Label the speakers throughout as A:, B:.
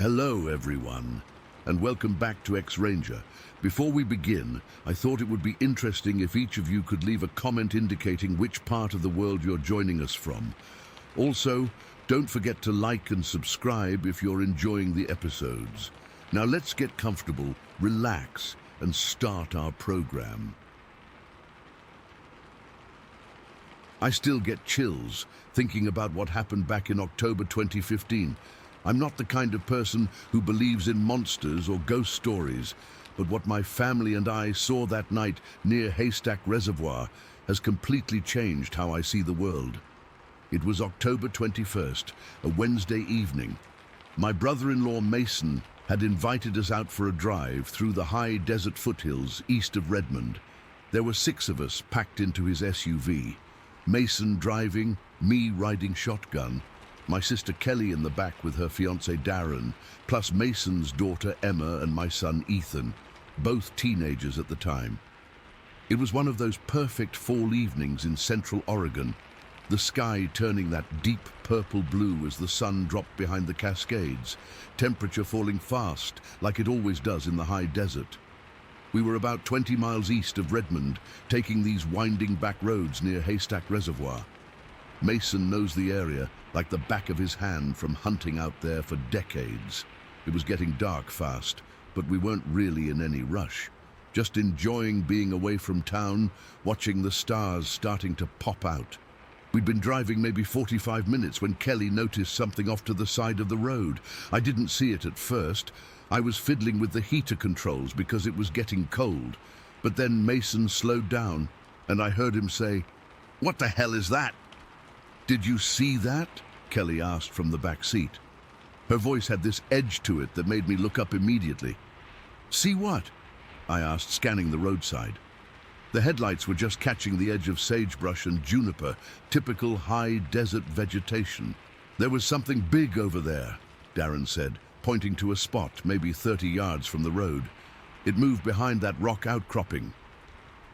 A: Hello everyone, and welcome back to X-Ranger. Before we begin, I thought it would be interesting if each of you could leave a comment indicating which part of the world you're joining us from. Also, don't forget to like and subscribe if you're enjoying the episodes. Now let's get comfortable, relax, and start our program. I still get chills thinking about what happened back in October 2015. I'm not the kind of person who believes in monsters or ghost stories, but what my family and I saw that night near Haystack Reservoir has completely changed how I see the world. It was October 21st, a Wednesday evening. My brother-in-law Mason had invited us out for a drive through the high desert foothills east of Redmond. There were 6 of us packed into his SUV. Mason driving, me riding shotgun, my sister Kelly in the back with her fiancé Darren, plus Mason's daughter Emma and my son Ethan, both teenagers at the time. It was one of those perfect fall evenings in central Oregon, the sky turning that deep purple blue as the sun dropped behind the Cascades, temperature falling fast like it always does in the high desert. We were about 20 miles east of Redmond, taking these winding back roads near Haystack Reservoir. Mason knows the area like the back of his hand from hunting out there for decades. It was getting dark fast, but we weren't really in any rush. Just enjoying being away from town, watching the stars starting to pop out. We'd been driving maybe 45 minutes when Kelly noticed something off to the side of the road. I didn't see it at first. I was fiddling with the heater controls because it was getting cold. But then Mason slowed down, and I heard him say, "What the hell is that?" "Did you see that?" Kelly asked from the back seat. Her voice had this edge to it that made me look up immediately. "See what?" I asked, scanning the roadside. The headlights were just catching the edge of sagebrush and juniper, typical high desert vegetation. "There was something big over there," Darren said, pointing to a spot maybe 30 yards from the road. "It moved behind that rock outcropping."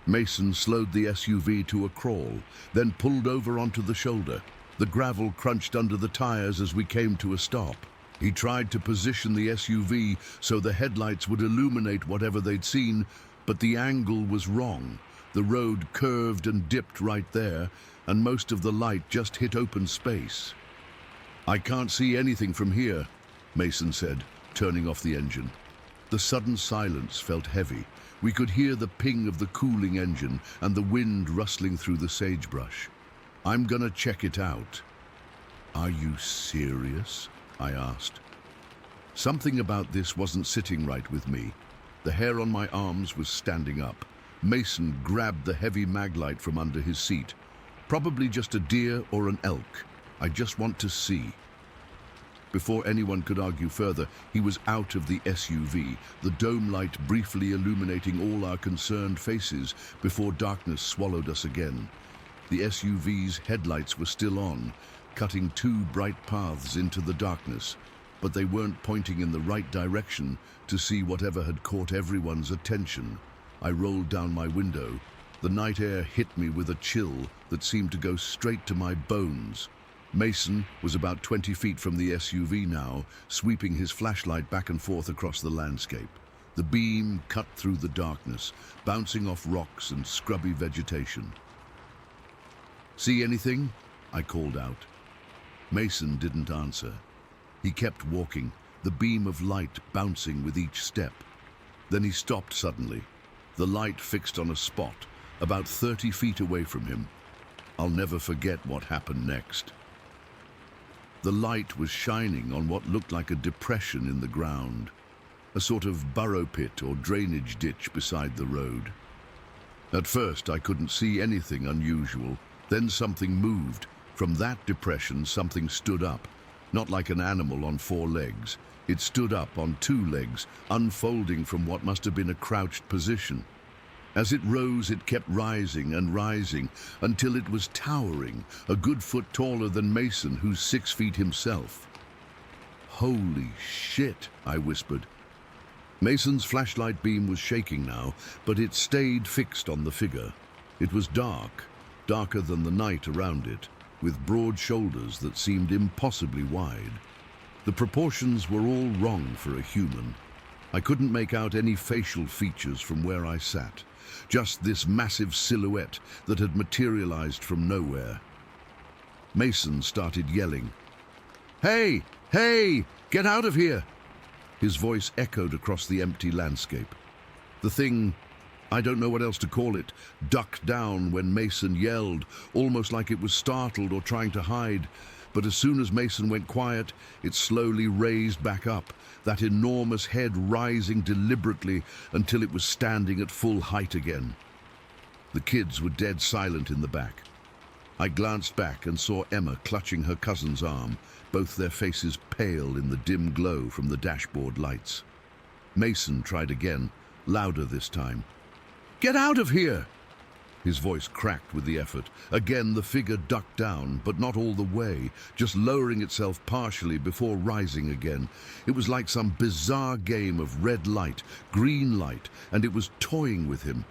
A: Mason slowed the SUV to a crawl, then pulled over onto the shoulder. The gravel crunched under the tires as we came to a stop. He tried to position the SUV so the headlights would illuminate whatever they'd seen, but the angle was wrong. The road curved and dipped right there, and most of the light just hit open space. "I can't see anything from here," Mason said, turning off the engine. The sudden silence felt heavy. We could hear the ping of the cooling engine and the wind rustling through the sagebrush. "I'm gonna check it out." "Are you serious?" I asked. Something about this wasn't sitting right with me. The hair on my arms was standing up. Mason grabbed the heavy maglite from under his seat. "Probably just a deer or an elk. I just want to see." Before anyone could argue further, he was out of the SUV, the dome light briefly illuminating all our concerned faces before darkness swallowed us again. The SUV's headlights were still on, cutting 2 bright paths into the darkness, but they weren't pointing in the right direction to see whatever had caught everyone's attention. I rolled down my window. The night air hit me with a chill that seemed to go straight to my bones. Mason was about 20 feet from the SUV now, sweeping his flashlight back and forth across the landscape. The beam cut through the darkness, bouncing off rocks and scrubby vegetation. "See anything?" I called out. Mason didn't answer. He kept walking, the beam of light bouncing with each step. Then he stopped suddenly, the light fixed on a spot about 30 feet away from him. I'll never forget what happened next. The light was shining on what looked like a depression in the ground, a sort of burrow pit or drainage ditch beside the road. At first, I couldn't see anything unusual. Then something moved. From that depression, something stood up, not like an animal on 4 legs. It stood up on 2 legs, unfolding from what must have been a crouched position. As it rose, it kept rising and rising until it was towering, a good foot taller than Mason, who's 6 feet himself. "Holy shit," I whispered. Mason's flashlight beam was shaking now, but it stayed fixed on the figure. It was dark, darker than the night around it, with broad shoulders that seemed impossibly wide. The proportions were all wrong for a human. I couldn't make out any facial features from where I sat, just this massive silhouette that had materialized from nowhere. Mason started yelling, "Hey! Hey! Get out of here!" His voice echoed across the empty landscape. The thing, I don't know what else to call it, ducked down when Mason yelled, almost like it was startled or trying to hide. But as soon as Mason went quiet, it slowly raised back up, that enormous head rising deliberately until it was standing at full height again. The kids were dead silent in the back. I glanced back and saw Emma clutching her cousin's arm, both their faces pale in the dim glow from the dashboard lights. Mason tried again, louder this time. "Get out of here!" His voice cracked with the effort. Again the figure ducked down, but not all the way, just lowering itself partially before rising again. It was like some bizarre game of red light, green light, and it was toying with him.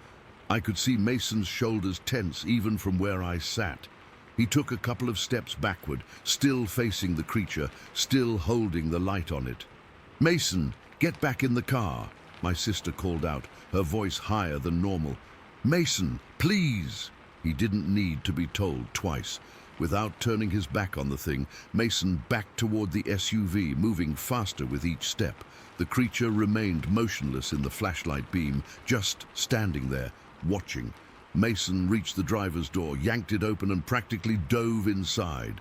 A: I could see Mason's shoulders tense even from where I sat. He took a couple of steps backward, still facing the creature, still holding the light on it. "Mason, get back in the car," my sister called out, her voice higher than normal. "Mason, please!" He didn't need to be told twice. Without turning his back on the thing, Mason backed toward the SUV, moving faster with each step. The creature remained motionless in the flashlight beam, just standing there, watching. Mason reached the driver's door, yanked it open and practically dove inside.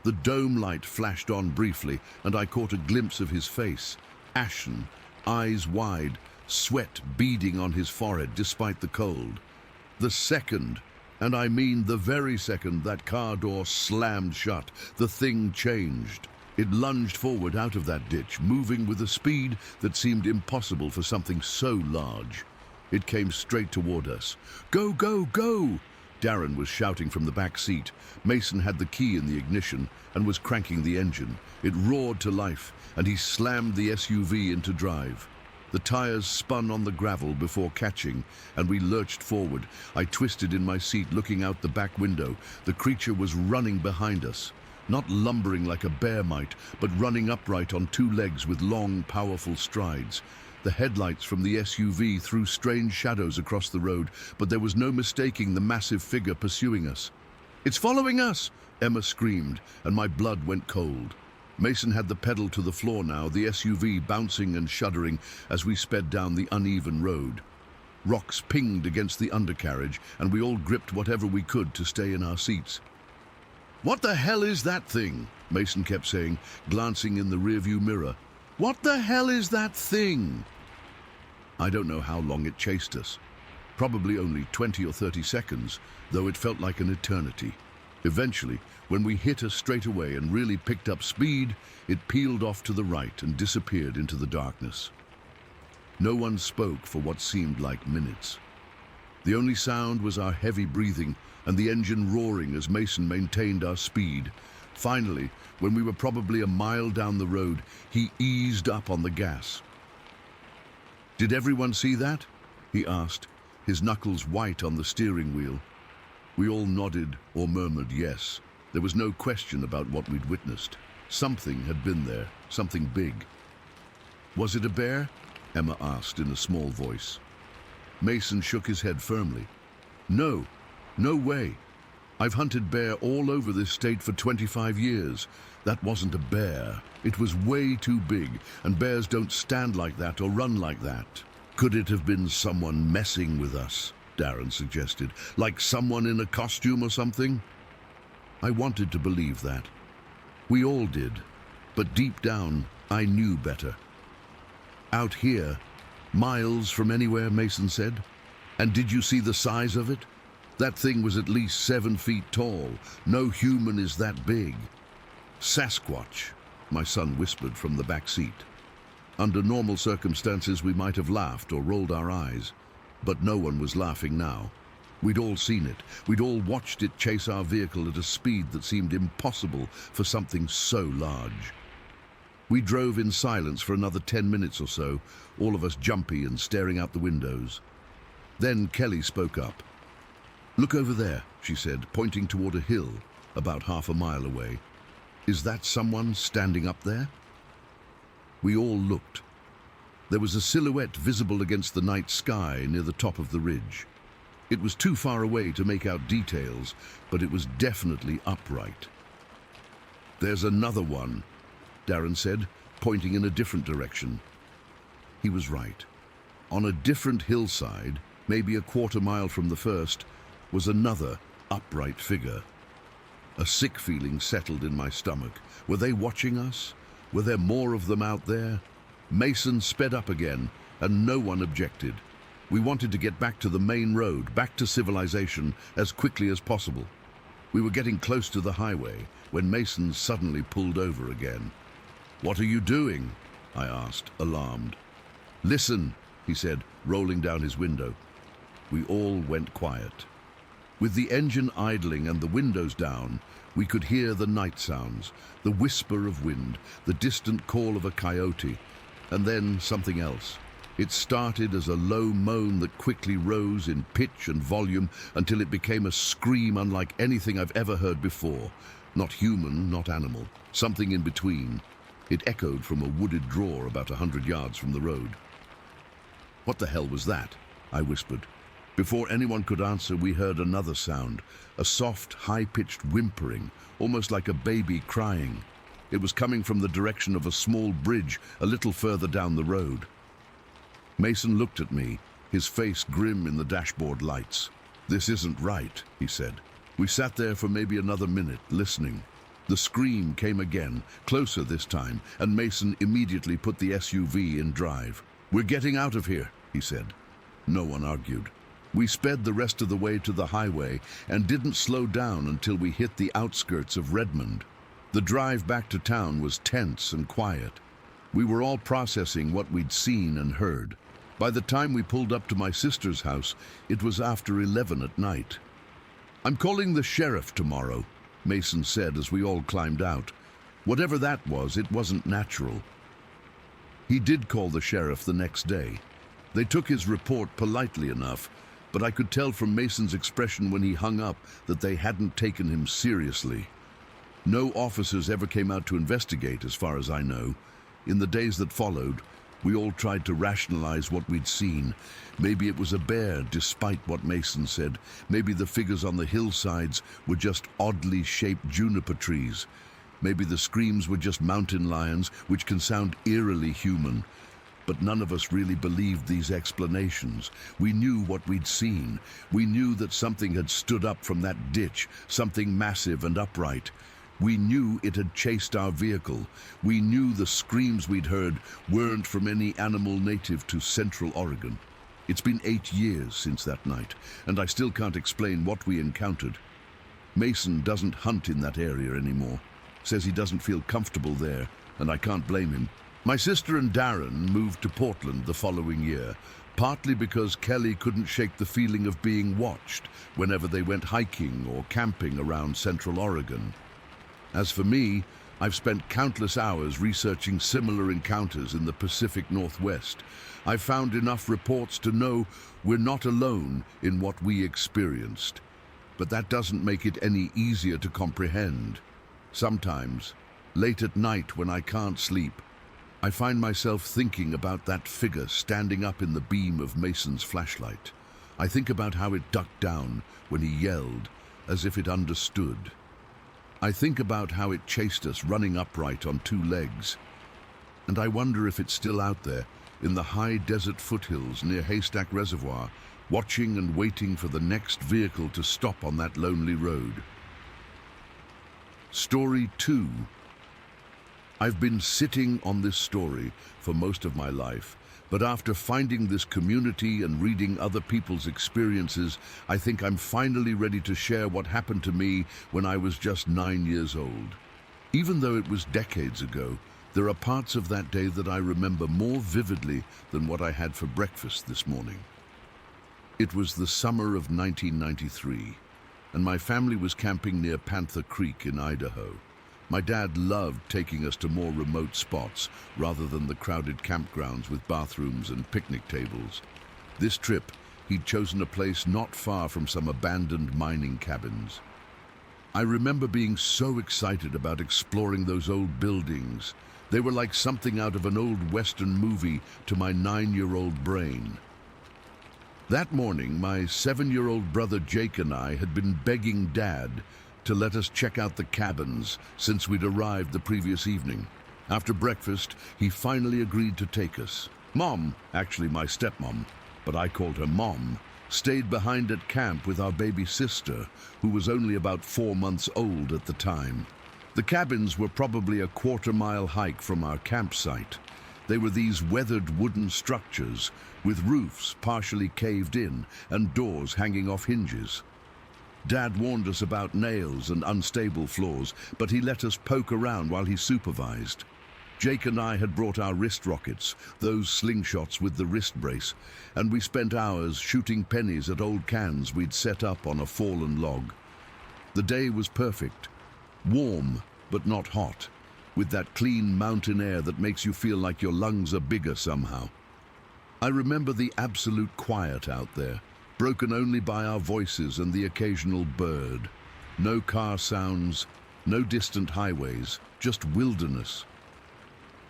A: The dome light flashed on briefly, and I caught a glimpse of his face, ashen, eyes wide, sweat beading on his forehead despite the cold. The second, and I mean the very second, that car door slammed shut, the thing changed. It lunged forward out of that ditch, moving with a speed that seemed impossible for something so large. It came straight toward us. "Go, go, go!" Darren was shouting from the back seat. Mason had the key in the ignition and was cranking the engine. It roared to life, and he slammed the SUV into drive. The tires spun on the gravel before catching, and we lurched forward. I twisted in my seat, looking out the back window. The creature was running behind us, not lumbering like a bear might, but running upright on two legs with long, powerful strides. The headlights from the SUV threw strange shadows across the road, but there was no mistaking the massive figure pursuing us. "It's following us!" Emma screamed, and my blood went cold. Mason had the pedal to the floor now, the SUV bouncing and shuddering as we sped down the uneven road. Rocks pinged against the undercarriage, and we all gripped whatever we could to stay in our seats. "What the hell is that thing?" Mason kept saying, glancing in the rearview mirror. "What the hell is that thing?" I don't know how long it chased us. Probably only 20 or 30 seconds, though it felt like an eternity. Eventually, when we hit a straightaway and really picked up speed, it peeled off to the right and disappeared into the darkness. No one spoke for what seemed like minutes. The only sound was our heavy breathing and the engine roaring as Mason maintained our speed. Finally, when we were probably a mile down the road, he eased up on the gas. "Did everyone see that?" he asked, his knuckles white on the steering wheel. We all nodded or murmured yes. There was no question about what we'd witnessed. Something had been there, something big. "Was it a bear?" Emma asked in a small voice. Mason shook his head firmly. "No, no way. I've hunted bear all over this state for 25 years. That wasn't a bear. It was way too big, and bears don't stand like that or run like that." "Could it have been someone messing with us?" Darren suggested. "Like someone in a costume or something?" I wanted to believe that. We all did, but deep down, I knew better. "Out here, miles from anywhere," Mason said. "And did you see the size of it? That thing was at least 7 feet tall. No human is that big." "Sasquatch," my son whispered from the back seat. Under normal circumstances, we might have laughed or rolled our eyes, but no one was laughing now. We'd all seen it. We'd all watched it chase our vehicle at a speed that seemed impossible for something so large. We drove in silence for another 10 minutes or so, all of us jumpy and staring out the windows. Then Kelly spoke up. "Look over there," she said, pointing toward a hill about half a mile away. "Is that someone standing up there?" We all looked. There was a silhouette visible against the night sky near the top of the ridge. It was too far away to make out details, but it was definitely upright. "There's another one," Darren said, pointing in a different direction. He was right. On a different hillside, maybe a quarter-mile from the first, was another upright figure. A sick feeling settled in my stomach. Were they watching us? Were there more of them out there? Mason sped up again, and no one objected. We wanted to get back to the main road, back to civilization, as quickly as possible. We were getting close to the highway when Mason suddenly pulled over again. "What are you doing?" I asked, alarmed. "Listen," he said, rolling down his window. We all went quiet. With the engine idling and the windows down, we could hear the night sounds, the whisper of wind, the distant call of a coyote, and then something else. It started as a low moan that quickly rose in pitch and volume until it became a scream unlike anything I've ever heard before. Not human, not animal, something in between. It echoed from a wooded draw about 100 yards from the road. "What the hell was that?" I whispered. Before anyone could answer, we heard another sound, a soft, high-pitched whimpering, almost like a baby crying. It was coming from the direction of a small bridge a little further down the road. Mason looked at me, his face grim in the dashboard lights. "This isn't right," he said. We sat there for maybe another minute, listening. The scream came again, closer this time, and Mason immediately put the SUV in drive. "We're getting out of here," he said. No one argued. We sped the rest of the way to the highway and didn't slow down until we hit the outskirts of Redmond. The drive back to town was tense and quiet. We were all processing what we'd seen and heard. By the time we pulled up to my sister's house, it was after 11 at night. "I'm calling the sheriff tomorrow," Mason said as we all climbed out. Whatever that was, it wasn't natural. He did call the sheriff the next day. They took his report politely enough, but I could tell from Mason's expression when he hung up that they hadn't taken him seriously. No officers ever came out to investigate, as far as I know. In the days that followed, we all tried to rationalize what we'd seen. Maybe it was a bear, despite what Mason said. Maybe the figures on the hillsides were just oddly shaped juniper trees. Maybe the screams were just mountain lions, which can sound eerily human. But none of us really believed these explanations. We knew what we'd seen. We knew that something had stood up from that ditch, something massive and upright. We knew it had chased our vehicle. We knew the screams we'd heard weren't from any animal native to Central Oregon. It's been 8 years since that night, and I still can't explain what we encountered. Mason doesn't hunt in that area anymore. Says he doesn't feel comfortable there, and I can't blame him. My sister and Darren moved to Portland the following year, partly because Kelly couldn't shake the feeling of being watched whenever they went hiking or camping around Central Oregon. As for me, I've spent countless hours researching similar encounters in the Pacific Northwest. I've found enough reports to know we're not alone in what we experienced. But that doesn't make it any easier to comprehend. Sometimes, late at night when I can't sleep, I find myself thinking about that figure standing up in the beam of Mason's flashlight. I think about how it ducked down when he yelled, as if it understood. I think about how it chased us running upright on 2 legs. And I wonder if it's still out there, in the high desert foothills near Haystack Reservoir, watching and waiting for the next vehicle to stop on that lonely road. Story 2. I've been sitting on this story for most of my life, but after finding this community and reading other people's experiences, I think I'm finally ready to share what happened to me when I was just 9 years old. Even though it was decades ago, there are parts of that day that I remember more vividly than what I had for breakfast this morning. It was the summer of 1993, and my family was camping near Panther Creek in Idaho. My dad loved taking us to more remote spots rather than the crowded campgrounds with bathrooms and picnic tables. This trip, he'd chosen a place not far from some abandoned mining cabins. I remember being so excited about exploring those old buildings, They were like something out of an old Western movie to my 9-year-old brain. That morning, my 7-year-old brother Jake and I had been begging Dad to let us check out the cabins since we'd arrived the previous evening. After breakfast, he finally agreed to take us. Mom, actually my stepmom, but I called her Mom, stayed behind at camp with our baby sister, who was only about 4 months old at the time. The cabins were probably a quarter-mile hike from our campsite. They were these weathered wooden structures with roofs partially caved in and doors hanging off hinges. Dad warned us about nails and unstable floors, but he let us poke around while he supervised. Jake and I had brought our wrist rockets, those slingshots with the wrist brace, and we spent hours shooting pennies at old cans we'd set up on a fallen log. The day was perfect. Warm, but not hot, with that clean mountain air that makes you feel like your lungs are bigger somehow. I remember the absolute quiet out there, broken only by our voices and the occasional bird. No car sounds, no distant highways, just wilderness.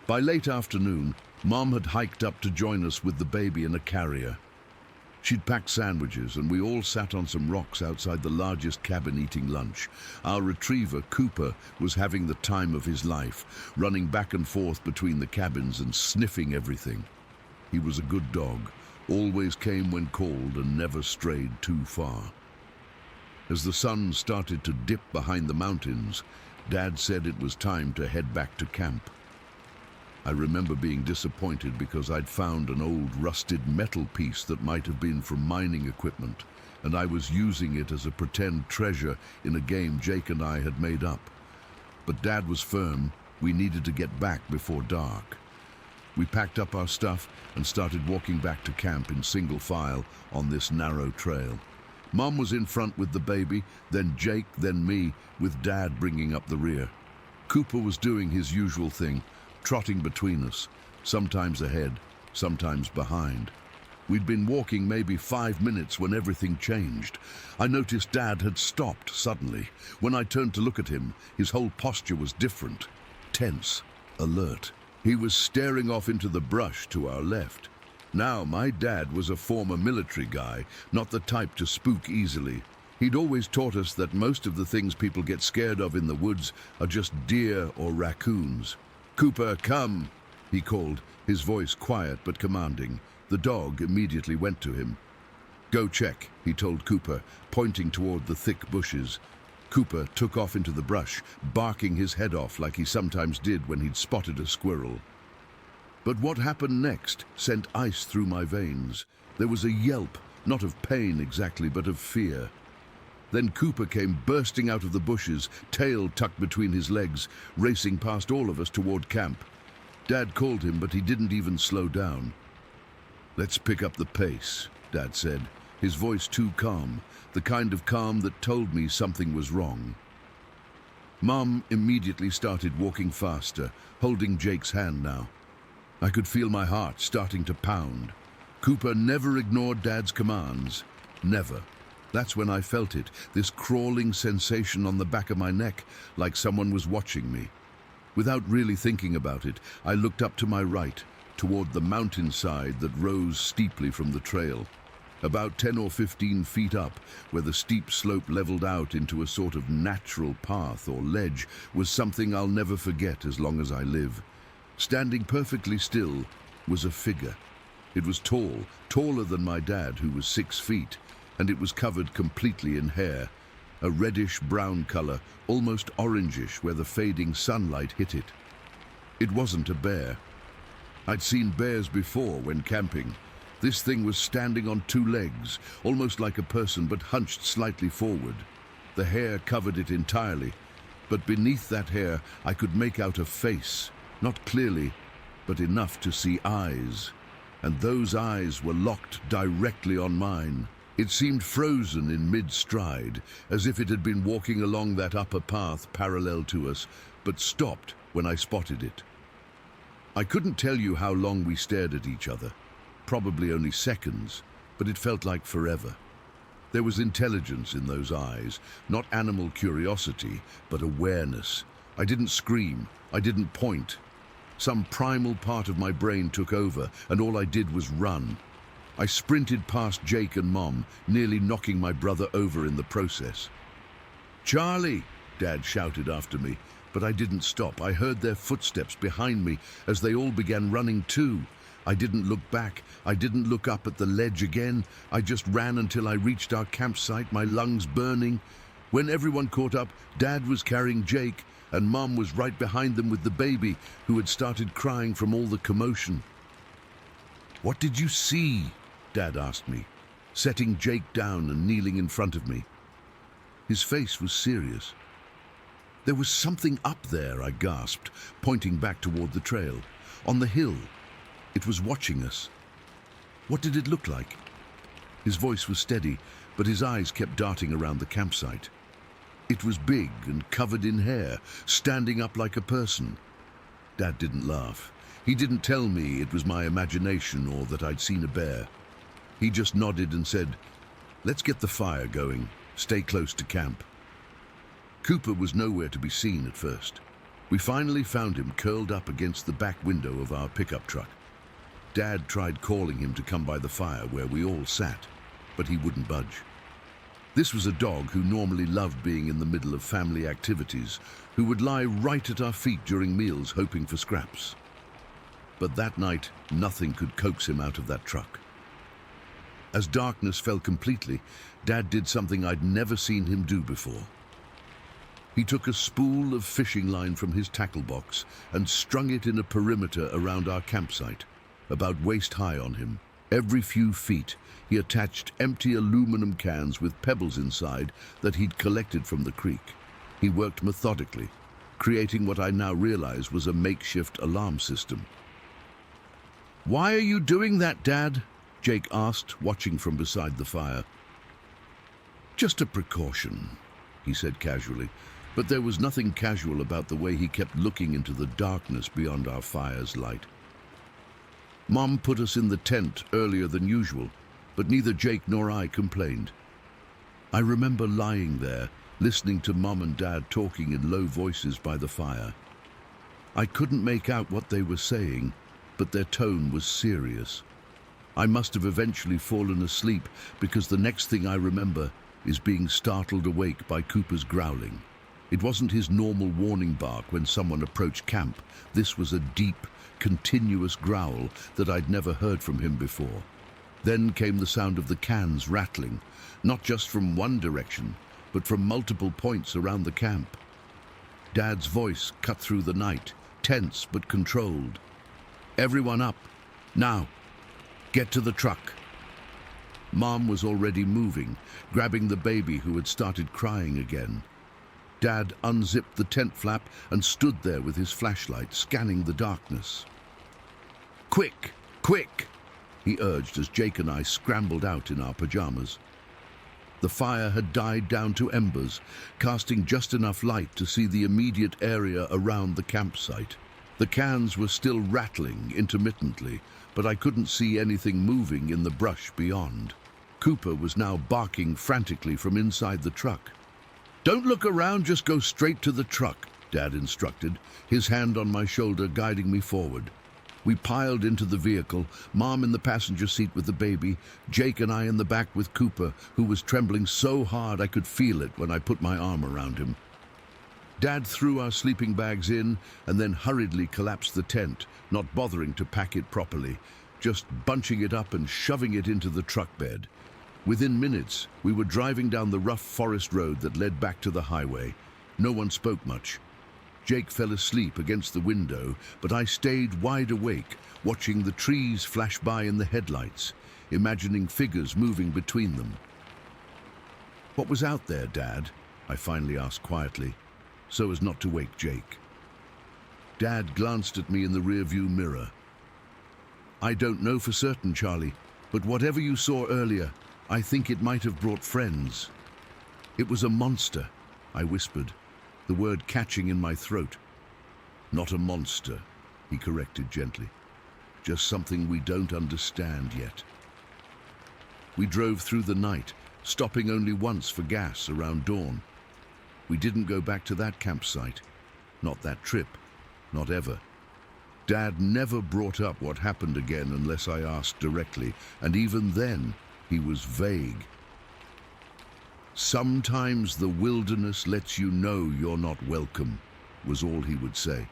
A: By late afternoon, Mom had hiked up to join us with the baby in a carrier. She'd packed sandwiches, and we all sat on some rocks outside the largest cabin eating lunch. Our retriever, Cooper, was having the time of his life, running back and forth between the cabins and sniffing everything. He was a good dog, always came when called and never strayed too far. As the sun started to dip behind the mountains, Dad said it was time to head back to camp. I remember being disappointed because I'd found an old rusted metal piece that might have been from mining equipment, and I was using it as a pretend treasure in a game Jake and I had made up. But Dad was firm. We needed to get back before dark. We packed up our stuff and started walking back to camp in single file on this narrow trail. Mom was in front with the baby, then Jake, then me, with Dad bringing up the rear. Cooper was doing his usual thing, trotting between us, sometimes ahead, sometimes behind. We'd been walking maybe 5 minutes when everything changed. I noticed Dad had stopped suddenly. When I turned to look at him, his whole posture was different, tense, alert. He was staring off into the brush to our left. Now, my dad was a former military guy, not the type to spook easily. He'd always taught us that most of the things people get scared of in the woods are just deer or raccoons. "Cooper, come," he called, his voice quiet but commanding. The dog immediately went to him. "Go check," he told Cooper, pointing toward the thick bushes. Cooper took off into the brush, barking his head off like he sometimes did when he'd spotted a squirrel. But what happened next sent ice through my veins. There was a yelp, not of pain exactly, but of fear. Then Cooper came bursting out of the bushes, tail tucked between his legs, racing past all of us toward camp. Dad called him, but he didn't even slow down. "Let's pick up the pace," Dad said, his voice too calm, the kind of calm that told me something was wrong. Mom immediately started walking faster, holding Jake's hand now. I could feel my heart starting to pound. Cooper never ignored Dad's commands. Never. That's when I felt it, this crawling sensation on the back of my neck, like someone was watching me. Without really thinking about it, I looked up to my right, toward the mountainside that rose steeply from the trail. About 10 or 15 feet up, where the steep slope leveled out into a sort of natural path or ledge, was something I'll never forget as long as I live. Standing perfectly still was a figure. It was tall, taller than my dad, who was 6 feet, and it was covered completely in hair, a reddish-brown color, almost orangish where the fading sunlight hit it. It wasn't a bear. I'd seen bears before when camping. This thing was standing on 2 legs, almost like a person but hunched slightly forward. The hair covered it entirely, but beneath that hair I could make out a face, not clearly, but enough to see eyes. And those eyes were locked directly on mine. It seemed frozen in mid-stride, as if it had been walking along that upper path parallel to us, but stopped when I spotted it. I couldn't tell you how long we stared at each other. Probably only seconds, but it felt like forever. There was intelligence in those eyes, not animal curiosity, but awareness. I didn't scream, I didn't point. Some primal part of my brain took over, and all I did was run. I sprinted past Jake and Mom, nearly knocking my brother over in the process. "Charlie!" Dad shouted after me, but I didn't stop. I heard their footsteps behind me as they all began running too. I didn't look back. I didn't look up at the ledge again. I just ran until I reached our campsite, my lungs burning. When everyone caught up, Dad was carrying Jake, and Mom was right behind them with the baby, who had started crying from all the commotion. "What did you see?" Dad asked me, setting Jake down and kneeling in front of me. His face was serious. "There was something up there," I gasped, pointing back toward the trail. "On the hill. It was watching us." "What did it look like?" His voice was steady, but his eyes kept darting around the campsite. "It was big and covered in hair, standing up like a person." Dad didn't laugh. He didn't tell me it was my imagination or that I'd seen a bear. He just nodded and said, "Let's get the fire going. Stay close to camp." Cooper was nowhere to be seen at first. We finally found him curled up against the back window of our pickup truck. Dad tried calling him to come by the fire where we all sat, but he wouldn't budge. This was a dog who normally loved being in the middle of family activities, who would lie right at our feet during meals hoping for scraps. But that night, nothing could coax him out of that truck. As darkness fell completely, Dad did something I'd never seen him do before. He took a spool of fishing line from his tackle box and strung it in a perimeter around our campsite, about waist high on him. Every few feet, he attached empty aluminum cans with pebbles inside that he'd collected from the creek. He worked methodically, creating what I now realize was a makeshift alarm system. "Why are you doing that, Dad?" Jake asked, watching from beside the fire. "Just a precaution," he said casually, but there was nothing casual about the way he kept looking into the darkness beyond our fire's light. Mom put us in the tent earlier than usual, but neither Jake nor I complained. I remember lying there, listening to Mom and Dad talking in low voices by the fire. I couldn't make out what they were saying, but their tone was serious. I must have eventually fallen asleep because the next thing I remember is being startled awake by Cooper's growling. It wasn't his normal warning bark when someone approached camp. This was a deep, continuous growl that I'd never heard from him before. Then came the sound of the cans rattling, not just from one direction, but from multiple points around the camp. Dad's voice cut through the night, tense but controlled. "Everyone up. Now. Get to the truck." Mom was already moving, grabbing the baby who had started crying again. Dad unzipped the tent flap and stood there with his flashlight, scanning the darkness. "Quick, quick!" he urged as Jake and I scrambled out in our pajamas. The fire had died down to embers, casting just enough light to see the immediate area around the campsite. The cans were still rattling intermittently, but I couldn't see anything moving in the brush beyond. Cooper was now barking frantically from inside the truck. "Don't look around, just go straight to the truck," Dad instructed, his hand on my shoulder guiding me forward. We piled into the vehicle, Mom in the passenger seat with the baby, Jake and I in the back with Cooper, who was trembling so hard I could feel it when I put my arm around him. Dad threw our sleeping bags in and then hurriedly collapsed the tent, not bothering to pack it properly, just bunching it up and shoving it into the truck bed. Within minutes, we were driving down the rough forest road that led back to the highway. No one spoke much. Jake fell asleep against the window, but I stayed wide awake, watching the trees flash by in the headlights, imagining figures moving between them. "What was out there, Dad?" I finally asked quietly, so as not to wake Jake. Dad glanced at me in the rearview mirror. "I don't know for certain, Charlie, but whatever you saw earlier, I think it might have brought friends." "It was a monster," I whispered, the word catching in my throat. "Not a monster," he corrected gently. "Just something we don't understand yet." We drove through the night, stopping only once for gas around dawn. We didn't go back to that campsite. Not that trip. Not ever. Dad never brought up what happened again unless I asked directly, and even then, he was vague. "Sometimes the wilderness lets you know you're not welcome," was all he would say.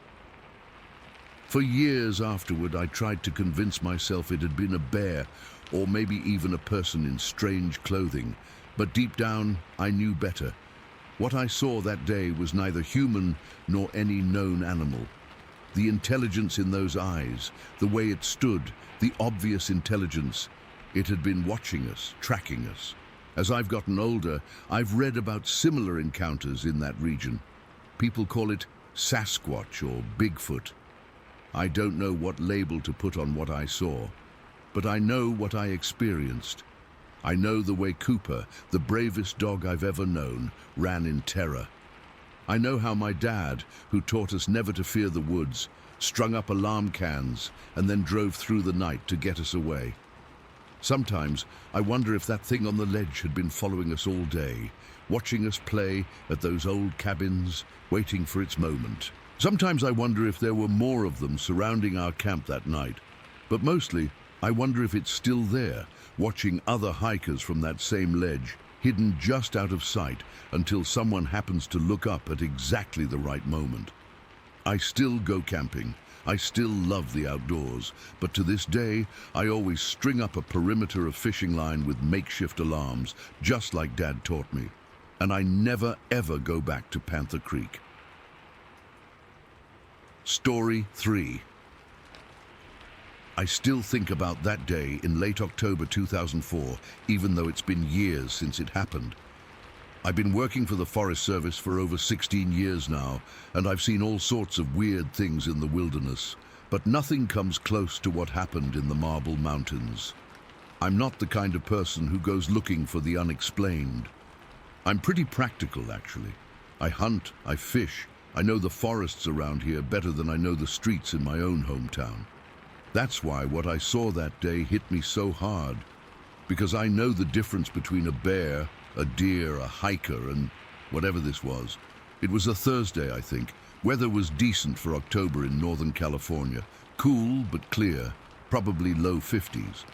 A: For years afterward, I tried to convince myself it had been a bear, or maybe even a person in strange clothing, but deep down, I knew better. What I saw that day was neither human nor any known animal. The intelligence in those eyes, the way it stood, the obvious intelligence, it had been watching us, tracking us. As I've gotten older, I've read about similar encounters in that region. People call it Sasquatch or Bigfoot. I don't know what label to put on what I saw, but I know what I experienced. I know the way Cooper, the bravest dog I've ever known, ran in terror. I know how my dad, who taught us never to fear the woods, strung up alarm cans and then drove through the night to get us away. Sometimes I wonder if that thing on the ledge had been following us all day, watching us play at those old cabins, waiting for its moment. Sometimes I wonder if there were more of them surrounding our camp that night, but mostly I wonder if it's still there, watching other hikers from that same ledge, hidden just out of sight until someone happens to look up at exactly the right moment. I still go camping. I still love the outdoors, but to this day, I always string up a perimeter of fishing line with makeshift alarms, just like Dad taught me. And I never ever go back to Panther Creek. Story 3. I still think about that day in late October 2004, even though it's been years since it happened. I've been working for the Forest Service for over 16 years now, and I've seen all sorts of weird things in the wilderness, but nothing comes close to what happened in the Marble Mountains. I'm not the kind of person who goes looking for the unexplained. I'm pretty practical, actually. I hunt, I fish, I know the forests around here better than I know the streets in my own hometown. That's why what I saw that day hit me so hard, because I know the difference between a bear, a deer, a hiker, and whatever this was. It was a Thursday, I think. Weather was decent for October in Northern California. Cool but clear, probably low 50s.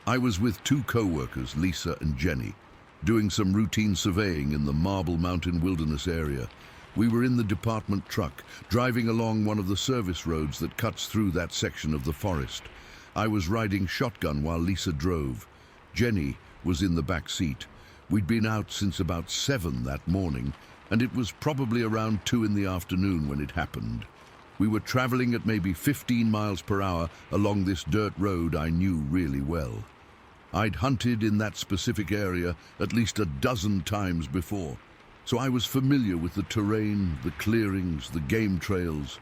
A: I was with two co-workers, Lisa and Jenny, doing some routine surveying in the Marble Mountain Wilderness area. We were in the department truck, driving along one of the service roads that cuts through that section of the forest. I was riding shotgun while Lisa drove. Jenny was in the back seat. We'd been out since about 7 that morning, and it was probably around 2 in the afternoon when it happened. We were traveling at maybe 15 miles per hour along this dirt road I knew really well. I'd hunted in that specific area at least a dozen times before, so I was familiar with the terrain, the clearings, the game trails,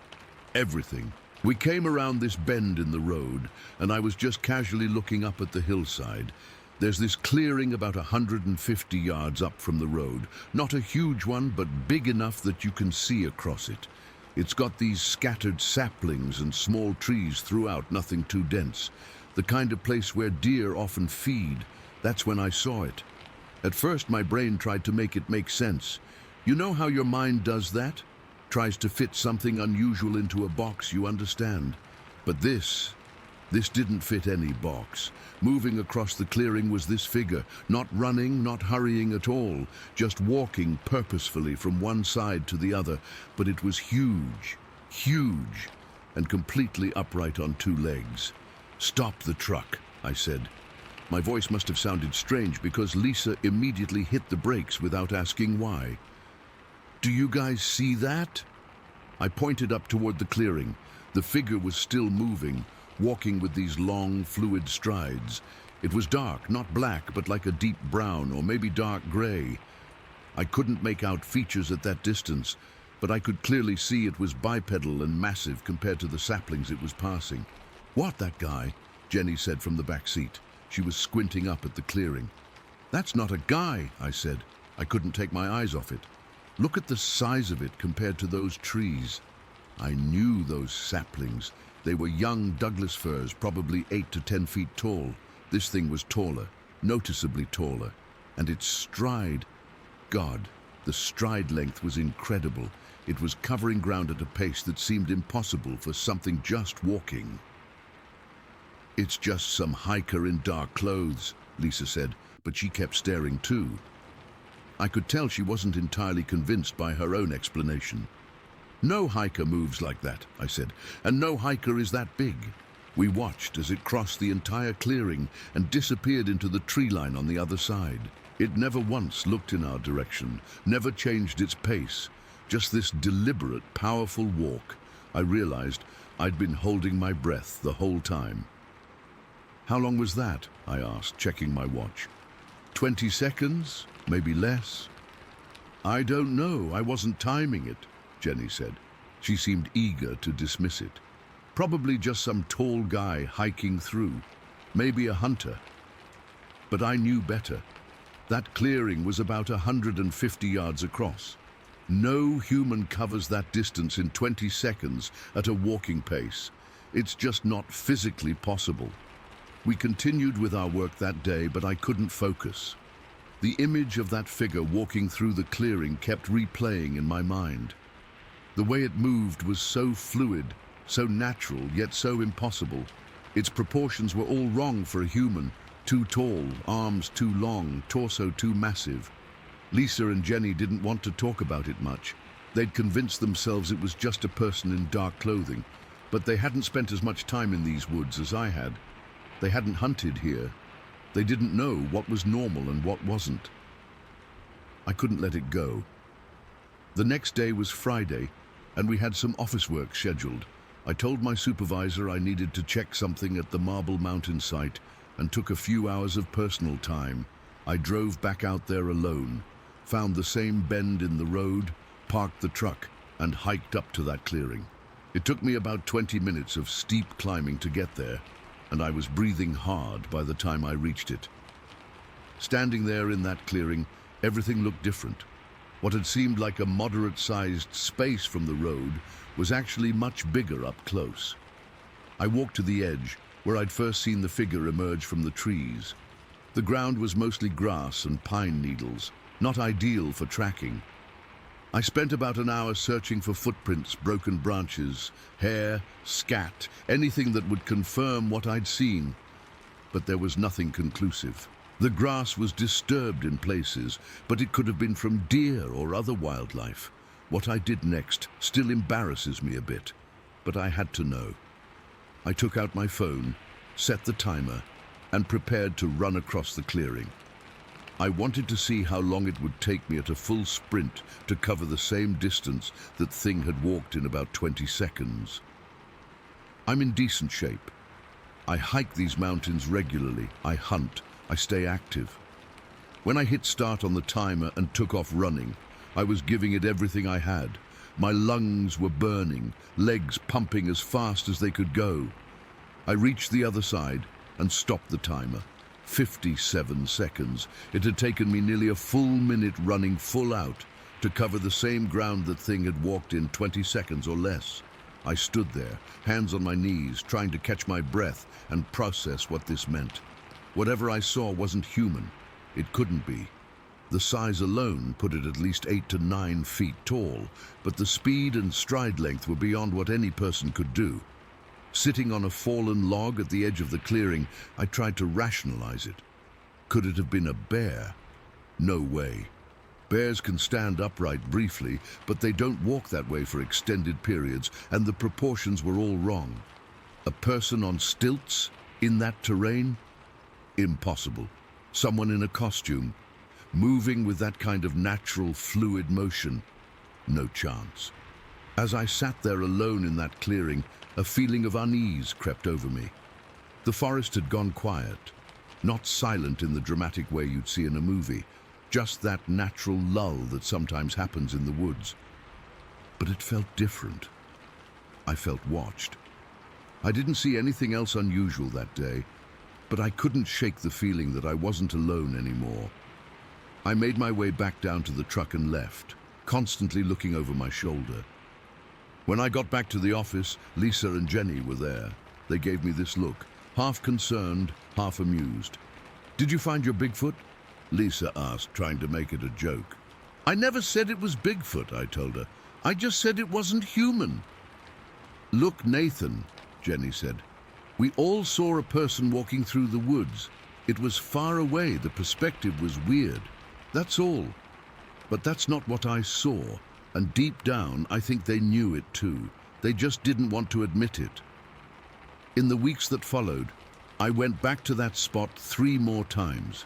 A: everything. We came around this bend in the road, and I was just casually looking up at the hillside. There's this clearing about 150 yards up from the road. Not a huge one, but big enough that you can see across it. It's got these scattered saplings and small trees throughout, nothing too dense. The kind of place where deer often feed. That's when I saw it. At first, my brain tried to make it make sense. You know how your mind does that? Tries to fit something unusual into a box you understand. But this didn't fit any box. Moving across the clearing was this figure, not running, not hurrying at all, just walking purposefully from one side to the other. But it was huge, huge, and completely upright on 2 legs. "Stop the truck," I said. My voice must have sounded strange because Lisa immediately hit the brakes without asking why. "Do you guys see that?" I pointed up toward the clearing. The figure was still moving, walking with these long, fluid strides. It was dark, not black, but like a deep brown or maybe dark gray. I couldn't make out features at that distance, but I could clearly see it was bipedal and massive compared to the saplings it was passing. "What, that guy?" Jenny said from the back seat. She was squinting up at the clearing. "That's not a guy," I said. I couldn't take my eyes off it. "Look at the size of it compared to those trees." I knew those saplings. They were young Douglas firs, probably 8 to 10 feet tall. This thing was taller, noticeably taller. And its stride, God, the stride length was incredible. It was covering ground at a pace that seemed impossible for something just walking. "It's just some hiker in dark clothes," Lisa said, but she kept staring too. I could tell she wasn't entirely convinced by her own explanation. "No hiker moves like that," I said, "and no hiker is that big." We watched as it crossed the entire clearing and disappeared into the tree line on the other side. It never once looked in our direction, never changed its pace, just this deliberate, powerful walk. I realized I'd been holding my breath the whole time. "How long was that?" I asked, checking my watch. 20 seconds? Maybe less? "I don't know. I wasn't timing it," Jenny said. She seemed eager to dismiss it. "Probably just some tall guy hiking through. Maybe a hunter." But I knew better. That clearing was about 150 yards across. No human covers that distance in 20 seconds at a walking pace. It's just not physically possible. We continued with our work that day, but I couldn't focus. The image of that figure walking through the clearing kept replaying in my mind. The way it moved was so fluid, so natural, yet so impossible. Its proportions were all wrong for a human. Too tall, arms too long, torso too massive. Lisa and Jenny didn't want to talk about it much. They'd convinced themselves it was just a person in dark clothing, but they hadn't spent as much time in these woods as I had. They hadn't hunted here. They didn't know what was normal and what wasn't. I couldn't let it go. The next day was Friday, and we had some office work scheduled. I told my supervisor I needed to check something at the Marble Mountain site and took a few hours of personal time. I drove back out there alone, found the same bend in the road, parked the truck, and hiked up to that clearing. It took me about 20 minutes of steep climbing to get there, and I was breathing hard by the time I reached it. Standing there in that clearing, everything looked different. What had seemed like a moderate-sized space from the road was actually much bigger up close. I walked to the edge, where I'd first seen the figure emerge from the trees. The ground was mostly grass and pine needles, not ideal for tracking. I spent about an hour searching for footprints, broken branches, hair, scat, anything that would confirm what I'd seen. But there was nothing conclusive. The grass was disturbed in places, but it could have been from deer or other wildlife. What I did next still embarrasses me a bit, but I had to know. I took out my phone, set the timer, and prepared to run across the clearing. I wanted to see how long it would take me at a full sprint to cover the same distance that thing had walked in about 20 seconds. I'm in decent shape. I hike these mountains regularly. I hunt. I stay active. When I hit start on the timer and took off running, I was giving it everything I had. My lungs were burning, legs pumping as fast as they could go. I reached the other side and stopped the timer. 57 seconds. It had taken me nearly a full minute running full out to cover the same ground that thing had walked in 20 seconds or less. I stood there, hands on my knees, trying to catch my breath and process what this meant. Whatever I saw wasn't human. It couldn't be. The size alone put it at least 8 to 9 feet tall, but the speed and stride length were beyond what any person could do. Sitting on a fallen log at the edge of the clearing, I tried to rationalize it. Could it have been a bear? No way. Bears can stand upright briefly, but they don't walk that way for extended periods, and the proportions were all wrong. A person on stilts in that terrain? Impossible. Someone in a costume, moving with that kind of natural, fluid motion? No chance. As I sat there alone in that clearing, a feeling of unease crept over me. The forest had gone quiet, not silent in the dramatic way you'd see in a movie, just that natural lull that sometimes happens in the woods. But it felt different. I felt watched. I didn't see anything else unusual that day, but I couldn't shake the feeling that I wasn't alone anymore. I made my way back down to the truck and left, constantly looking over my shoulder. When I got back to the office, Lisa and Jenny were there. They gave me this look, half concerned, half amused. "Did you find your Bigfoot?" Lisa asked, trying to make it a joke. "I never said it was Bigfoot," I told her. I just said it wasn't human. Look, Nathan, Jenny said. We all saw a person walking through the woods. It was far away, the perspective was weird. That's all. But that's not what I saw, and deep down I think they knew it too. They just didn't want to admit it. In the weeks that followed, I went back to that spot 3 more times.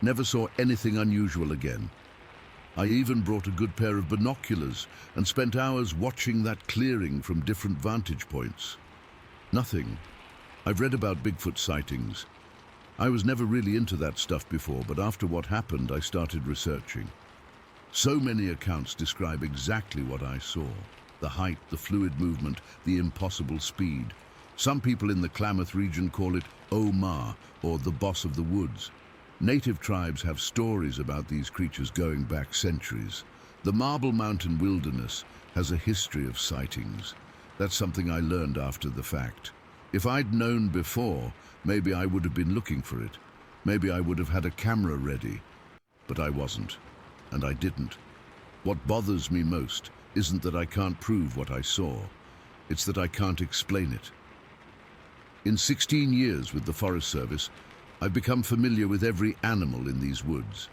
A: Never saw anything unusual again. I even brought a good pair of binoculars and spent hours watching that clearing from different vantage points. Nothing. I've read about Bigfoot sightings. I was never really into that stuff before, but after what happened, I started researching. So many accounts describe exactly what I saw. The height, the fluid movement, the impossible speed. Some people in the Klamath region call it Omar, or the boss of the woods. Native tribes have stories about these creatures going back centuries. The Marble Mountain Wilderness has a history of sightings. That's something I learned after the fact. If I'd known before, maybe I would have been looking for it. Maybe I would have had a camera ready. But I wasn't, and I didn't. What bothers me most isn't that I can't prove what I saw. It's that I can't explain it. In 16 years with the Forest Service, I've become familiar with every animal in these woods.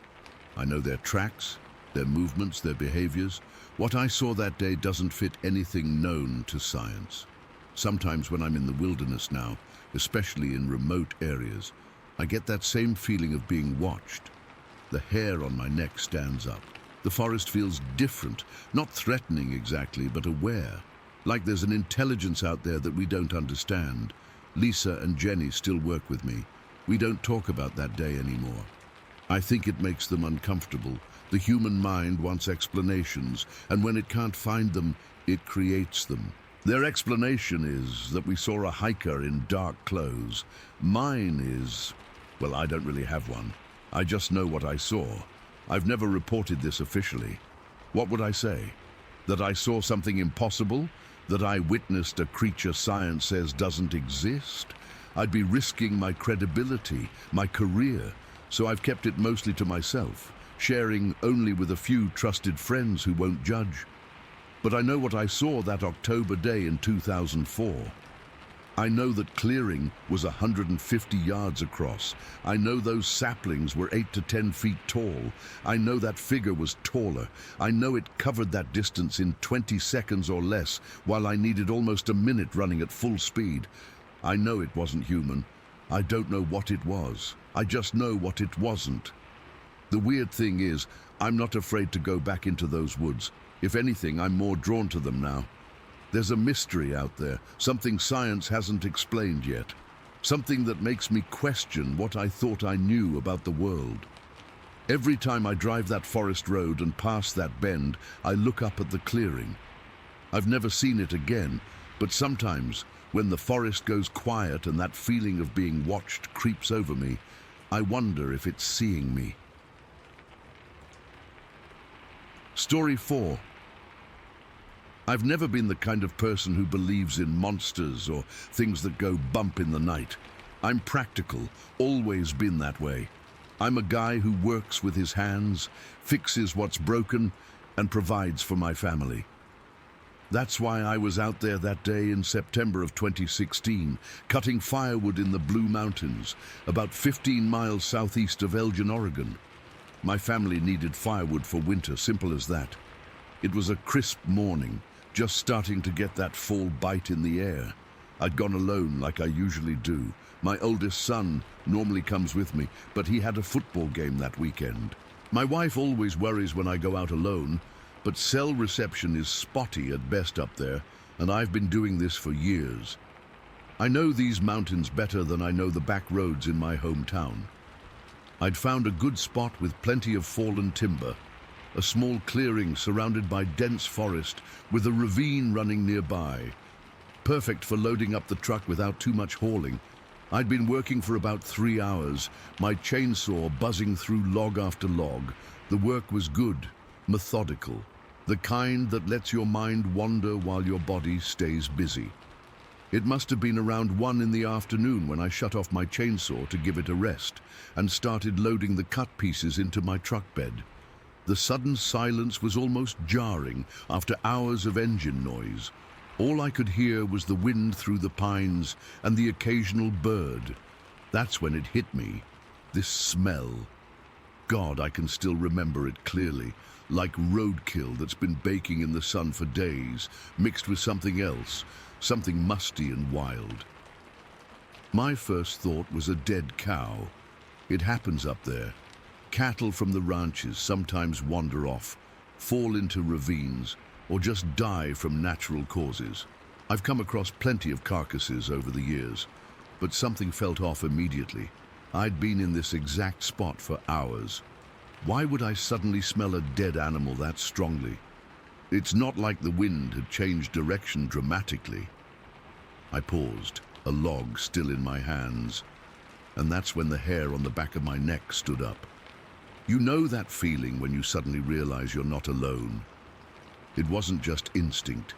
A: I know their tracks, their movements, their behaviors. What I saw that day doesn't fit anything known to science. Sometimes when I'm in the wilderness now, especially in remote areas, I get that same feeling of being watched. The hair on my neck stands up. The forest feels different, not threatening exactly, but aware. Like there's an intelligence out there that we don't understand. Lisa and Jenny still work with me. We don't talk about that day anymore. I think it makes them uncomfortable. The human mind wants explanations, and when it can't find them, it creates them. Their explanation is that we saw a hiker in dark clothes. Mine is, well, I don't really have one. I just know what I saw. I've never reported this officially. What would I say? That I saw something impossible? That I witnessed a creature science says doesn't exist? I'd be risking my credibility, my career, so I've kept it mostly to myself, sharing only with a few trusted friends who won't judge. But I know what I saw that October day in 2004. I know that clearing was 150 yards across. I know those saplings were 8 to 10 feet tall. I know that figure was taller. I know it covered that distance in 20 seconds or less, while I needed almost a minute running at full speed. I know it wasn't human. I don't know what it was. I just know what it wasn't. The weird thing is, I'm not afraid to go back into those woods. If anything, I'm more drawn to them now. There's a mystery out there, something science hasn't explained yet. Something that makes me question what I thought I knew about the world. Every time I drive that forest road and pass that bend, I look up at the clearing. I've never seen it again, but sometimes, when the forest goes quiet and that feeling of being watched creeps over me, I wonder if it's seeing me. Story 4. I've never been the kind of person who believes in monsters or things that go bump in the night. I'm practical, always been that way. I'm a guy who works with his hands, fixes what's broken, and provides for my family. That's why I was out there that day in September of 2016, cutting firewood in the Blue Mountains, about 15 miles southeast of Elgin, Oregon. My family needed firewood for winter, simple as that. It was a crisp morning, just starting to get that fall bite in the air. I'd gone alone like I usually do. My oldest son normally comes with me, but he had a football game that weekend. My wife always worries when I go out alone, but cell reception is spotty at best up there, and I've been doing this for years. I know these mountains better than I know the back roads in my hometown. I'd found a good spot with plenty of fallen timber, a small clearing surrounded by dense forest with a ravine running nearby. Perfect for loading up the truck without too much hauling. I'd been working for about 3 hours, my chainsaw buzzing through log after log. The work was good, methodical, the kind that lets your mind wander while your body stays busy. It must have been around 1 in the afternoon when I shut off my chainsaw to give it a rest and started loading the cut pieces into my truck bed. The sudden silence was almost jarring after hours of engine noise. All I could hear was the wind through the pines and the occasional bird. That's when it hit me. This smell. God, I can still remember it clearly, like roadkill that's been baking in the sun for days, mixed with something else, something musty and wild. My first thought was a dead cow. It happens up there. Cattle from the ranches sometimes wander off, fall into ravines, or just die from natural causes. I've come across plenty of carcasses over the years, but something felt off immediately. I'd been in this exact spot for hours. Why would I suddenly smell a dead animal that strongly? It's not like the wind had changed direction dramatically. I paused, a log still in my hands, and that's when the hair on the back of my neck stood up. You know that feeling when you suddenly realize you're not alone. It wasn't just instinct.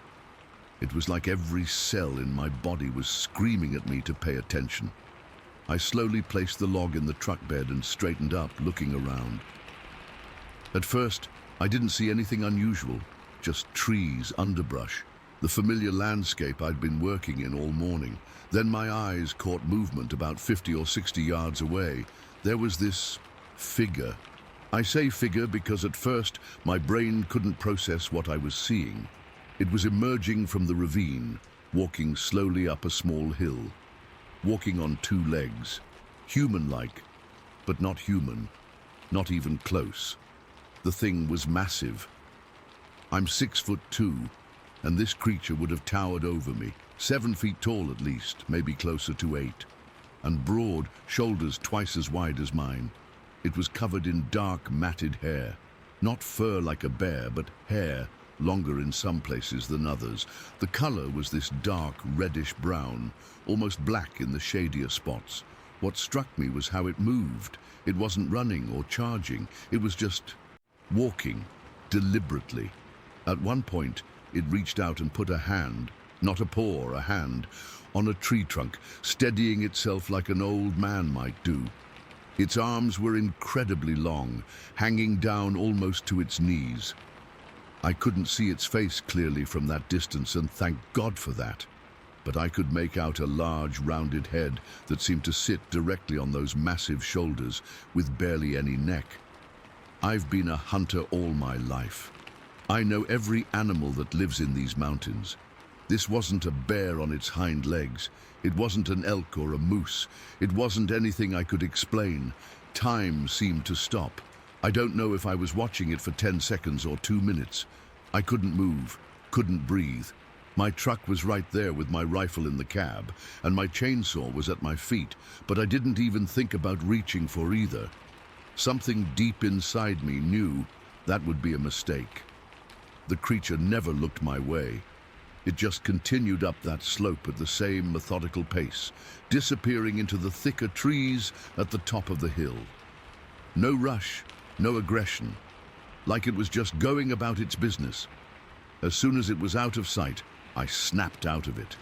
A: It was like every cell in my body was screaming at me to pay attention. I slowly placed the log in the truck bed and straightened up, looking around. At first, I didn't see anything unusual, just trees, underbrush, the familiar landscape I'd been working in all morning. Then my eyes caught movement about 50 or 60 yards away. There was this figure. I say figure because at first my brain couldn't process what I was seeing. It was emerging from the ravine, walking slowly up a small hill, walking on two legs, human-like, but not human, not even close. The thing was massive. I'm 6'2", and this creature would have towered over me, 7 feet tall at least, maybe closer to 8, and broad, shoulders twice as wide as mine. It was covered in dark, matted hair, not fur like a bear, but hair, longer in some places than others. The color was this dark, reddish-brown, almost black in the shadier spots. What struck me was how it moved. It wasn't running or charging, it was just walking, deliberately. At one point, it reached out and put a hand, not a paw, a hand, on a tree trunk, steadying itself like an old man might do. Its arms were incredibly long, hanging down almost to its knees. I couldn't see its face clearly from that distance, and thank God for that. But I could make out a large, rounded head that seemed to sit directly on those massive shoulders, with barely any neck. I've been a hunter all my life. I know every animal that lives in these mountains. This wasn't a bear on its hind legs. It wasn't an elk or a moose. It wasn't anything I could explain. Time seemed to stop. I don't know if I was watching it for 10 seconds or 2 minutes. I couldn't move, couldn't breathe. My truck was right there with my rifle in the cab, and my chainsaw was at my feet, but I didn't even think about reaching for either. Something deep inside me knew that would be a mistake. The creature never looked my way. It just continued up that slope at the same methodical pace, disappearing into the thicker trees at the top of the hill. No rush, no aggression, like it was just going about its business. As soon as it was out of sight, I snapped out of it.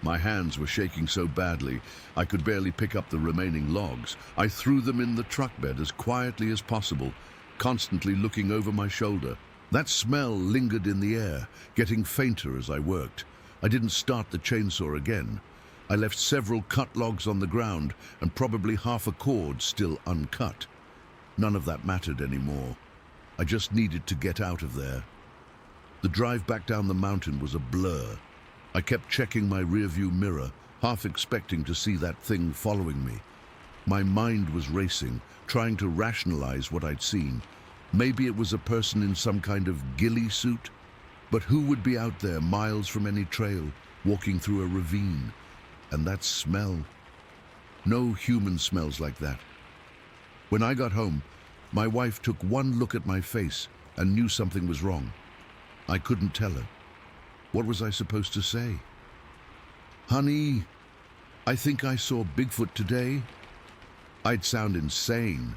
A: My hands were shaking so badly, I could barely pick up the remaining logs. I threw them in the truck bed as quietly as possible, constantly looking over my shoulder. That smell lingered in the air, getting fainter as I worked. I didn't start the chainsaw again. I left several cut logs on the ground and probably half a cord still uncut. None of that mattered anymore. I just needed to get out of there. The drive back down the mountain was a blur. I kept checking my rearview mirror, half expecting to see that thing following me. My mind was racing, trying to rationalize what I'd seen. Maybe it was a person in some kind of ghillie suit? But who would be out there miles from any trail, walking through a ravine? And that smell. No human smells like that. When I got home, my wife took one look at my face and knew something was wrong. I couldn't tell her. What was I supposed to say? Honey, I think I saw Bigfoot today. I'd sound insane.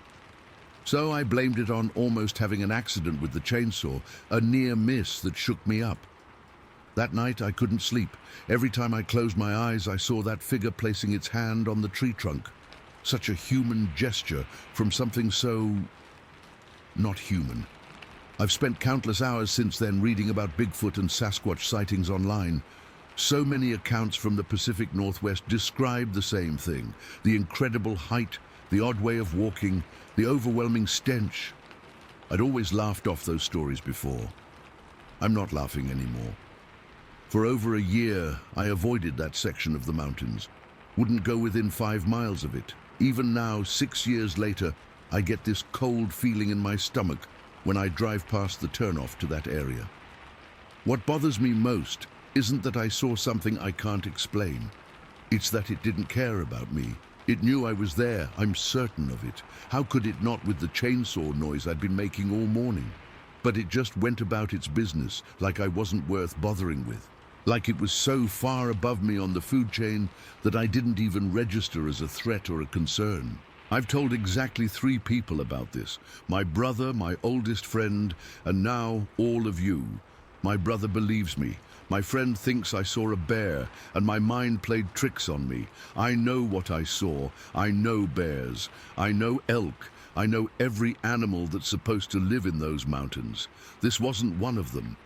A: So I blamed it on almost having an accident with the chainsaw, a near miss that shook me up. That night I couldn't sleep. Every time I closed my eyes, I saw that figure placing its hand on the tree trunk. Such a human gesture from something so not human. I've spent countless hours since then reading about Bigfoot and Sasquatch sightings online. So many accounts from the Pacific Northwest describe the same thing: the incredible height, the odd way of walking, the overwhelming stench. I'd always laughed off those stories before. I'm not laughing anymore. For over a year, I avoided that section of the mountains. Wouldn't go within 5 miles of it. Even now, 6 years later, I get this cold feeling in my stomach when I drive past the turnoff to that area. What bothers me most isn't that I saw something I can't explain. It's that it didn't care about me. It knew I was there, I'm certain of it. How could it not, with the chainsaw noise I'd been making all morning? But it just went about its business, like I wasn't worth bothering with. Like it was so far above me on the food chain that I didn't even register as a threat or a concern. I've told exactly 3 people about this: my brother, my oldest friend, and now all of you. My brother believes me. My friend thinks I saw a bear, and my mind played tricks on me. I know what I saw. I know bears. I know elk. I know every animal that's supposed to live in those mountains. This wasn't one of them.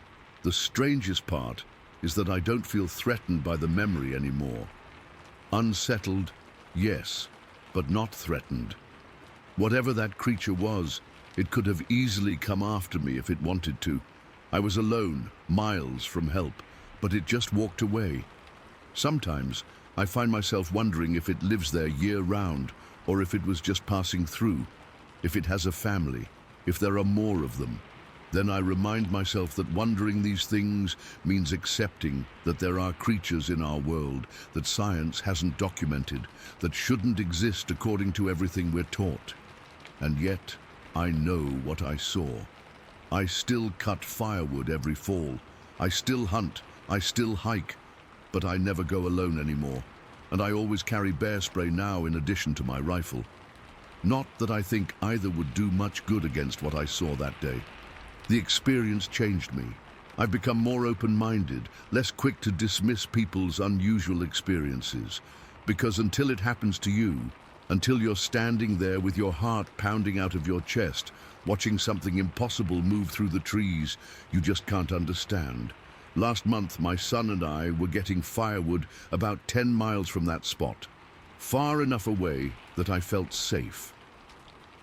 A: The strangest part is that I don't feel threatened by the memory anymore. Unsettled, yes, but not threatened. Whatever that creature was, it could have easily come after me if it wanted to. I was alone, miles from help, but it just walked away. Sometimes I find myself wondering if it lives there year-round, or if it was just passing through, if it has a family, if there are more of them. Then I remind myself that wondering these things means accepting that there are creatures in our world that science hasn't documented, that shouldn't exist according to everything we're taught. And yet, I know what I saw. I still cut firewood every fall. I still hunt. I still hike. But I never go alone anymore. And I always carry bear spray now in addition to my rifle. Not that I think either would do much good against what I saw that day. The experience changed me. I've become more open-minded, less quick to dismiss people's unusual experiences. Because until it happens to you, until you're standing there with your heart pounding out of your chest, watching something impossible move through the trees, you just can't understand. Last month, my son and I were getting firewood about 10 miles from that spot, far enough away that I felt safe.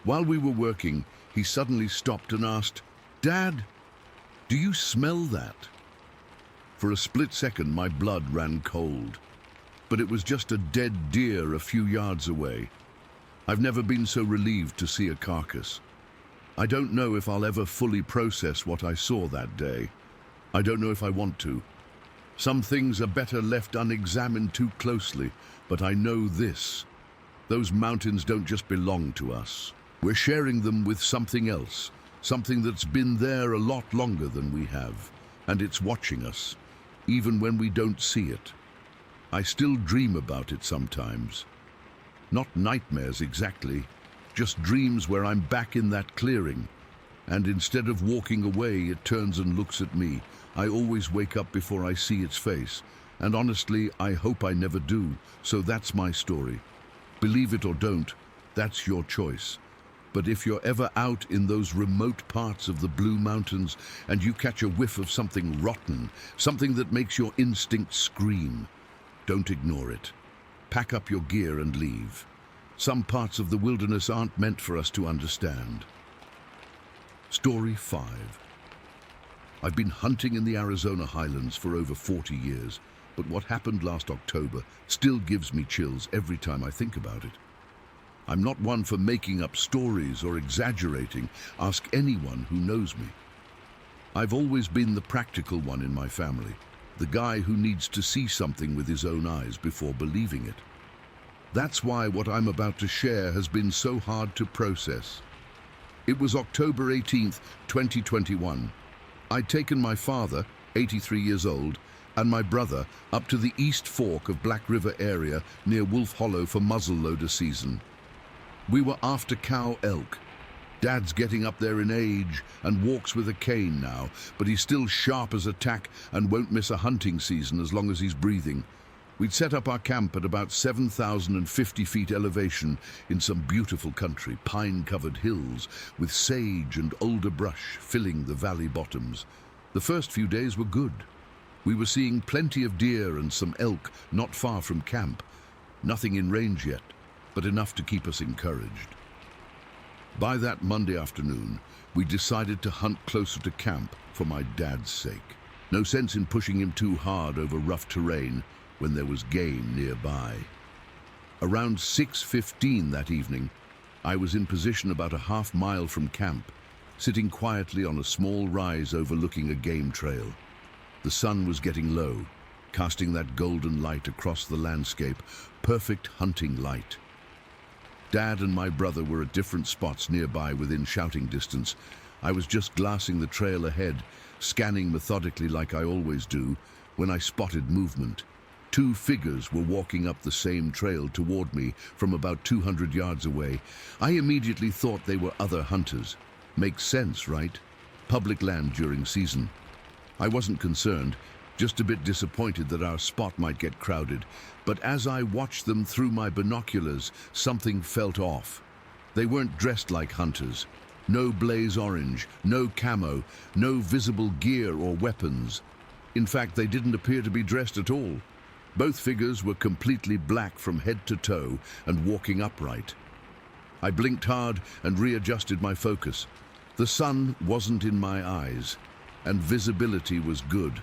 A: While we were working, he suddenly stopped and asked, "Dad, do you smell that?" For a split second, my blood ran cold. But it was just a dead deer a few yards away. I've never been so relieved to see a carcass. I don't know if I'll ever fully process what I saw that day. I don't know if I want to. Some things are better left unexamined too closely, but I know this. Those mountains don't just belong to us. We're sharing them with something else, something that's been there a lot longer than we have, and it's watching us, even when we don't see it. I still dream about it sometimes. Not nightmares exactly, just dreams where I'm back in that clearing, and instead of walking away, it turns and looks at me. I always wake up before I see its face, and honestly, I hope I never do, so that's my story. Believe it or don't, that's your choice. But if you're ever out in those remote parts of the Blue Mountains and you catch a whiff of something rotten, something that makes your instincts scream, don't ignore it. Pack up your gear and leave. Some parts of the wilderness aren't meant for us to understand. Story 5. I've been hunting in the Arizona highlands for over 40 years, but what happened last October still gives me chills every time I think about it. I'm not one for making up stories or exaggerating. Ask anyone who knows me. I've always been the practical one in my family, the guy who needs to see something with his own eyes before believing it. That's why what I'm about to share has been so hard to process. It was October 18th, 2021. I'd taken my father, 83 years old, and my brother up to the East Fork of Black River area near Wolf Hollow for muzzleloader season. We were after cow elk. Dad's getting up there in age and walks with a cane now, but he's still sharp as a tack and won't miss a hunting season as long as he's breathing. We'd set up our camp at about 7,050 feet elevation in some beautiful country, pine-covered hills with sage and alder brush filling the valley bottoms. The first few days were good. We were seeing plenty of deer and some elk not far from camp. Nothing in range yet, but enough to keep us encouraged. By that Monday afternoon, we decided to hunt closer to camp for my dad's sake. No sense in pushing him too hard over rough terrain when there was game nearby. Around 6:15 that evening, I was in position about a half mile from camp, sitting quietly on a small rise overlooking a game trail. The sun was getting low, casting that golden light across the landscape, perfect hunting light. Dad and my brother were at different spots nearby within shouting distance. I was just glassing the trail ahead, scanning methodically like I always do, when I spotted movement. Two figures were walking up the same trail toward me from about 200 yards away. I immediately thought they were other hunters. Makes sense, right? Public land during season. I wasn't concerned, just a bit disappointed that our spot might get crowded. But as I watched them through my binoculars, something felt off. They weren't dressed like hunters. No blaze orange, no camo, no visible gear or weapons. In fact, they didn't appear to be dressed at all. Both figures were completely black from head to toe and walking upright. I blinked hard and readjusted my focus. The sun wasn't in my eyes, and visibility was good.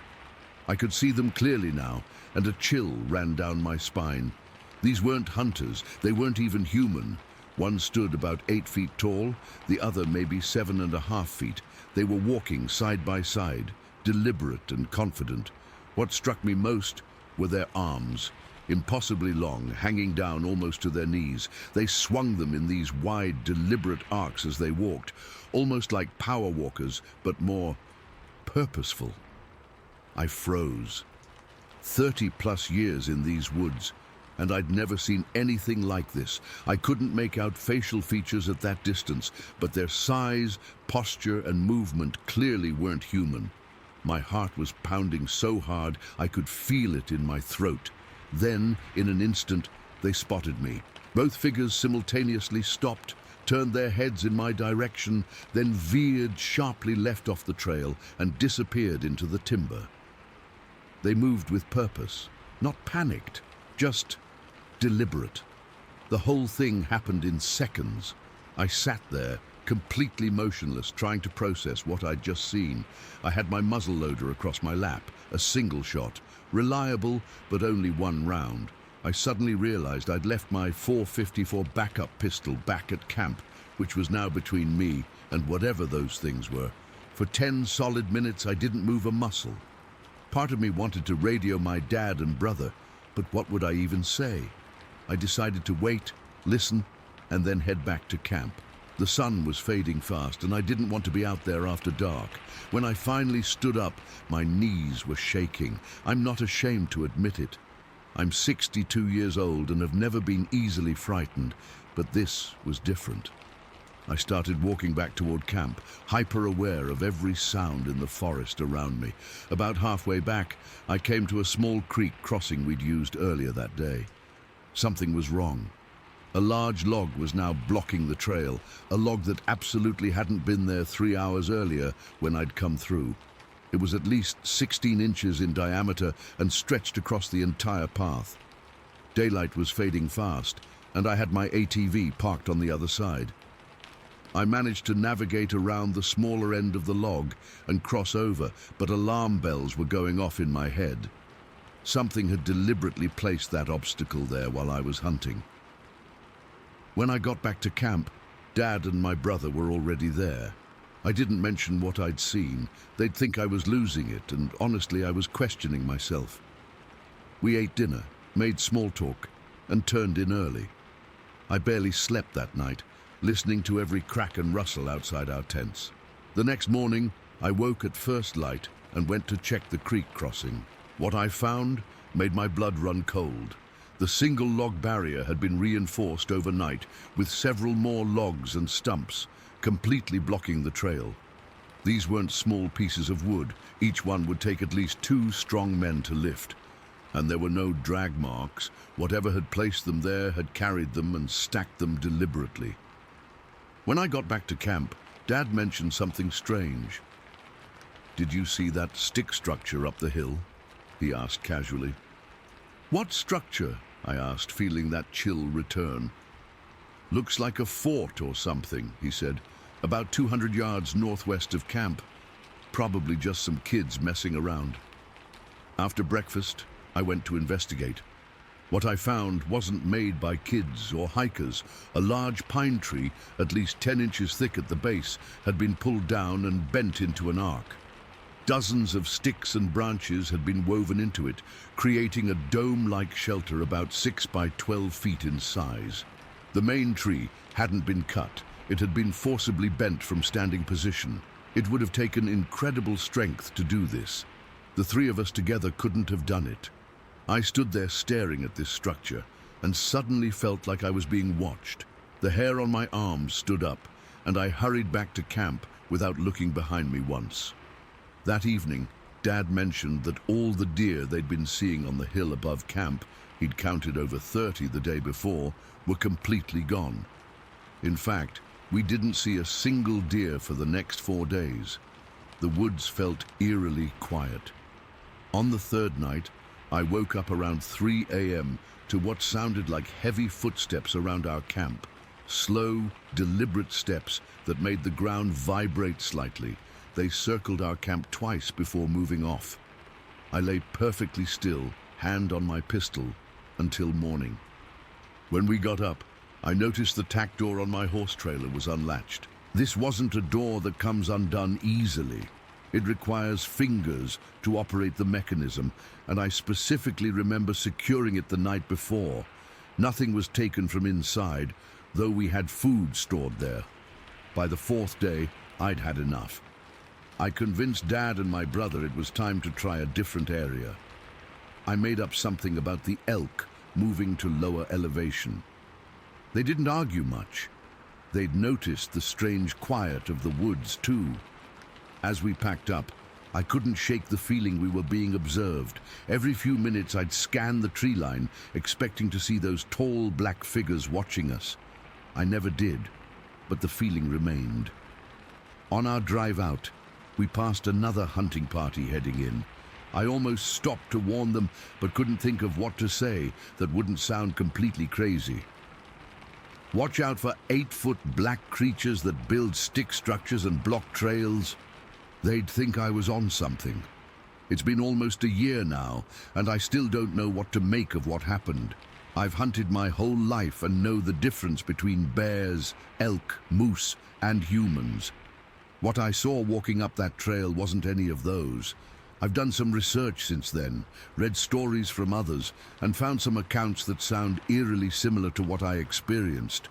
A: I could see them clearly now, and a chill ran down my spine. These weren't hunters, they weren't even human. One stood about 8 feet tall, the other maybe 7.5 feet. They were walking side by side, deliberate and confident. What struck me most were their arms, impossibly long, hanging down almost to their knees. They swung them in these wide, deliberate arcs as they walked, almost like power walkers, but more purposeful. I froze. 30+ years in these woods, and I'd never seen anything like this. I couldn't make out facial features at that distance, but their size, posture, and movement clearly weren't human. My heart was pounding so hard I could feel it in my throat. Then, in an instant, they spotted me. Both figures simultaneously stopped, turned their heads in my direction, then veered sharply left off the trail and disappeared into the timber. They moved with purpose, not panicked, just deliberate. The whole thing happened in seconds. I sat there, completely motionless, trying to process what I'd just seen. I had my muzzle loader across my lap, a single shot, reliable but only one round. I suddenly realized I'd left my .454 backup pistol back at camp, which was now between me and whatever those things were. For 10 solid minutes I didn't move a muscle. Part of me wanted to radio my dad and brother, but what would I even say? I decided to wait, listen, and then head back to camp. The sun was fading fast, and I didn't want to be out there after dark. When I finally stood up, my knees were shaking. I'm not ashamed to admit it. I'm 62 years old and have never been easily frightened, but this was different. I started walking back toward camp, hyper-aware of every sound in the forest around me. About halfway back, I came to a small creek crossing we'd used earlier that day. Something was wrong. A large log was now blocking the trail, a log that absolutely hadn't been there 3 hours earlier when I'd come through. It was at least 16 inches in diameter and stretched across the entire path. Daylight was fading fast, and I had my ATV parked on the other side. I managed to navigate around the smaller end of the log and cross over, but alarm bells were going off in my head. Something had deliberately placed that obstacle there while I was hunting. When I got back to camp, Dad and my brother were already there. I didn't mention what I'd seen. They'd think I was losing it, and honestly, I was questioning myself. We ate dinner, made small talk, and turned in early. I barely slept that night, listening to every crack and rustle outside our tents. The next morning, I woke at first light and went to check the creek crossing. What I found made my blood run cold. The single log barrier had been reinforced overnight with several more logs and stumps, completely blocking the trail. These weren't small pieces of wood. Each one would take at least 2 strong men to lift. And there were no drag marks. Whatever had placed them there had carried them and stacked them deliberately. When I got back to camp, Dad mentioned something strange. "Did you see that stick structure up the hill?" he asked casually. "What structure?" I asked, feeling that chill return. "Looks like a fort or something," he said, "about 200 yards northwest of camp. Probably just some kids messing around." After breakfast, I went to investigate. What I found wasn't made by kids or hikers. A large pine tree, at least 10 inches thick at the base, had been pulled down and bent into an arc. Dozens of sticks and branches had been woven into it, creating a dome-like shelter about 6 by 12 feet in size. The main tree hadn't been cut. It had been forcibly bent from standing position. It would have taken incredible strength to do this. The three of us together couldn't have done it. I stood there staring at this structure and suddenly felt like I was being watched. The hair on my arms stood up, and I hurried back to camp without looking behind me once. That evening, Dad mentioned that all the deer they'd been seeing on the hill above camp, he'd counted over 30 the day before, were completely gone. In fact, we didn't see a single deer for the next 4 days. The woods felt eerily quiet. On the third night, I woke up around 3 a.m. to what sounded like heavy footsteps around our camp. Slow, deliberate steps that made the ground vibrate slightly. They circled our camp twice before moving off. I lay perfectly still, hand on my pistol, until morning. When we got up, I noticed the tack door on my horse trailer was unlatched. This wasn't a door that comes undone easily. It requires fingers to operate the mechanism, and I specifically remember securing it the night before. Nothing was taken from inside, though we had food stored there. By the 4th day, I'd had enough. I convinced Dad and my brother it was time to try a different area. I made up something about the elk moving to lower elevation. They didn't argue much. They'd noticed the strange quiet of the woods, too. As we packed up, I couldn't shake the feeling we were being observed. Every few minutes I'd scan the tree line, expecting to see those tall black figures watching us. I never did, but the feeling remained. On our drive out, we passed another hunting party heading in. I almost stopped to warn them, but couldn't think of what to say that wouldn't sound completely crazy. "Watch out for 8-foot black creatures that build stick structures and block trails." They'd think I was on something. It's been almost a year now, and I still don't know what to make of what happened. I've hunted my whole life and know the difference between bears, elk, moose, and humans. What I saw walking up that trail wasn't any of those. I've done some research since then, read stories from others, and found some accounts that sound eerily similar to what I experienced.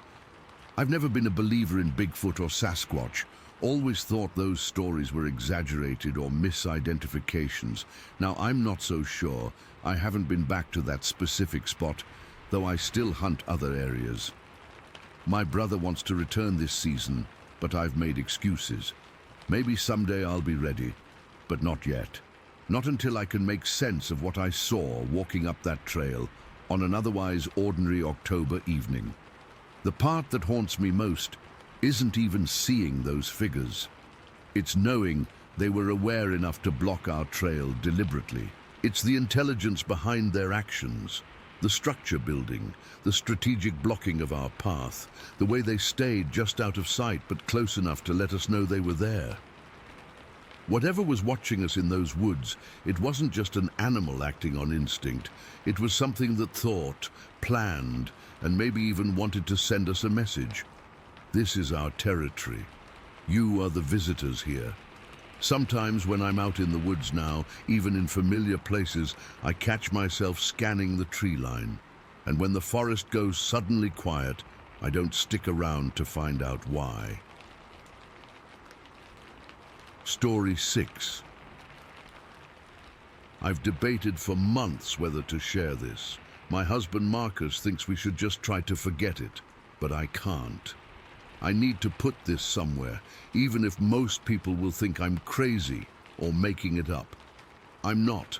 A: I've never been a believer in Bigfoot or Sasquatch. Always thought those stories were exaggerated or misidentifications. Now, I'm not so sure. I haven't been back to that specific spot, though I still hunt other areas. My brother wants to return this season, but I've made excuses. Maybe someday I'll be ready, but not yet. Not until I can make sense of what I saw walking up that trail on an otherwise ordinary October evening. The part that haunts me most isn't even seeing those figures. It's knowing they were aware enough to block our trail deliberately. It's the intelligence behind their actions, the structure building, the strategic blocking of our path, the way they stayed just out of sight but close enough to let us know they were there. Whatever was watching us in those woods, it wasn't just an animal acting on instinct. It was something that thought, planned, and maybe even wanted to send us a message. This is our territory. You are the visitors here. Sometimes when I'm out in the woods now, even in familiar places, I catch myself scanning the tree line. And when the forest goes suddenly quiet, I don't stick around to find out why. Story 6. I've debated for months whether to share this. My husband Marcus thinks we should just try to forget it, but I can't. I need to put this somewhere, even if most people will think I'm crazy or making it up. I'm not.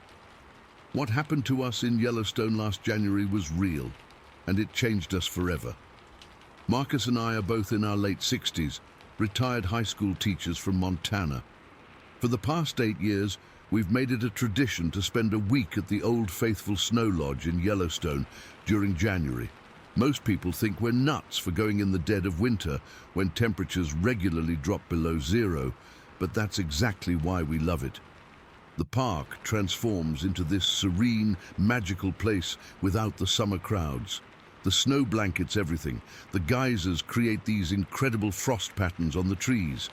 A: What happened to us in Yellowstone last January was real, and it changed us forever. Marcus and I are both in our late 60s, retired high school teachers from Montana. For the past 8 years, we've made it a tradition to spend a week at the Old Faithful Snow Lodge in Yellowstone during January. Most people think we're nuts for going in the dead of winter when temperatures regularly drop below zero, but that's exactly why we love it. The park transforms into this serene, magical place without the summer crowds. The snow blankets everything. The geysers create these incredible frost patterns on the trees.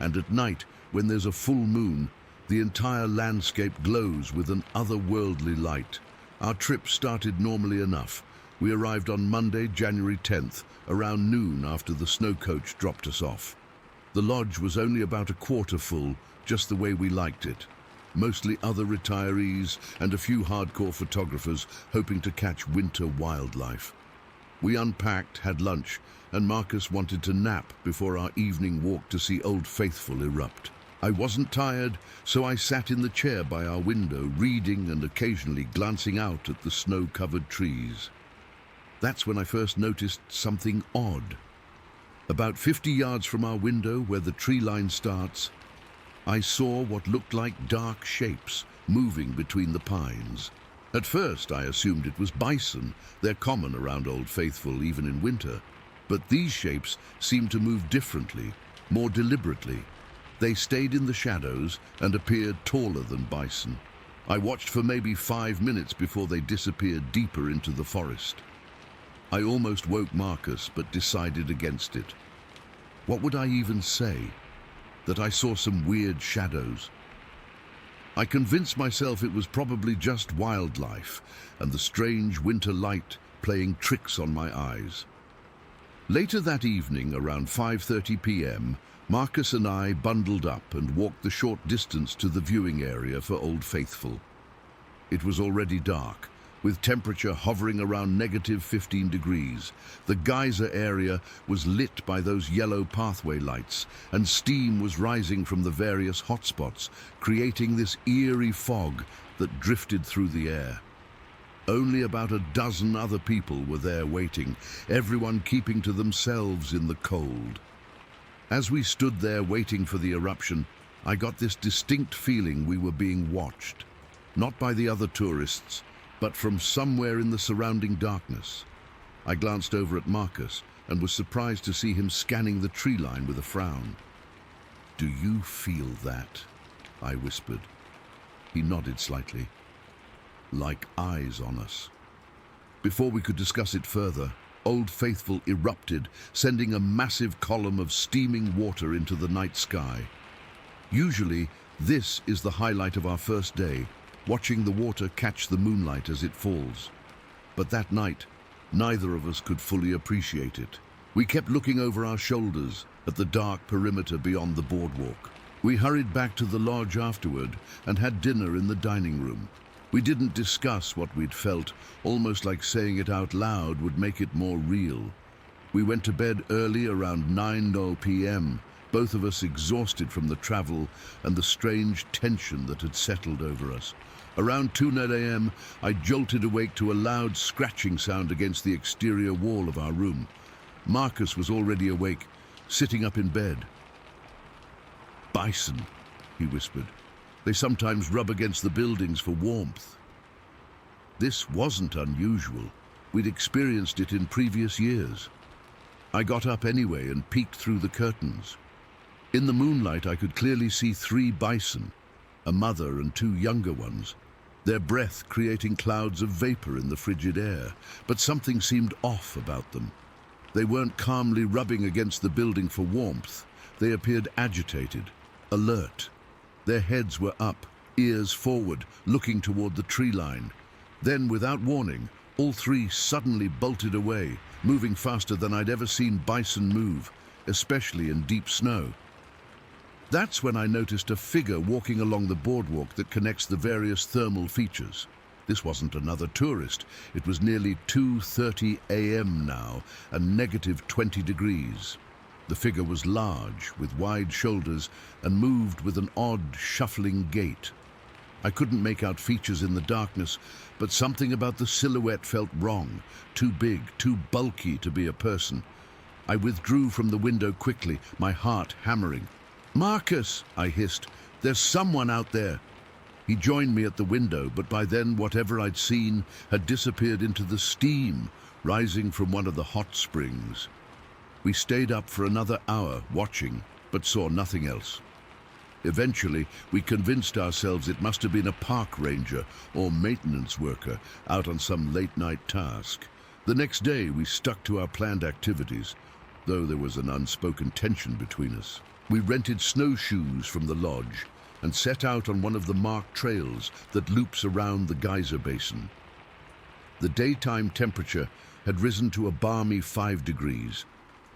A: And at night, when there's a full moon, the entire landscape glows with an otherworldly light. Our trip started normally enough. We arrived on Monday, January 10th, around noon after the snow coach dropped us off. The lodge was only about a quarter full, just the way we liked it. Mostly other retirees and a few hardcore photographers hoping to catch winter wildlife. We unpacked, had lunch, and Marcus wanted to nap before our evening walk to see Old Faithful erupt. I wasn't tired, so I sat in the chair by our window, reading and occasionally glancing out at the snow-covered trees. That's when I first noticed something odd. About 50 yards from our window, where the tree line starts, I saw what looked like dark shapes moving between the pines. At first, I assumed it was bison. They're common around Old Faithful, even in winter. But these shapes seemed to move differently, more deliberately. They stayed in the shadows and appeared taller than bison. I watched for maybe 5 minutes before they disappeared deeper into the forest. I almost woke Marcus, but decided against it. What would I even say? That I saw some weird shadows? I convinced myself it was probably just wildlife and the strange winter light playing tricks on my eyes. Later that evening, around 5:30 p.m., Marcus and I bundled up and walked the short distance to the viewing area for Old Faithful. It was already dark, with temperature hovering around -15 degrees. The geyser area was lit by those yellow pathway lights, and steam was rising from the various hotspots, creating this eerie fog that drifted through the air. Only about a dozen other people were there waiting, everyone keeping to themselves in the cold. As we stood there waiting for the eruption, I got this distinct feeling we were being watched, not by the other tourists, but from somewhere in the surrounding darkness. I glanced over at Marcus and was surprised to see him scanning the tree line with a frown. "Do you feel that?" I whispered. He nodded slightly. "Like eyes on us." Before we could discuss it further, Old Faithful erupted, sending a massive column of steaming water into the night sky. Usually, this is the highlight of our first day, watching the water catch the moonlight as it falls. But that night, neither of us could fully appreciate it. We kept looking over our shoulders at the dark perimeter beyond the boardwalk. We hurried back to the lodge afterward and had dinner in the dining room. We didn't discuss what we'd felt, almost like saying it out loud would make it more real. We went to bed early, around 9 p.m., both of us exhausted from the travel and the strange tension that had settled over us. Around 2 a.m., I jolted awake to a loud scratching sound against the exterior wall of our room. Marcus was already awake, sitting up in bed. "Bison," he whispered. "They sometimes rub against the buildings for warmth." This wasn't unusual. We'd experienced it in previous years. I got up anyway and peeked through the curtains. In the moonlight, I could clearly see 3 bison, a mother and 2 younger ones, their breath creating clouds of vapor in the frigid air. But something seemed off about them. They weren't calmly rubbing against the building for warmth. They appeared agitated, alert. Their heads were up, ears forward, looking toward the tree line. Then, without warning, all 3 suddenly bolted away, moving faster than I'd ever seen bison move, especially in deep snow. That's when I noticed a figure walking along the boardwalk that connects the various thermal features. This wasn't another tourist. It was nearly 2:30 a.m. now, and -20 degrees. The figure was large, with wide shoulders, and moved with an odd, shuffling gait. I couldn't make out features in the darkness, but something about the silhouette felt wrong, too big, too bulky to be a person. I withdrew from the window quickly, my heart hammering. "Marcus," I hissed, "there's someone out there." He joined me at the window, but by then whatever I'd seen had disappeared into the steam rising from one of the hot springs. We stayed up for another hour watching, but saw nothing else. Eventually, we convinced ourselves it must have been a park ranger or maintenance worker out on some late-night task. The next day, we stuck to our planned activities, though there was an unspoken tension between us. We rented snowshoes from the lodge and set out on one of the marked trails that loops around the geyser basin. The daytime temperature had risen to a balmy 5 degrees,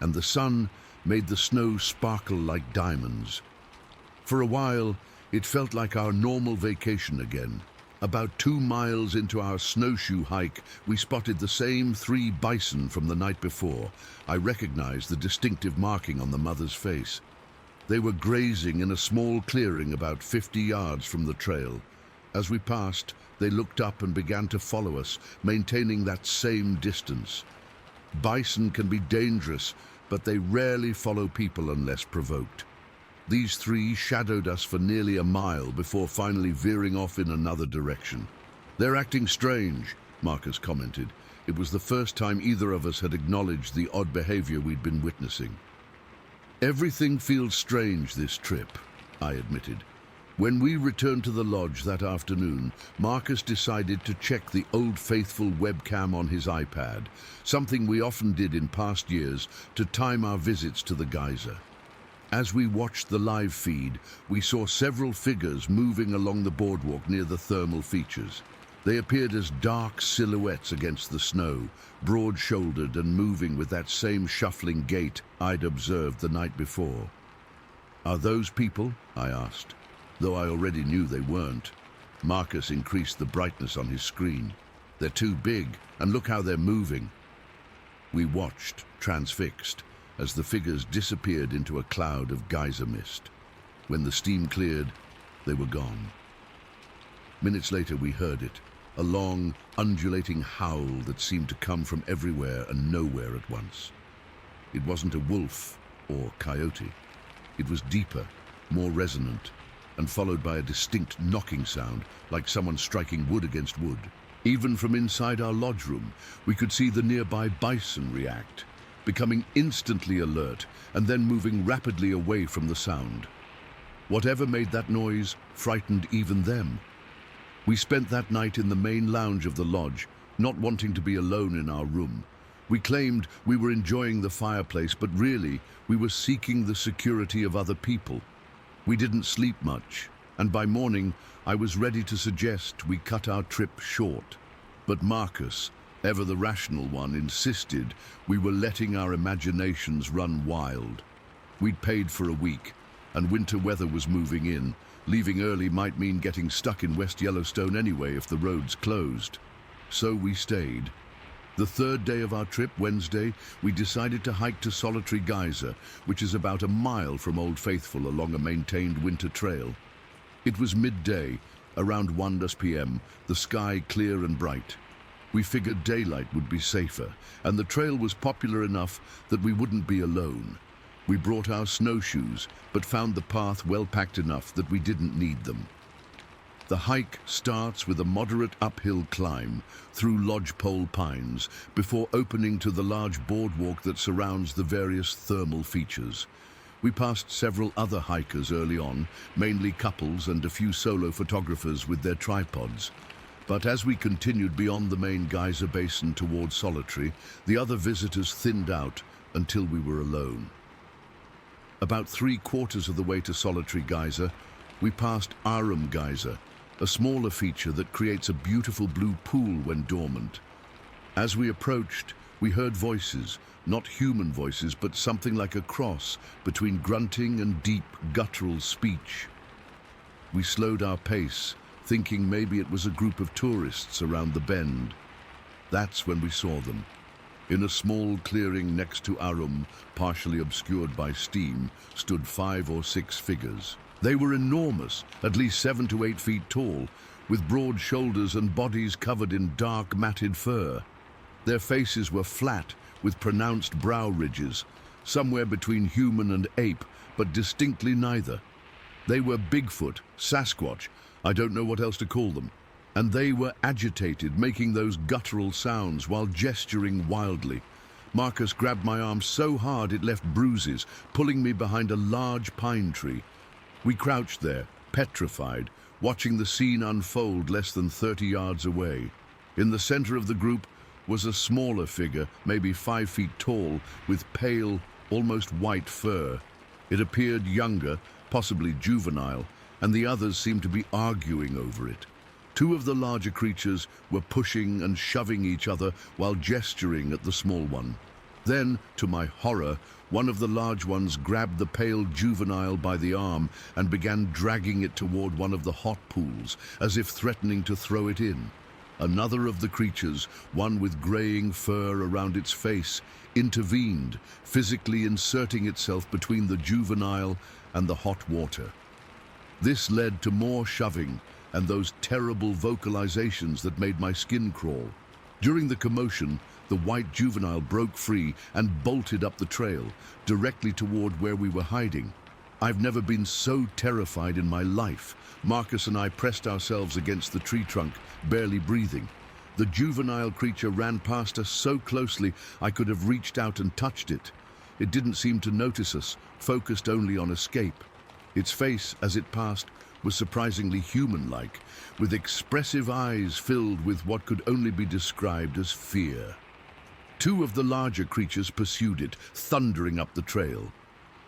A: and the sun made the snow sparkle like diamonds. For a while, it felt like our normal vacation again. About 2 miles into our snowshoe hike, we spotted the same 3 bison from the night before. I recognized the distinctive marking on the mother's face. They were grazing in a small clearing about 50 yards from the trail. As we passed, they looked up and began to follow us, maintaining that same distance. Bison can be dangerous, but they rarely follow people unless provoked. These 3 shadowed us for nearly a mile before finally veering off in another direction. "They're acting strange," Marcus commented. It was the first time either of us had acknowledged the odd behavior we'd been witnessing. "Everything feels strange this trip," I admitted. When we returned to the lodge that afternoon, Marcus decided to check the Old Faithful webcam on his iPad, something we often did in past years to time our visits to the geyser. As we watched the live feed, we saw several figures moving along the boardwalk near the thermal features. They appeared as dark silhouettes against the snow, broad-shouldered and moving with that same shuffling gait I'd observed the night before. "Are those people?" I asked, though I already knew they weren't. Marcus increased the brightness on his screen. "They're too big, and look how they're moving." We watched, transfixed, as the figures disappeared into a cloud of geyser mist. When the steam cleared, they were gone. Minutes later we heard it, a long, undulating howl that seemed to come from everywhere and nowhere at once. It wasn't a wolf or coyote. It was deeper, more resonant, and followed by a distinct knocking sound, like someone striking wood against wood. Even from inside our lodge room, we could see the nearby bison react, becoming instantly alert and then moving rapidly away from the sound. Whatever made that noise frightened even them. We spent that night in the main lounge of the lodge, not wanting to be alone in our room. We claimed we were enjoying the fireplace, but really we were seeking the security of other people. We didn't sleep much, and by morning I was ready to suggest we cut our trip short. But Marcus, ever the rational one, insisted we were letting our imaginations run wild. We'd paid for a week, and winter weather was moving in. Leaving early might mean getting stuck in West Yellowstone anyway if the roads closed. So we stayed. The 3rd day of our trip, Wednesday, we decided to hike to Solitary Geyser, which is about a mile from Old Faithful along a maintained winter trail. It was midday, around 1 p.m., the sky clear and bright. We figured daylight would be safer, and the trail was popular enough that we wouldn't be alone. We brought our snowshoes, but found the path well packed enough that we didn't need them. The hike starts with a moderate uphill climb through lodgepole pines before opening to the large boardwalk that surrounds the various thermal features. We passed several other hikers early on, mainly couples and a few solo photographers with their tripods. But as we continued beyond the main geyser basin towards Solitary, the other visitors thinned out until we were alone. About 3/4 of the way to Solitary Geyser, we passed Arum Geyser, a smaller feature that creates a beautiful blue pool when dormant. As we approached, we heard voices, not human voices, but something like a cross between grunting and deep, guttural speech. We slowed our pace, thinking maybe it was a group of tourists around the bend. That's when we saw them. In a small clearing next to Arum, partially obscured by steam, stood 5 or 6 figures. They were enormous, at least 7 to 8 feet tall, with broad shoulders and bodies covered in dark, matted fur. Their faces were flat, with pronounced brow ridges, somewhere between human and ape, but distinctly neither. They were Bigfoot, Sasquatch, I don't know what else to call them, and they were agitated, making those guttural sounds while gesturing wildly. Marcus grabbed my arm so hard it left bruises, pulling me behind a large pine tree. We crouched there, petrified, watching the scene unfold less than 30 yards away. In the center of the group was a smaller figure, maybe 5 feet tall, with pale, almost white fur. It appeared younger, possibly juvenile, and the others seemed to be arguing over it. 2 of the larger creatures were pushing and shoving each other while gesturing at the small one. Then, to my horror, one of the large ones grabbed the pale juvenile by the arm and began dragging it toward one of the hot pools, as if threatening to throw it in. Another of the creatures, one with graying fur around its face, intervened, physically inserting itself between the juvenile and the hot water. This led to more shoving and those terrible vocalizations that made my skin crawl. During the commotion, the white juvenile broke free and bolted up the trail, directly toward where we were hiding. I've never been so terrified in my life. Marcus and I pressed ourselves against the tree trunk, barely breathing. The juvenile creature ran past us so closely I could have reached out and touched it. It didn't seem to notice us, focused only on escape. Its face, as it passed, was surprisingly human-like, with expressive eyes filled with what could only be described as fear. 2 of the larger creatures pursued it, thundering up the trail.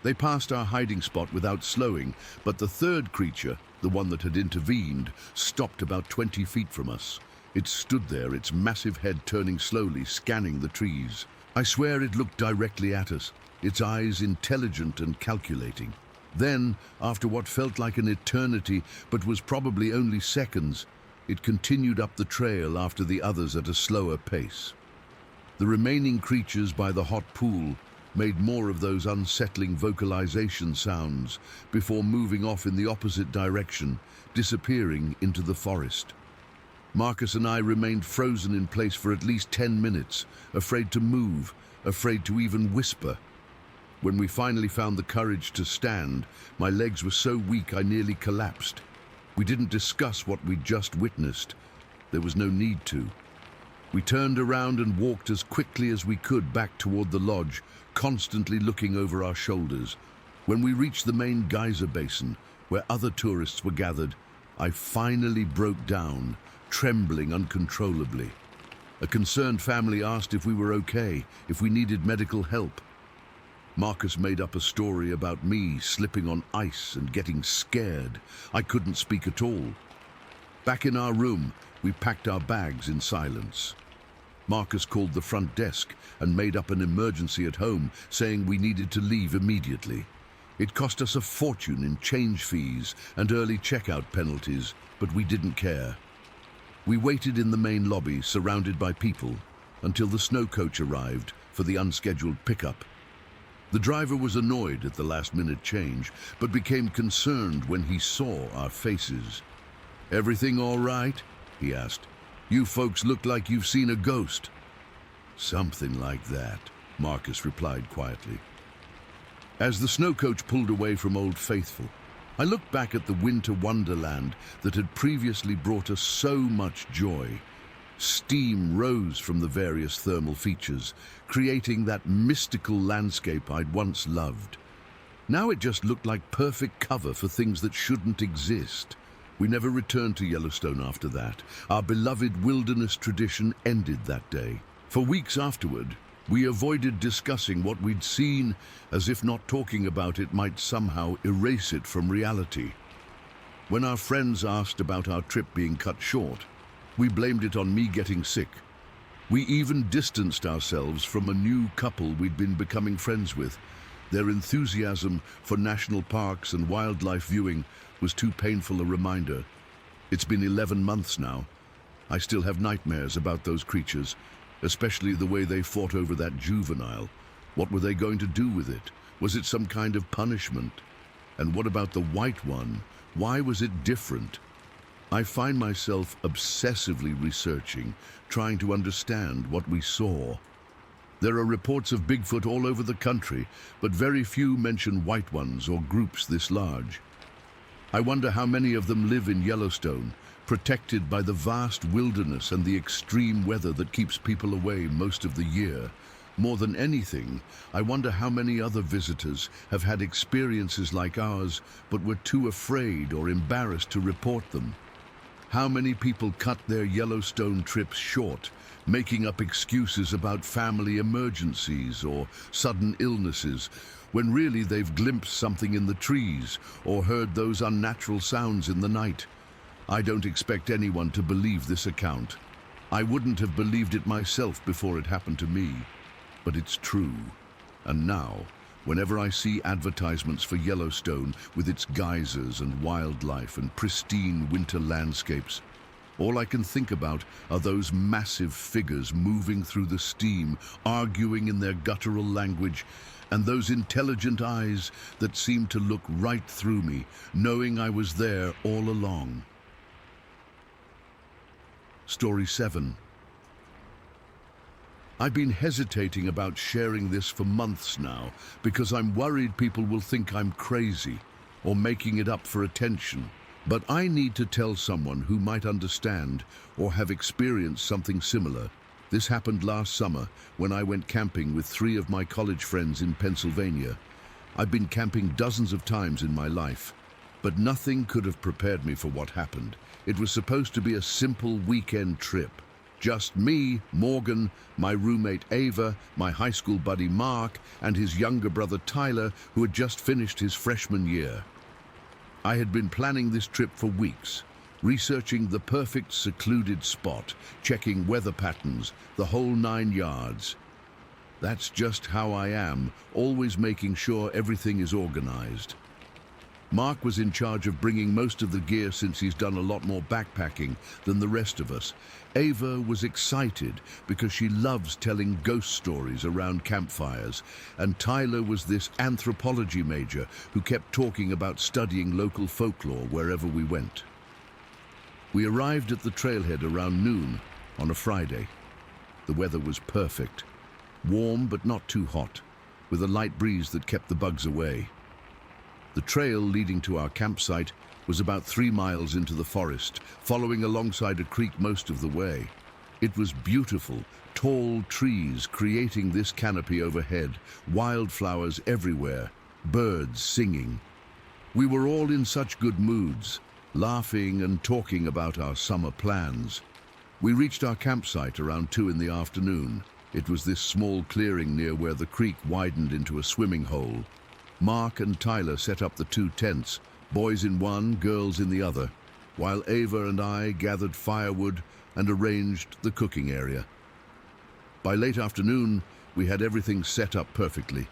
A: They passed our hiding spot without slowing, but the third creature, the one that had intervened, stopped about 20 feet from us. It stood there, its massive head turning slowly, scanning the trees. I swear it looked directly at us, its eyes intelligent and calculating. Then, after what felt like an eternity, but was probably only seconds, it continued up the trail after the others at a slower pace. The remaining creatures by the hot pool made more of those unsettling vocalization sounds before moving off in the opposite direction, disappearing into the forest. Marcus and I remained frozen in place for at least 10 minutes, afraid to move, afraid to even whisper. When we finally found the courage to stand, my legs were so weak I nearly collapsed. We didn't discuss what we'd just witnessed. There was no need to. We turned around and walked as quickly as we could back toward the lodge, constantly looking over our shoulders. When we reached the main geyser basin, where other tourists were gathered, I finally broke down, trembling uncontrollably. A concerned family asked if we were okay, if we needed medical help. Marcus made up a story about me slipping on ice and getting scared. I couldn't speak at all. Back in our room, we packed our bags in silence. Marcus called the front desk and made up an emergency at home, saying we needed to leave immediately. It cost us a fortune in change fees and early checkout penalties, but we didn't care. We waited in the main lobby, surrounded by people, until the snow coach arrived for the unscheduled pickup. The driver was annoyed at the last-minute change, but became concerned when he saw our faces. "Everything all right?" he asked. "You folks look like you've seen a ghost." "Something like that," Marcus replied quietly. As the snow coach pulled away from Old Faithful, I looked back at the winter wonderland that had previously brought us so much joy. Steam rose from the various thermal features, creating that mystical landscape I'd once loved. Now it just looked like perfect cover for things that shouldn't exist. We never returned to Yellowstone after that. Our beloved wilderness tradition ended that day. For weeks afterward, we avoided discussing what we'd seen, as if not talking about it might somehow erase it from reality. When our friends asked about our trip being cut short, we blamed it on me getting sick. We even distanced ourselves from a new couple we'd been becoming friends with. Their enthusiasm for national parks and wildlife viewing was too painful a reminder. It's been 11 months now. I still have nightmares about those creatures, especially the way they fought over that juvenile. What were they going to do with it? Was it some kind of punishment? And what about the white one? Why was it different? I find myself obsessively researching, trying to understand what we saw. There are reports of Bigfoot all over the country, but very few mention white ones or groups this large. I wonder how many of them live in Yellowstone, protected by the vast wilderness and the extreme weather that keeps people away most of the year. More than anything, I wonder how many other visitors have had experiences like ours, but were too afraid or embarrassed to report them. How many people cut their Yellowstone trips short, making up excuses about family emergencies or sudden illnesses, when really they've glimpsed something in the trees or heard those unnatural sounds in the night. I don't expect anyone to believe this account. I wouldn't have believed it myself before it happened to me, but it's true. And now, whenever I see advertisements for Yellowstone with its geysers and wildlife and pristine winter landscapes, all I can think about are those massive figures moving through the steam, arguing in their guttural language, and those intelligent eyes that seem to look right through me, knowing I was there all along. Story 7. I've been hesitating about sharing this for months now because I'm worried people will think I'm crazy or making it up for attention. But I need to tell someone who might understand or have experienced something similar. This happened last summer when I went camping with 3 of my college friends in Pennsylvania. I've been camping dozens of times in my life, but nothing could have prepared me for what happened. It was supposed to be a simple weekend trip. Just me, Morgan, my roommate Ava, my high school buddy Mark, and his younger brother Tyler, who had just finished his freshman year. I had been planning this trip for weeks, researching the perfect secluded spot, checking weather patterns, the whole 9 yards. That's just how I am, always making sure everything is organized. Mark was in charge of bringing most of the gear since he's done a lot more backpacking than the rest of us. Ava was excited because she loves telling ghost stories around campfires, and Tyler was this anthropology major who kept talking about studying local folklore wherever we went. We arrived at the trailhead around noon on a Friday. The weather was perfect, warm but not too hot, with a light breeze that kept the bugs away. The trail leading to our campsite was about 3 miles into the forest, following alongside a creek most of the way. It was beautiful, tall trees creating this canopy overhead, wildflowers everywhere, birds singing. We were all in such good moods, laughing and talking about our summer plans. We reached our campsite around 2 in the afternoon. It was this small clearing near where the creek widened into a swimming hole. Mark and Tyler set up the 2 tents, boys in one, girls in the other, while Ava and I gathered firewood and arranged the cooking area. By late afternoon, we had everything set up perfectly.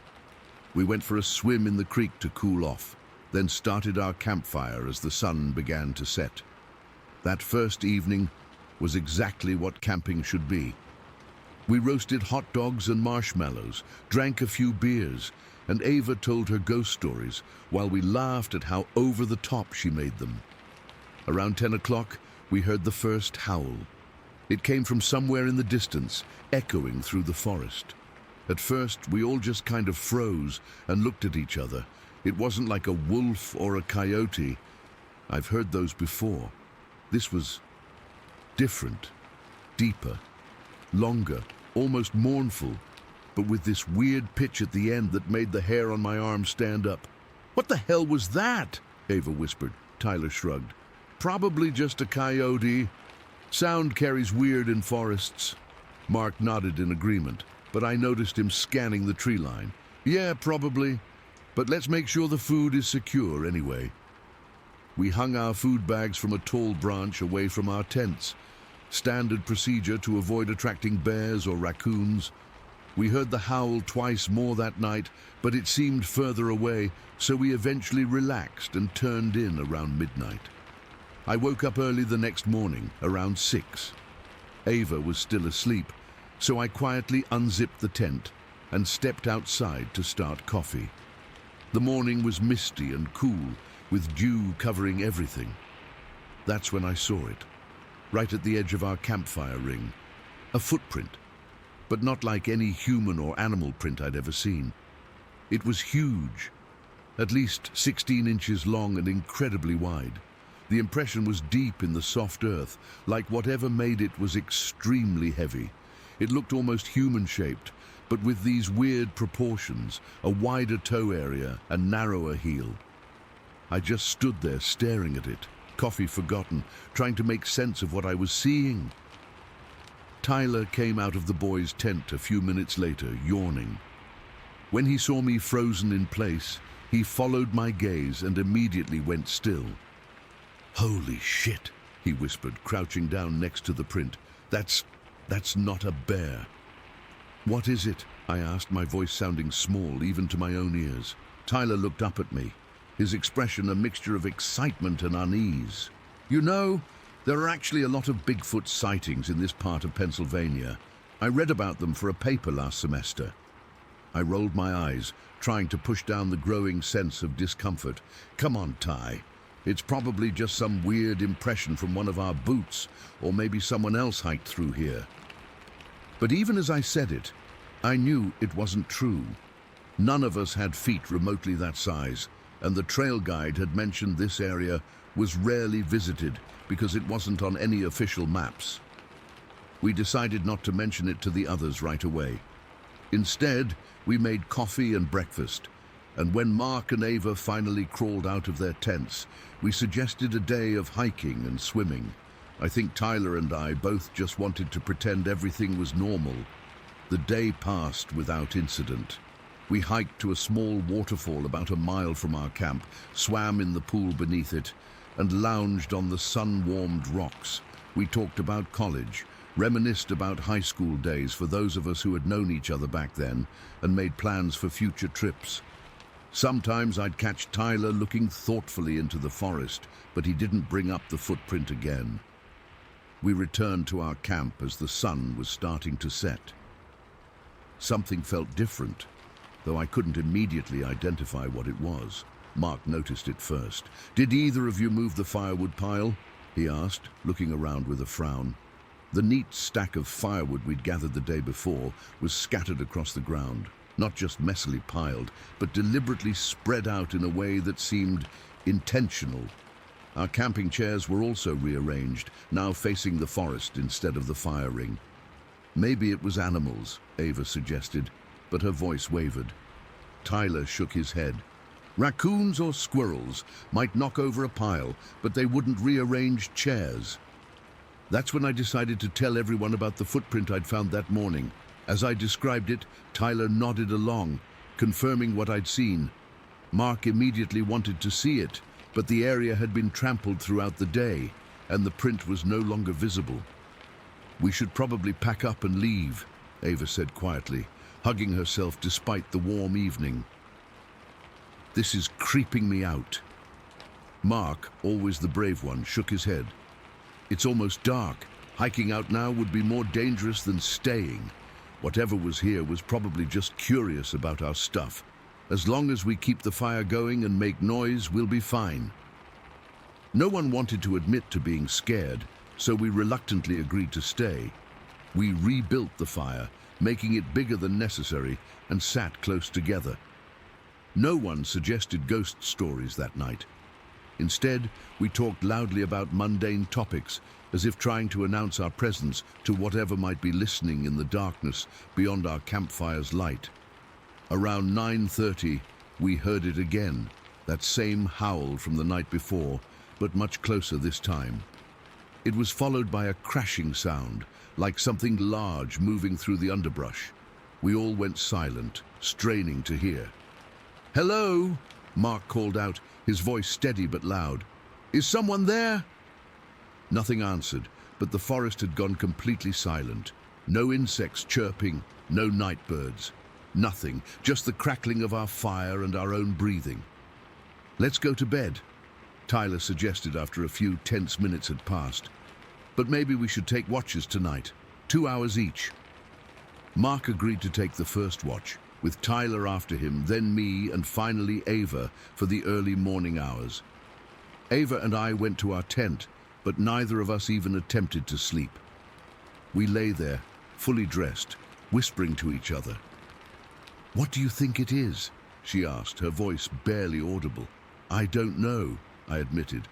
A: We went for a swim in the creek to cool off, then started our campfire as the sun began to set. That first evening was exactly what camping should be. We roasted hot dogs and marshmallows, drank a few beers, and Ava told her ghost stories while we laughed at how over the top she made them. Around 10 o'clock, we heard the first howl. It came from somewhere in the distance, echoing through the forest. At first, we all just kind of froze and looked at each other. It wasn't like a wolf or a coyote. I've heard those before. This was different, deeper, longer, almost mournful, but with this weird pitch at the end that made the hair on my arm stand up. "What the hell was that?" Ava whispered. Tyler shrugged. "Probably just a coyote. Sound carries weird in forests." Mark nodded in agreement, but I noticed him scanning the tree line. "Yeah, probably. But let's make sure the food is secure anyway." We hung our food bags from a tall branch away from our tents. Standard procedure to avoid attracting bears or raccoons. We heard the howl twice more that night, but it seemed further away, so we eventually relaxed and turned in around midnight. I woke up early the next morning, around 6. Ava was still asleep, so I quietly unzipped the tent and stepped outside to start coffee. The morning was misty and cool, with dew covering everything. That's when I saw it, right at the edge of our campfire ring. A footprint, but not like any human or animal print I'd ever seen. It was huge, at least 16 inches long and incredibly wide. The impression was deep in the soft earth, like whatever made it was extremely heavy. It looked almost human-shaped, but with these weird proportions, a wider toe area and narrower heel. I just stood there staring at it, coffee forgotten, trying to make sense of what I was seeing. Tyler came out of the boys' tent a few minutes later, yawning. When he saw me frozen in place, he followed my gaze and immediately went still. "Holy shit," he whispered, crouching down next to the print. That's not a bear." "What is it?" I asked, my voice sounding small even to my own ears. Tyler looked up at me, his expression a mixture of excitement and unease. "You know, there are actually a lot of Bigfoot sightings in this part of Pennsylvania. I read about them for a paper last semester." I rolled my eyes, trying to push down the growing sense of discomfort. "Come on, Ty. It's probably just some weird impression from one of our boots, or maybe someone else hiked through here." But even as I said it, I knew it wasn't true. None of us had feet remotely that size, and the trail guide had mentioned this area was rarely visited because it wasn't on any official maps. We decided not to mention it to the others right away. Instead, we made coffee and breakfast, and when Mark and Ava finally crawled out of their tents, we suggested a day of hiking and swimming. I think Tyler and I both just wanted to pretend everything was normal. The day passed without incident. We hiked to a small waterfall about a mile from our camp, swam in the pool beneath it, and lounged on the sun-warmed rocks. We talked about college, reminisced about high school days for those of us who had known each other back then, and made plans for future trips. Sometimes I'd catch Tyler looking thoughtfully into the forest, but he didn't bring up the footprint again. We returned to our camp as the sun was starting to set. Something felt different, though I couldn't immediately identify what it was. Mark noticed it first. "Did either of you move the firewood pile?" he asked, looking around with a frown. The neat stack of firewood we'd gathered the day before was scattered across the ground, not just messily piled, but deliberately spread out in a way that seemed intentional. Our camping chairs were also rearranged, now facing the forest instead of the fire ring. "Maybe it was animals," Ava suggested, but her voice wavered. Tyler shook his head. "Raccoons or squirrels might knock over a pile, but they wouldn't rearrange chairs." That's when I decided to tell everyone about the footprint I'd found that morning. As I described it, Tyler nodded along, confirming what I'd seen. Mark immediately wanted to see it, but the area had been trampled throughout the day, and the print was no longer visible. "We should probably pack up and leave," Ava said quietly, hugging herself despite the warm evening. "This is creeping me out." Mark, always the brave one, shook his head. "It's almost dark. Hiking out now would be more dangerous than staying. Whatever was here was probably just curious about our stuff. As long as we keep the fire going and make noise, we'll be fine." No one wanted to admit to being scared, so we reluctantly agreed to stay. We rebuilt the fire, making it bigger than necessary, and sat close together. No one suggested ghost stories that night. Instead, we talked loudly about mundane topics, as if trying to announce our presence to whatever might be listening in the darkness beyond our campfire's light. Around 9:30, we heard it again, that same howl from the night before, but much closer this time. It was followed by a crashing sound, like something large moving through the underbrush. We all went silent, straining to hear. "Hello?" Mark called out, his voice steady but loud. "Is someone there?" Nothing answered, but the forest had gone completely silent. No insects chirping, no night birds. Nothing, just the crackling of our fire and our own breathing. "Let's go to bed," Tyler suggested after a few tense minutes had passed. "But maybe we should take watches tonight, 2 hours each." Mark agreed to take the first watch, with Tyler after him, then me, and finally Ava for the early morning hours. Ava and I went to our tent, but neither of us even attempted to sleep. We lay there, fully dressed, whispering to each other. "What do you think it is?" she asked, her voice barely audible. "I don't know," I admitted,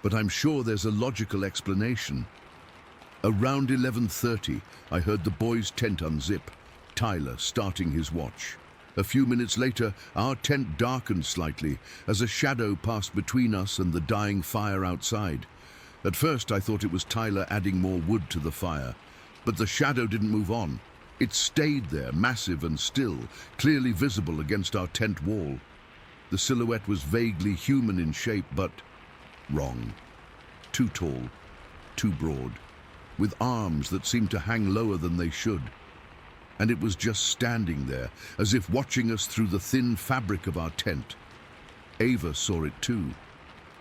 A: "but I'm sure there's a logical explanation." Around 11:30, I heard the boys' tent unzip, Tyler starting his watch. A few minutes later, our tent darkened slightly as a shadow passed between us and the dying fire outside. At first, I thought it was Tyler adding more wood to the fire, but the shadow didn't move on. It stayed there, massive and still, clearly visible against our tent wall. The silhouette was vaguely human in shape, but wrong. Too tall, too broad, with arms that seemed to hang lower than they should. And it was just standing there, as if watching us through the thin fabric of our tent. Ava saw it too.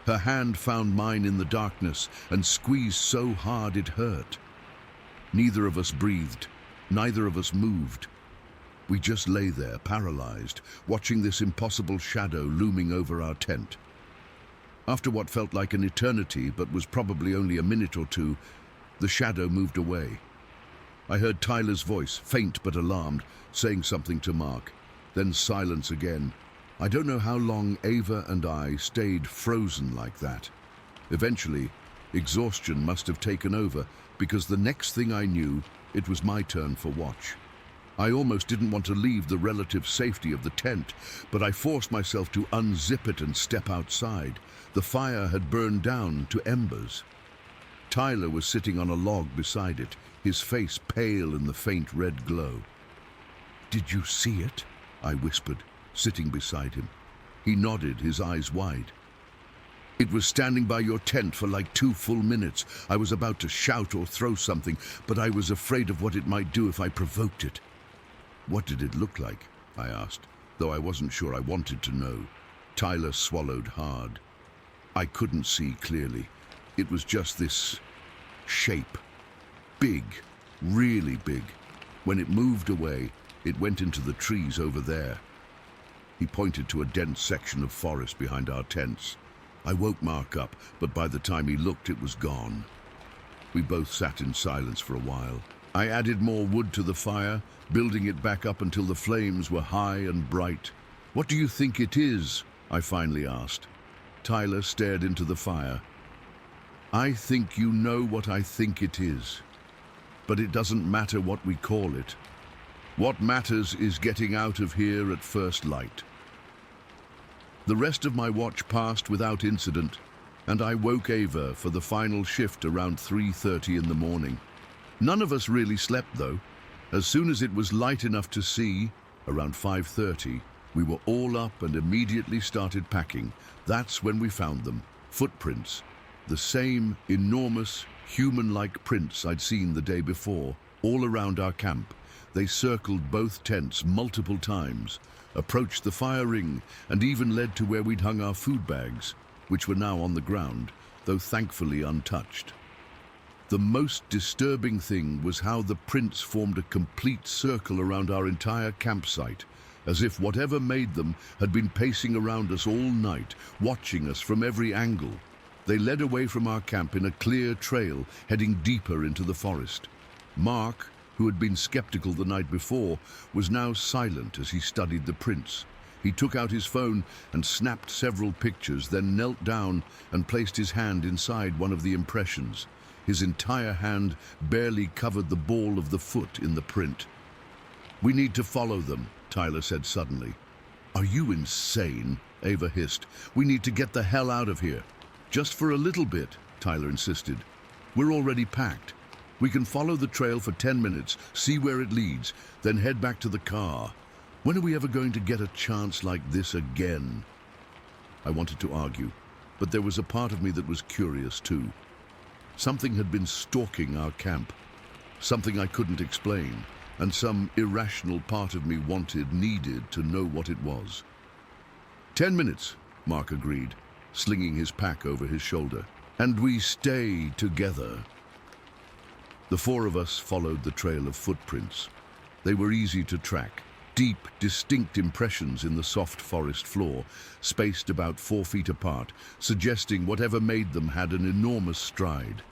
A: Her hand found mine in the darkness and squeezed so hard it hurt. Neither of us breathed. Neither of us moved. We just lay there, paralyzed, watching this impossible shadow looming over our tent. After what felt like an eternity, but was probably only a minute or two, the shadow moved away. I heard Tyler's voice, faint but alarmed, saying something to Mark. Then silence again. I don't know how long Ava and I stayed frozen like that. Eventually, exhaustion must have taken over, because the next thing I knew, it was my turn for watch. I almost didn't want to leave the relative safety of the tent, but I forced myself to unzip it and step outside. The fire had burned down to embers. Tyler was sitting on a log beside it, his face pale in the faint red glow. "Did you see it?" I whispered, sitting beside him. He nodded, his eyes wide. "It was standing by your tent for like 2 full minutes. I was about to shout or throw something, but I was afraid of what it might do if I provoked it." "What did it look like?" I asked, though I wasn't sure I wanted to know. Tyler swallowed hard. I couldn't see clearly. It was just this shape. Big, really big. When it moved away, it went into the trees over there. He pointed to a dense section of forest behind our tents. I woke Mark up, but by the time he looked, it was gone. We both sat in silence for a while. I added more wood to the fire, building it back up until the flames were high and bright. "What do you think it is?" I finally asked. Tyler stared into the fire. "I think you know what I think it is. But it doesn't matter what we call it. What matters is getting out of here at first light." The rest of my watch passed without incident, and I woke Ava for the final shift around 3:30 in the morning. None of us really slept, though. As soon as it was light enough to see, around 5:30, we were all up and immediately started packing. That's when we found them. Footprints. The same enormous, human-like prints I'd seen the day before, all around our camp. They circled both tents multiple times, approached the fire ring, and even led to where we'd hung our food bags, which were now on the ground, though thankfully untouched. The most disturbing thing was how the prints formed a complete circle around our entire campsite, as if whatever made them had been pacing around us all night, watching us from every angle. They led away from our camp in a clear trail, heading deeper into the forest. Mark, who had been skeptical the night before, was now silent as he studied the prints. He took out his phone and snapped several pictures, then knelt down and placed his hand inside one of the impressions. His entire hand barely covered the ball of the foot in the print. "We need to follow them," Tyler said suddenly. "Are you insane?" Ava hissed. "We need to get the hell out of here." "Just for a little bit," Tyler insisted. "We're already packed. We can follow the trail for 10 minutes, see where it leads, then head back to the car. When are we ever going to get a chance like this again?" I wanted to argue, but there was a part of me that was curious too. Something had been stalking our camp, something I couldn't explain, and some irrational part of me needed to know what it was. 10 minutes, Mark agreed, slinging his pack over his shoulder. "And we stay together." The 4 of us followed the trail of footprints. They were easy to track, Deep, distinct impressions in the soft forest floor, spaced about 4 feet apart, suggesting whatever made them had an enormous stride.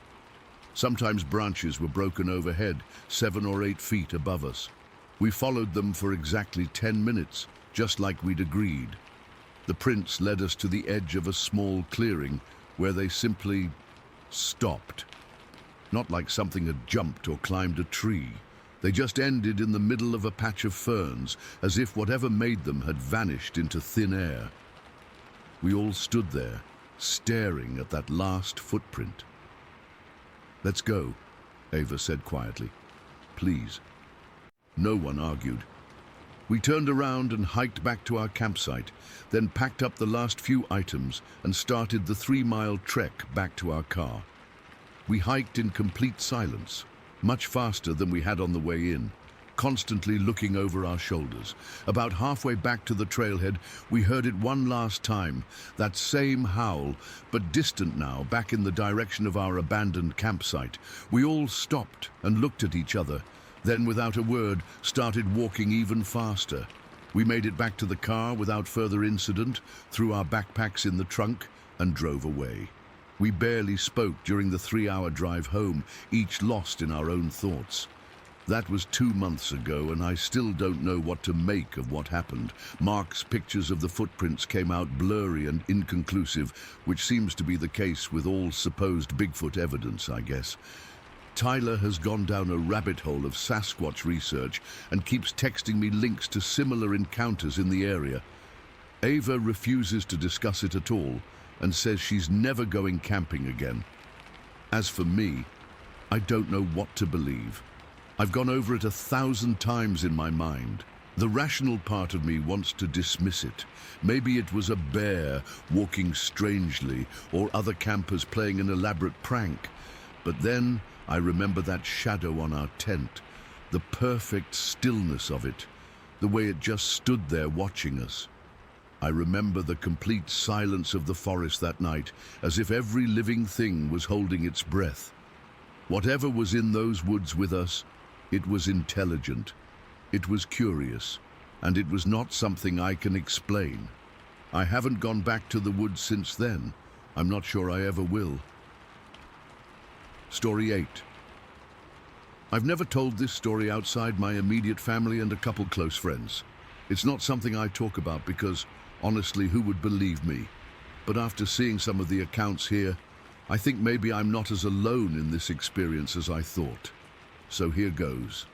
A: Sometimes branches were broken overhead, 7 or 8 feet above us. We followed them for exactly 10 minutes, just like we'd agreed. The prints led us to the edge of a small clearing where they simply stopped. Not like something had jumped or climbed a tree. They just ended in the middle of a patch of ferns, as if whatever made them had vanished into thin air. We all stood there, staring at that last footprint. "Let's go," Ava said quietly. "Please." No one argued. We turned around and hiked back to our campsite, then packed up the last few items and started the 3-mile trek back to our car. We hiked in complete silence, much faster than we had on the way in, constantly looking over our shoulders. About halfway back to the trailhead, we heard it one last time, that same howl, but distant now, back in the direction of our abandoned campsite. We all stopped and looked at each other, then without a word, started walking even faster. We made it back to the car without further incident, threw our backpacks in the trunk, and drove away. We barely spoke during the 3-hour drive home, each lost in our own thoughts. That was 2 months ago, and I still don't know what to make of what happened. Mark's pictures of the footprints came out blurry and inconclusive, which seems to be the case with all supposed Bigfoot evidence, I guess. Tyler has gone down a rabbit hole of Sasquatch research and keeps texting me links to similar encounters in the area. Ava refuses to discuss it at all and says she's never going camping again. As for me, I don't know what to believe. I've gone over it 1,000 times in my mind. The rational part of me wants to dismiss it. Maybe it was a bear walking strangely or other campers playing an elaborate prank. But then I remember that shadow on our tent, the perfect stillness of it, the way it just stood there watching us. I remember the complete silence of the forest that night, as if every living thing was holding its breath. Whatever was in those woods with us, it was intelligent, it was curious, and it was not something I can explain. I haven't gone back to the woods since then. I'm not sure I ever will. Story 8. I've never told this story outside my immediate family and a couple close friends. It's not something I talk about because, honestly, who would believe me? But after seeing some of the accounts here, I think maybe I'm not as alone in this experience as I thought. So here goes.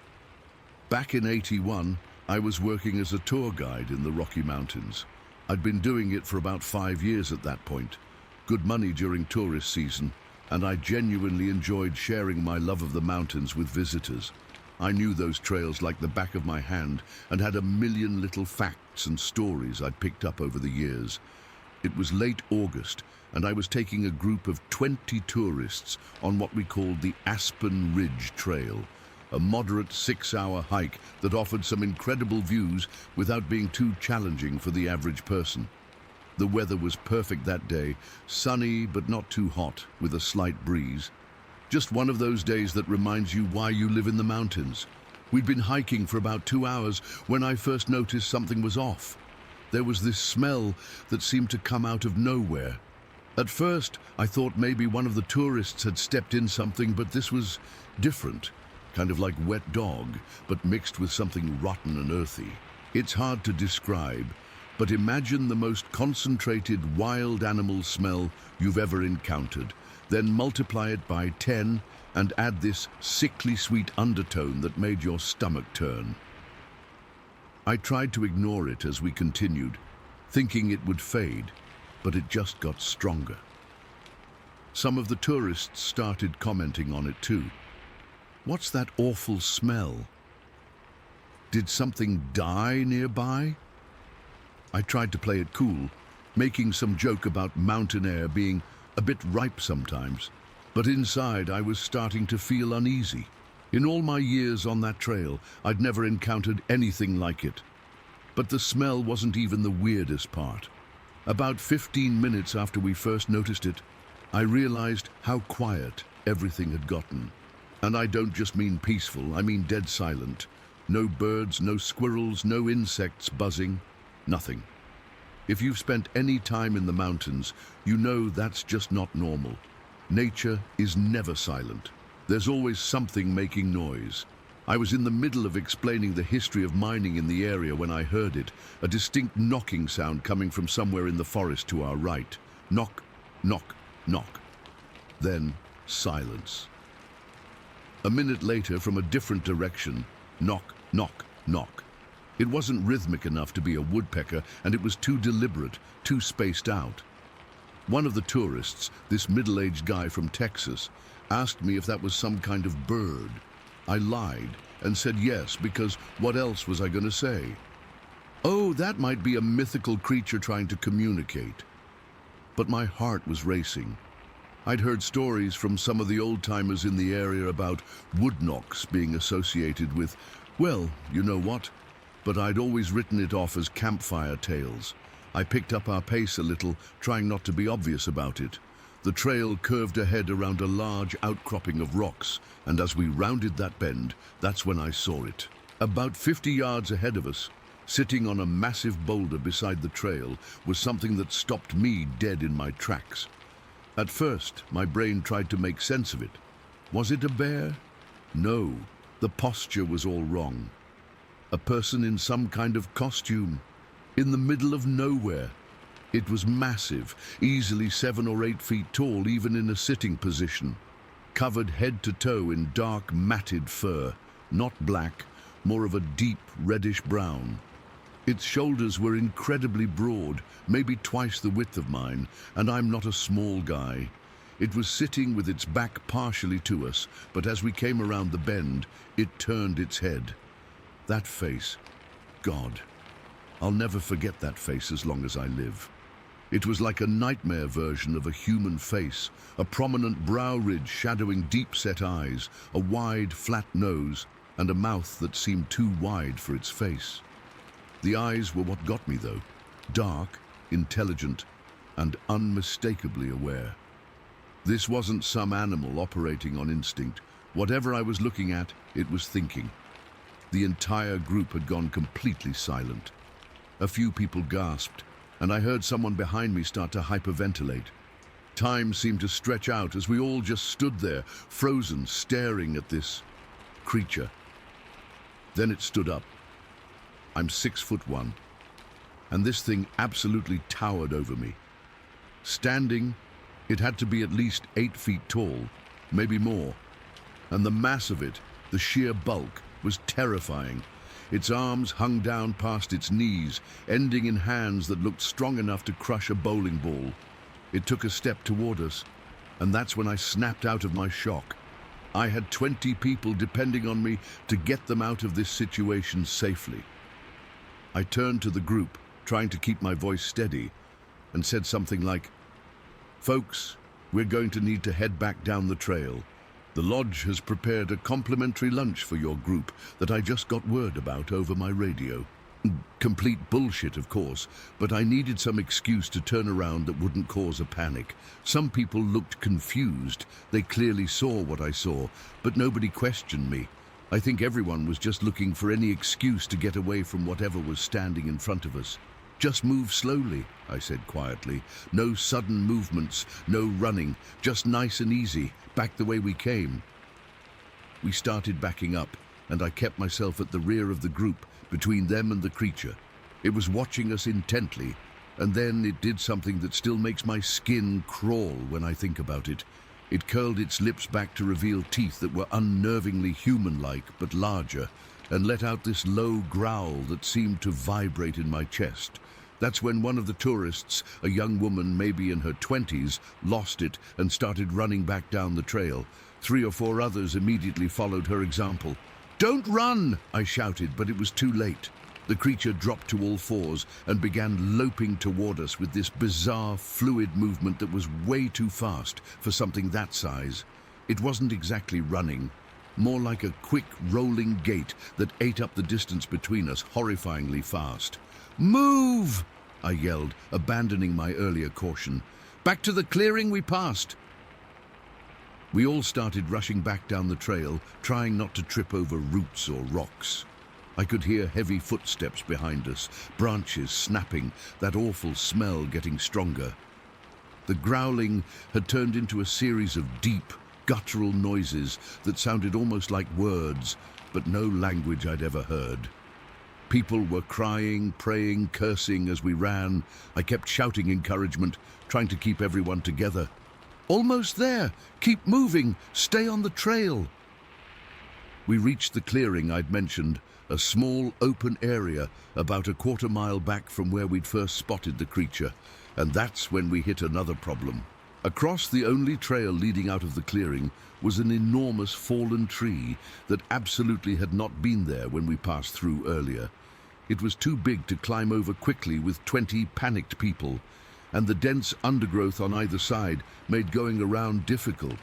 A: Back in '81, I was working as a tour guide in the Rocky Mountains. I'd been doing it for about 5 years at that point. Good money during tourist season, and I genuinely enjoyed sharing my love of the mountains with visitors. I knew those trails like the back of my hand and had a million little facts and stories I'd picked up over the years. It was late August, and I was taking a group of 20 tourists on what we called the Aspen Ridge Trail, a moderate 6-hour hike that offered some incredible views without being too challenging for the average person. The weather was perfect that day, sunny but not too hot, with a slight breeze. Just one of those days that reminds you why you live in the mountains. We'd been hiking for about 2 hours when I first noticed something was off. There was this smell that seemed to come out of nowhere. At first, I thought maybe one of the tourists had stepped in something, but this was different. Kind of like wet dog, but mixed with something rotten and earthy. It's hard to describe, but imagine the most concentrated wild animal smell you've ever encountered. Then multiply it by 10 and add this sickly sweet undertone that made your stomach turn. I tried to ignore it as we continued, thinking it would fade, but it just got stronger. Some of the tourists started commenting on it too. What's that awful smell? Did something die nearby? I tried to play it cool, making some joke about mountain air being a bit ripe sometimes, but inside I was starting to feel uneasy. In all my years on that trail, I'd never encountered anything like it. But the smell wasn't even the weirdest part. About 15 minutes after we first noticed it, I realized how quiet everything had gotten. And I don't just mean peaceful, I mean dead silent. No birds, no squirrels, no insects buzzing, nothing. If you've spent any time in the mountains, you know that's just not normal. Nature is never silent. There's always something making noise. I was in the middle of explaining the history of mining in the area when I heard it, a distinct knocking sound coming from somewhere in the forest to our right. Knock, knock, knock. Then silence. A minute later, from a different direction, knock, knock, knock. It wasn't rhythmic enough to be a woodpecker, and it was too deliberate, too spaced out. One of the tourists, this middle-aged guy from Texas, asked me if that was some kind of bird. I lied and said yes, because what else was I going to say? Oh, that might be a mythical creature trying to communicate. But my heart was racing. I'd heard stories from some of the old-timers in the area about woodknocks being associated with, well, you know what? But I'd always written it off as campfire tales. I picked up our pace a little, trying not to be obvious about it. The trail curved ahead around a large outcropping of rocks, and as we rounded that bend, that's when I saw it. About 50 yards ahead of us, sitting on a massive boulder beside the trail, was something that stopped me dead in my tracks. At first, my brain tried to make sense of it. Was it a bear? No, the posture was all wrong. A person in some kind of costume, in the middle of nowhere. It was massive, easily 7 or 8 feet tall, even in a sitting position. Covered head to toe in dark, matted fur, not black, more of a deep reddish brown. Its shoulders were incredibly broad, maybe twice the width of mine, and I'm not a small guy. It was sitting with its back partially to us, but as we came around the bend, it turned its head. That face, God, I'll never forget that face as long as I live. It was like a nightmare version of a human face, a prominent brow ridge shadowing deep-set eyes, a wide, flat nose, and a mouth that seemed too wide for its face. The eyes were what got me, though. Dark, intelligent, and unmistakably aware. This wasn't some animal operating on instinct. Whatever I was looking at, it was thinking. The entire group had gone completely silent. A few people gasped, and I heard someone behind me start to hyperventilate. Time seemed to stretch out as we all just stood there, frozen, staring at this creature. Then it stood up. I'm 6'1", and this thing absolutely towered over me. Standing, it had to be at least 8 feet tall, maybe more, and the mass of it, the sheer bulk, was terrifying. Its arms hung down past its knees, ending in hands that looked strong enough to crush a bowling ball. It took a step toward us, and that's when I snapped out of my shock. I had 20 people depending on me to get them out of this situation safely. I turned to the group, trying to keep my voice steady, and said something like, "Folks, we're going to need to head back down the trail. The lodge has prepared a complimentary lunch for your group that I just got word about over my radio." Complete bullshit, of course, but I needed some excuse to turn around that wouldn't cause a panic. Some people looked confused. They clearly saw what I saw, but nobody questioned me. I think everyone was just looking for any excuse to get away from whatever was standing in front of us. "Just move slowly," I said quietly. "No sudden movements, no running, just nice and easy, back the way we came." We started backing up, and I kept myself at the rear of the group, between them and the creature. It was watching us intently, and then it did something that still makes my skin crawl when I think about it. It curled its lips back to reveal teeth that were unnervingly human-like, but larger, and let out this low growl that seemed to vibrate in my chest. That's when one of the tourists, a young woman maybe in her 20s, lost it and started running back down the trail. 3 or 4 others immediately followed her example. "Don't run!" I shouted, but it was too late. The creature dropped to all fours and began loping toward us with this bizarre, fluid movement that was way too fast for something that size. It wasn't exactly running, more like a quick, rolling gait that ate up the distance between us horrifyingly fast. "Move!" I yelled, abandoning my earlier caution. "Back to the clearing we passed." We all started rushing back down the trail, trying not to trip over roots or rocks. I could hear heavy footsteps behind us, branches snapping, that awful smell getting stronger. The growling had turned into a series of deep, guttural noises that sounded almost like words, but no language I'd ever heard. People were crying, praying, cursing as we ran. I kept shouting encouragement, trying to keep everyone together. "Almost there! Keep moving! Stay on the trail!" We reached the clearing I'd mentioned, a small open area about a quarter-mile back from where we'd first spotted the creature, and that's when we hit another problem. Across the only trail leading out of the clearing was an enormous fallen tree that absolutely had not been there when we passed through earlier. It was too big to climb over quickly with 20 panicked people, and the dense undergrowth on either side made going around difficult.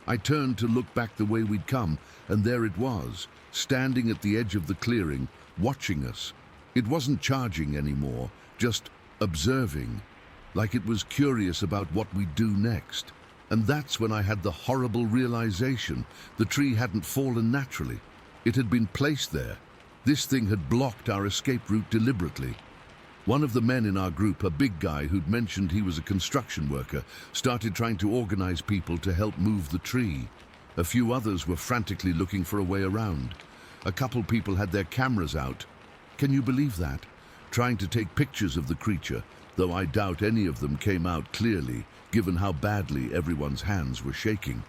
A: I turned to look back the way we'd come, and there it was, standing at the edge of the clearing, watching us. It wasn't charging anymore, just observing, like it was curious about what we'd do next. And that's when I had the horrible realization. The tree hadn't fallen naturally. It had been placed there. This thing had blocked our escape route deliberately. One of the men in our group, a big guy who'd mentioned he was a construction worker, started trying to organize people to help move the tree. A few others were frantically looking for a way around. A couple people had their cameras out. Can you believe that? Trying to take pictures of the creature, though I doubt any of them came out clearly, given how badly everyone's hands were shaking.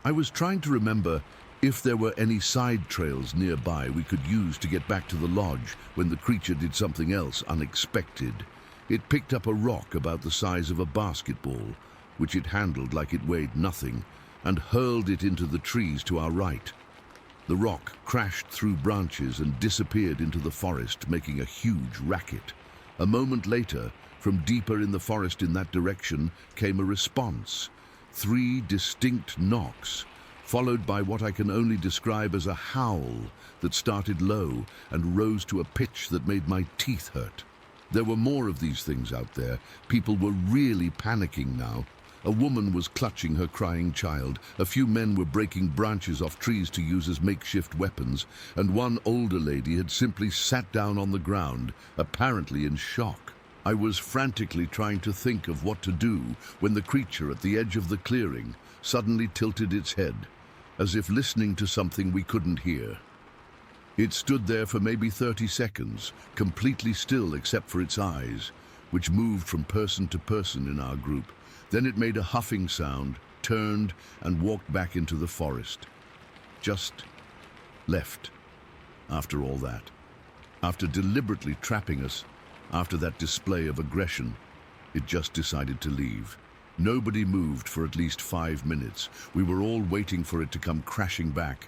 A: I was trying to remember if there were any side trails nearby we could use to get back to the lodge when the creature did something else unexpected. It picked up a rock about the size of a basketball, which it handled like it weighed nothing, and hurled it into the trees to our right. The rock crashed through branches and disappeared into the forest, making a huge racket. A moment later, from deeper in the forest in that direction, came a response. 3 distinct knocks, followed by what I can only describe as a howl that started low and rose to a pitch that made my teeth hurt. There were more of these things out there. People were really panicking now. A woman was clutching her crying child. A few men were breaking branches off trees to use as makeshift weapons, and one older lady had simply sat down on the ground, apparently in shock. I was frantically trying to think of what to do when the creature at the edge of the clearing suddenly tilted its head, as if listening to something we couldn't hear. It stood there for maybe 30 seconds, completely still except for its eyes, which moved from person to person in our group. Then it made a huffing sound, turned, and walked back into the forest. Just left, after all that. After deliberately trapping us, after that display of aggression, it just decided to leave. Nobody moved for at least 5 minutes. We were all waiting for it to come crashing back,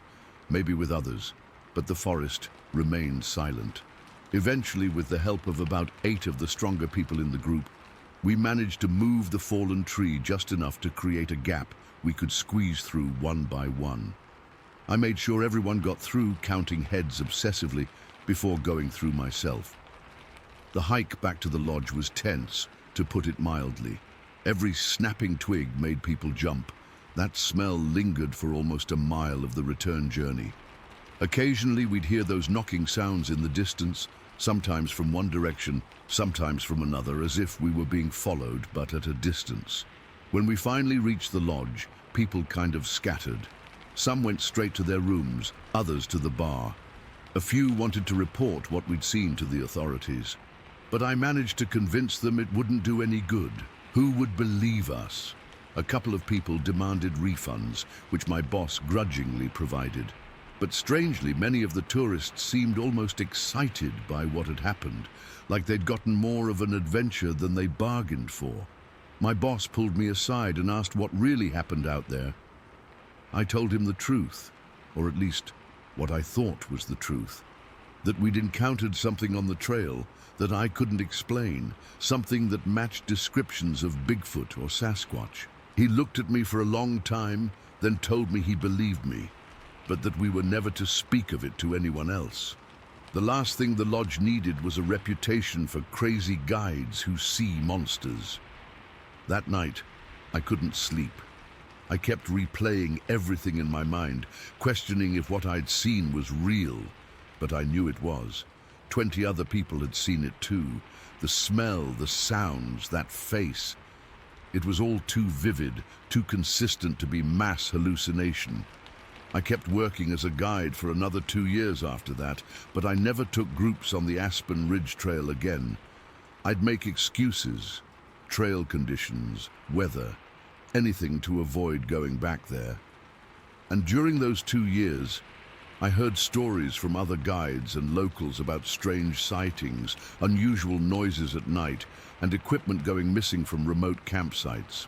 A: maybe with others, but the forest remained silent. Eventually, with the help of about 8 of the stronger people in the group, we managed to move the fallen tree just enough to create a gap we could squeeze through one by one. I made sure everyone got through, counting heads obsessively, before going through myself. The hike back to the lodge was tense, to put it mildly. Every snapping twig made people jump. That smell lingered for almost a mile of the return journey. Occasionally we'd hear those knocking sounds in the distance, sometimes from one direction, sometimes from another, as if we were being followed, but at a distance. When we finally reached the lodge, people kind of scattered. Some went straight to their rooms, others to the bar. A few wanted to report what we'd seen to the authorities. But I managed to convince them it wouldn't do any good. Who would believe us? A couple of people demanded refunds, which my boss grudgingly provided. But strangely, many of the tourists seemed almost excited by what had happened, like they'd gotten more of an adventure than they bargained for. My boss pulled me aside and asked what really happened out there. I told him the truth, or at least what I thought was the truth. That we'd encountered something on the trail that I couldn't explain, something that matched descriptions of Bigfoot or Sasquatch. He looked at me for a long time, then told me he believed me, but that we were never to speak of it to anyone else. The last thing the lodge needed was a reputation for crazy guides who see monsters. That night, I couldn't sleep. I kept replaying everything in my mind, questioning if what I'd seen was real. but I knew it was. 20 other people had seen it too. The smell, the sounds, that face. It was all too vivid, too consistent to be mass hallucination. I kept working as a guide for another 2 years after that, but I never took groups on the Aspen Ridge Trail again. I'd make excuses, trail conditions, weather, anything to avoid going back there. And during those 2 years, I heard stories from other guides and locals about strange sightings, unusual noises at night, and equipment going missing from remote campsites.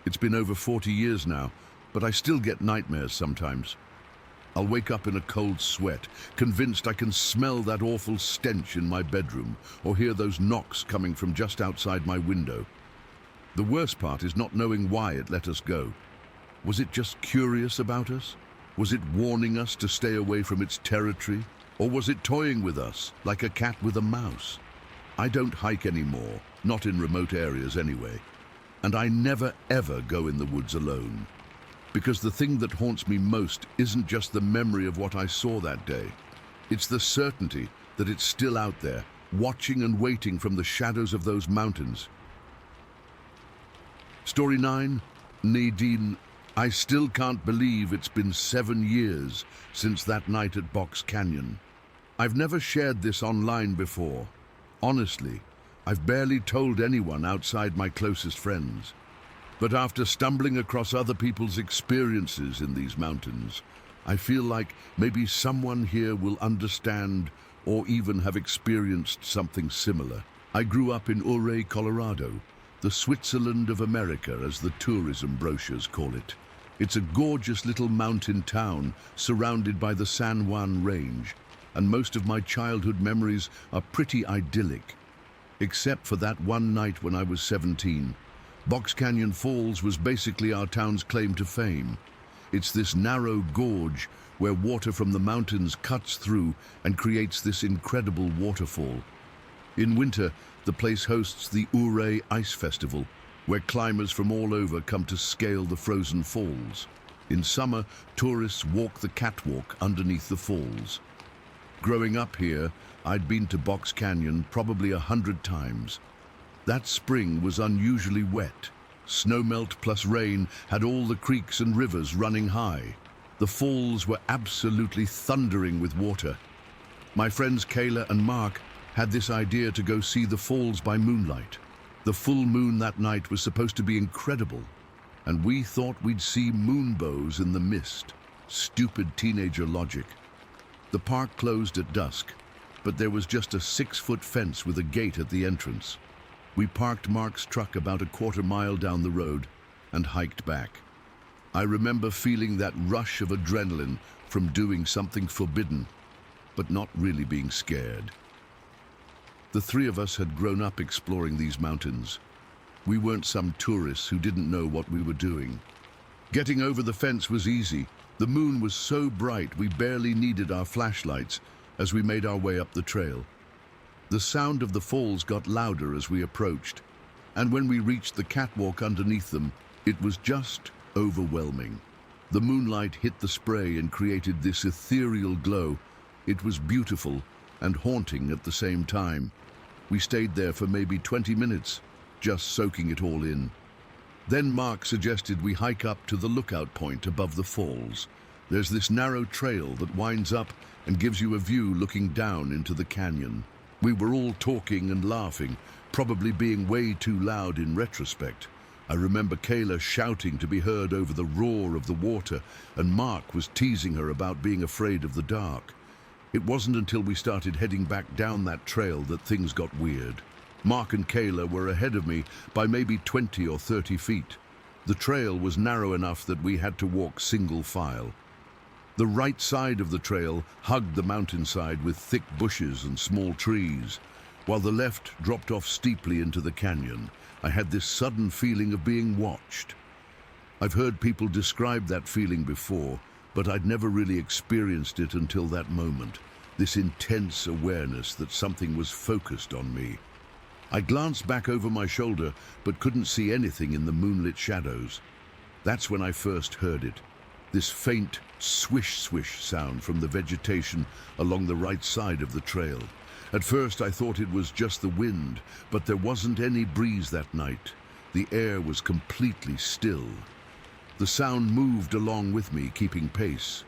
A: It's been over 40 years now, but I still get nightmares sometimes. I'll wake up in a cold sweat, convinced I can smell that awful stench in my bedroom, or hear those knocks coming from just outside my window. The worst part is not knowing why it let us go. Was it just curious about us? Was it warning us to stay away from its territory? Or was it toying with us, like a cat with a mouse? I don't hike anymore, not in remote areas anyway. And I never ever go in the woods alone. Because the thing that haunts me most isn't just the memory of what I saw that day. It's the certainty that it's still out there, watching and waiting from the shadows of those mountains. Story 9, Nadine. I still can't believe it's been 7 years since that night at Box Canyon. I've never shared this online before. Honestly, I've barely told anyone outside my closest friends. But after stumbling across other people's experiences in these mountains, I feel like maybe someone here will understand or even have experienced something similar. I grew up in Ouray, Colorado, the Switzerland of America, as the tourism brochures call it. It's a gorgeous little mountain town surrounded by the San Juan Range, and most of my childhood memories are pretty idyllic. Except for that one night when I was 17. Box Canyon Falls was basically our town's claim to fame. It's this narrow gorge where water from the mountains cuts through and creates this incredible waterfall. In winter, the place hosts the Ouray Ice Festival, where climbers from all over come to scale the frozen falls. In summer, tourists walk the catwalk underneath the falls. Growing up here, I'd been to Box Canyon probably 100 times. That spring was unusually wet. Snowmelt plus rain had all the creeks and rivers running high. The falls were absolutely thundering with water. My friends Kayla and Mark had this idea to go see the falls by moonlight. The full moon that night was supposed to be incredible, and we thought we'd see moonbows in the mist. Stupid teenager logic. The park closed at dusk, but there was just a 6-foot fence with a gate at the entrance. We parked Mark's truck about a quarter-mile down the road and hiked back. I remember feeling that rush of adrenaline from doing something forbidden, but not really being scared. The 3 of us had grown up exploring these mountains. We weren't some tourists who didn't know what we were doing. Getting over the fence was easy. The moon was so bright we barely needed our flashlights as we made our way up the trail. The sound of the falls got louder as we approached, and when we reached the catwalk underneath them, it was just overwhelming. The moonlight hit the spray and created this ethereal glow. It was beautiful and haunting at the same time. We stayed there for maybe 20 minutes, just soaking it all in. Then Mark suggested we hike up to the lookout point above the falls. There's this narrow trail that winds up and gives you a view looking down into the canyon. We were all talking and laughing, probably being way too loud in retrospect. I remember Kayla shouting to be heard over the roar of the water, and Mark was teasing her about being afraid of the dark. It wasn't until we started heading back down that trail that things got weird. Mark and Kayla were ahead of me by maybe 20 or 30 feet. The trail was narrow enough that we had to walk single file. The right side of the trail hugged the mountainside with thick bushes and small trees, while the left dropped off steeply into the canyon. I had this sudden feeling of being watched. I've heard people describe that feeling before, but I'd never really experienced it until that moment, this intense awareness that something was focused on me. I glanced back over my shoulder, but couldn't see anything in the moonlit shadows. That's when I first heard it. this faint swish-swish sound from the vegetation along the right side of the trail. At first I thought it was just the wind, but there wasn't any breeze that night. The air was completely still. The sound moved along with me, keeping pace.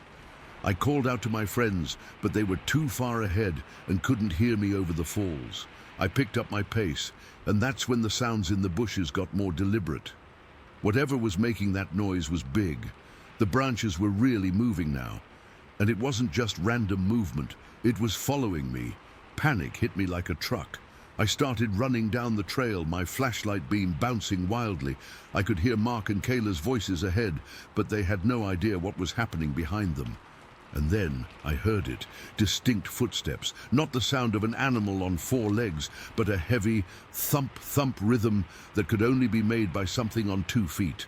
A: I called out to my friends, but they were too far ahead and couldn't hear me over the falls. I picked up my pace, and that's when the sounds in the bushes got more deliberate. Whatever was making that noise was big. The branches were really moving now. And it wasn't just random movement, it was following me. Panic hit me like a truck. I started running down the trail, my flashlight beam bouncing wildly. I could hear Mark and Kayla's voices ahead, but they had no idea what was happening behind them. And then I heard it, distinct footsteps, not the sound of an animal on four legs, but a heavy thump-thump rhythm that could only be made by something on 2 feet.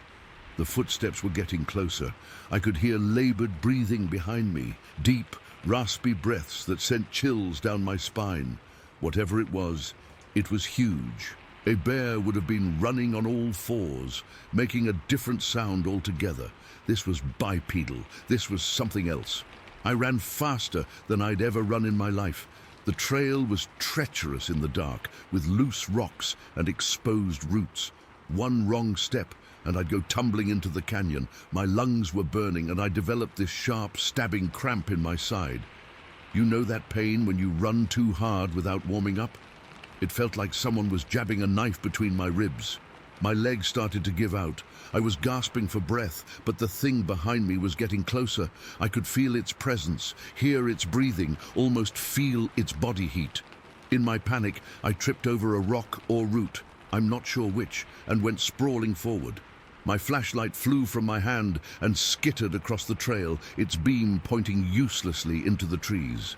A: The footsteps were getting closer. I could hear labored breathing behind me, deep, raspy breaths that sent chills down my spine. Whatever it was huge. A bear would have been running on all fours, making a different sound altogether. This was bipedal. This was something else. I ran faster than I'd ever run in my life. The trail was treacherous in the dark, with loose rocks and exposed roots. One wrong step, and I'd go tumbling into the canyon. My lungs were burning, and I developed this sharp, stabbing cramp in my side. You know that pain when you run too hard without warming up? It felt like someone was jabbing a knife between my ribs. My legs started to give out. I was gasping for breath, but the thing behind me was getting closer. I could feel its presence, hear its breathing, almost feel its body heat. In my panic, I tripped over a rock or root, I'm not sure which, and went sprawling forward. My flashlight flew from my hand and skittered across the trail, its beam pointing uselessly into the trees.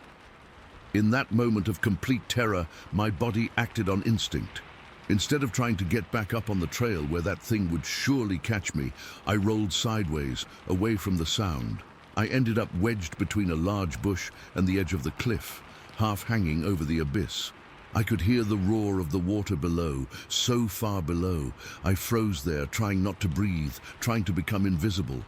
A: In that moment of complete terror, my body acted on instinct. Instead of trying to get back up on the trail where that thing would surely catch me, I rolled sideways, away from the sound. I ended up wedged between a large bush and the edge of the cliff, half hanging over the abyss. I could hear the roar of the water below, so far below. I froze there, trying not to breathe, trying to become invisible.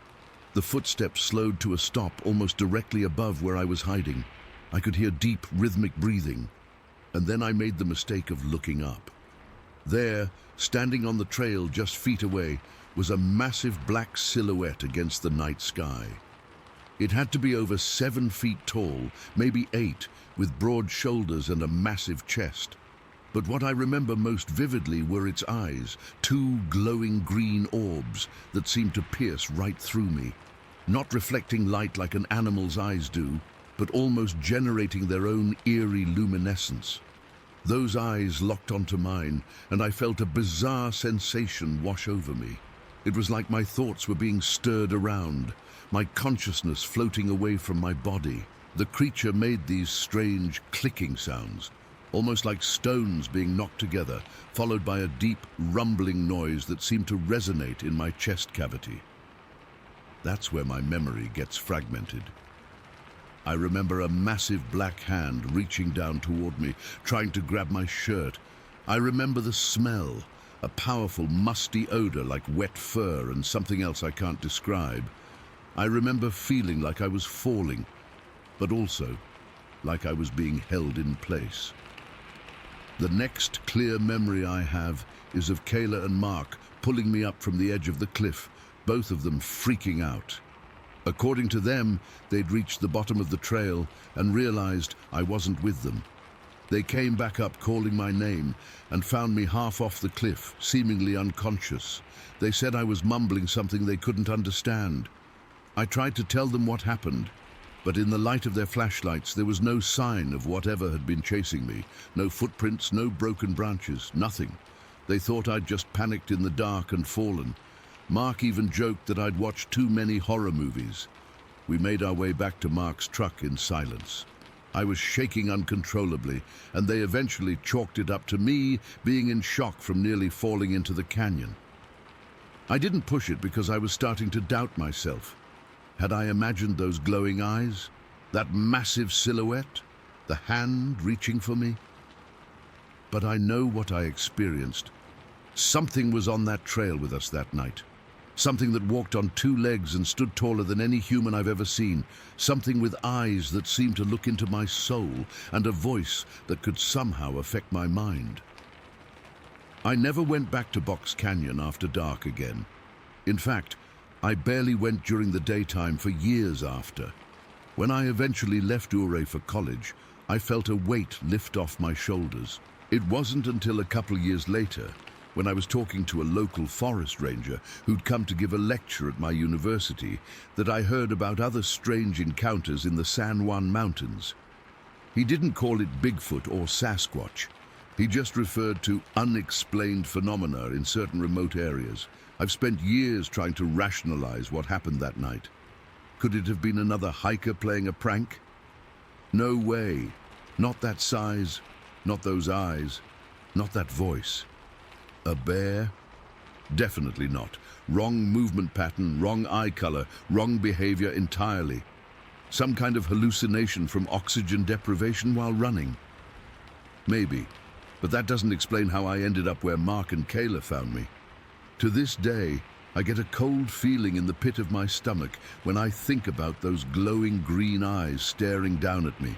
A: The footsteps slowed to a stop almost directly above where I was hiding. I could hear deep, rhythmic breathing. And then I made the mistake of looking up. There, standing on the trail just feet away, was a massive black silhouette against the night sky. It had to be over 7 feet tall, maybe 8, with broad shoulders and a massive chest. But what I remember most vividly were its eyes, 2 glowing green orbs that seemed to pierce right through me, not reflecting light like an animal's eyes do, but almost generating their own eerie luminescence. Those eyes locked onto mine, and I felt a bizarre sensation wash over me. It was like my thoughts were being stirred around, my consciousness floating away from my body. The creature made these strange clicking sounds, almost like stones being knocked together, followed by a deep, rumbling noise that seemed to resonate in my chest cavity. That's where my memory gets fragmented. I remember a massive black hand reaching down toward me, trying to grab my shirt. I remember the smell, a powerful, musty odor like wet fur and something else I can't describe. I remember feeling like I was falling, but also like I was being held in place. The next clear memory I have is of Kayla and Mark pulling me up from the edge of the cliff, both of them freaking out. According to them, they'd reached the bottom of the trail and realized I wasn't with them. They came back up calling my name and found me half off the cliff, seemingly unconscious. They said I was mumbling something they couldn't understand. I tried to tell them what happened, but in the light of their flashlights there was no sign of whatever had been chasing me. No footprints, no broken branches, nothing. They thought I'd just panicked in the dark and fallen. Mark even joked that I'd watched too many horror movies. We made our way back to Mark's truck in silence. I was shaking uncontrollably, and they eventually chalked it up to me being in shock from nearly falling into the canyon. I didn't push it because I was starting to doubt myself. Had I imagined those glowing eyes? That massive silhouette? The hand reaching for me? But I know what I experienced. Something was on that trail with us that night. Something that walked on two legs and stood taller than any human I've ever seen. Something with eyes that seemed to look into my soul and a voice that could somehow affect my mind. I never went back to Box Canyon after dark again. In fact, I barely went during the daytime for years after. When I eventually left Ouray for college, I felt a weight lift off my shoulders. It wasn't until a couple years later, when I was talking to a local forest ranger who'd come to give a lecture at my university, that I heard about other strange encounters in the San Juan Mountains. He didn't call it Bigfoot or Sasquatch. He just referred to unexplained phenomena in certain remote areas. I've spent years trying to rationalize what happened that night. Could it have been another hiker playing a prank? No way. Not that size, not those eyes, not that voice. A bear? Definitely not. Wrong movement pattern, wrong eye color, wrong behavior entirely. Some kind of hallucination from oxygen deprivation while running. Maybe, but that doesn't explain how I ended up where Mark and Kayla found me. To this day, I get a cold feeling in the pit of my stomach when I think about those glowing green eyes staring down at me.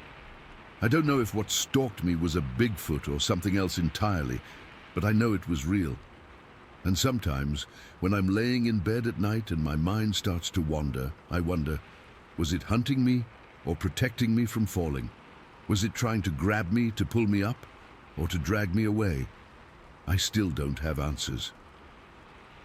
A: I don't know if what stalked me was a Bigfoot or something else entirely, but I know it was real. And sometimes, when I'm laying in bed at night and my mind starts to wander, I wonder, was it hunting me or protecting me from falling? Was it trying to grab me, to pull me up, or to drag me away? I still don't have answers.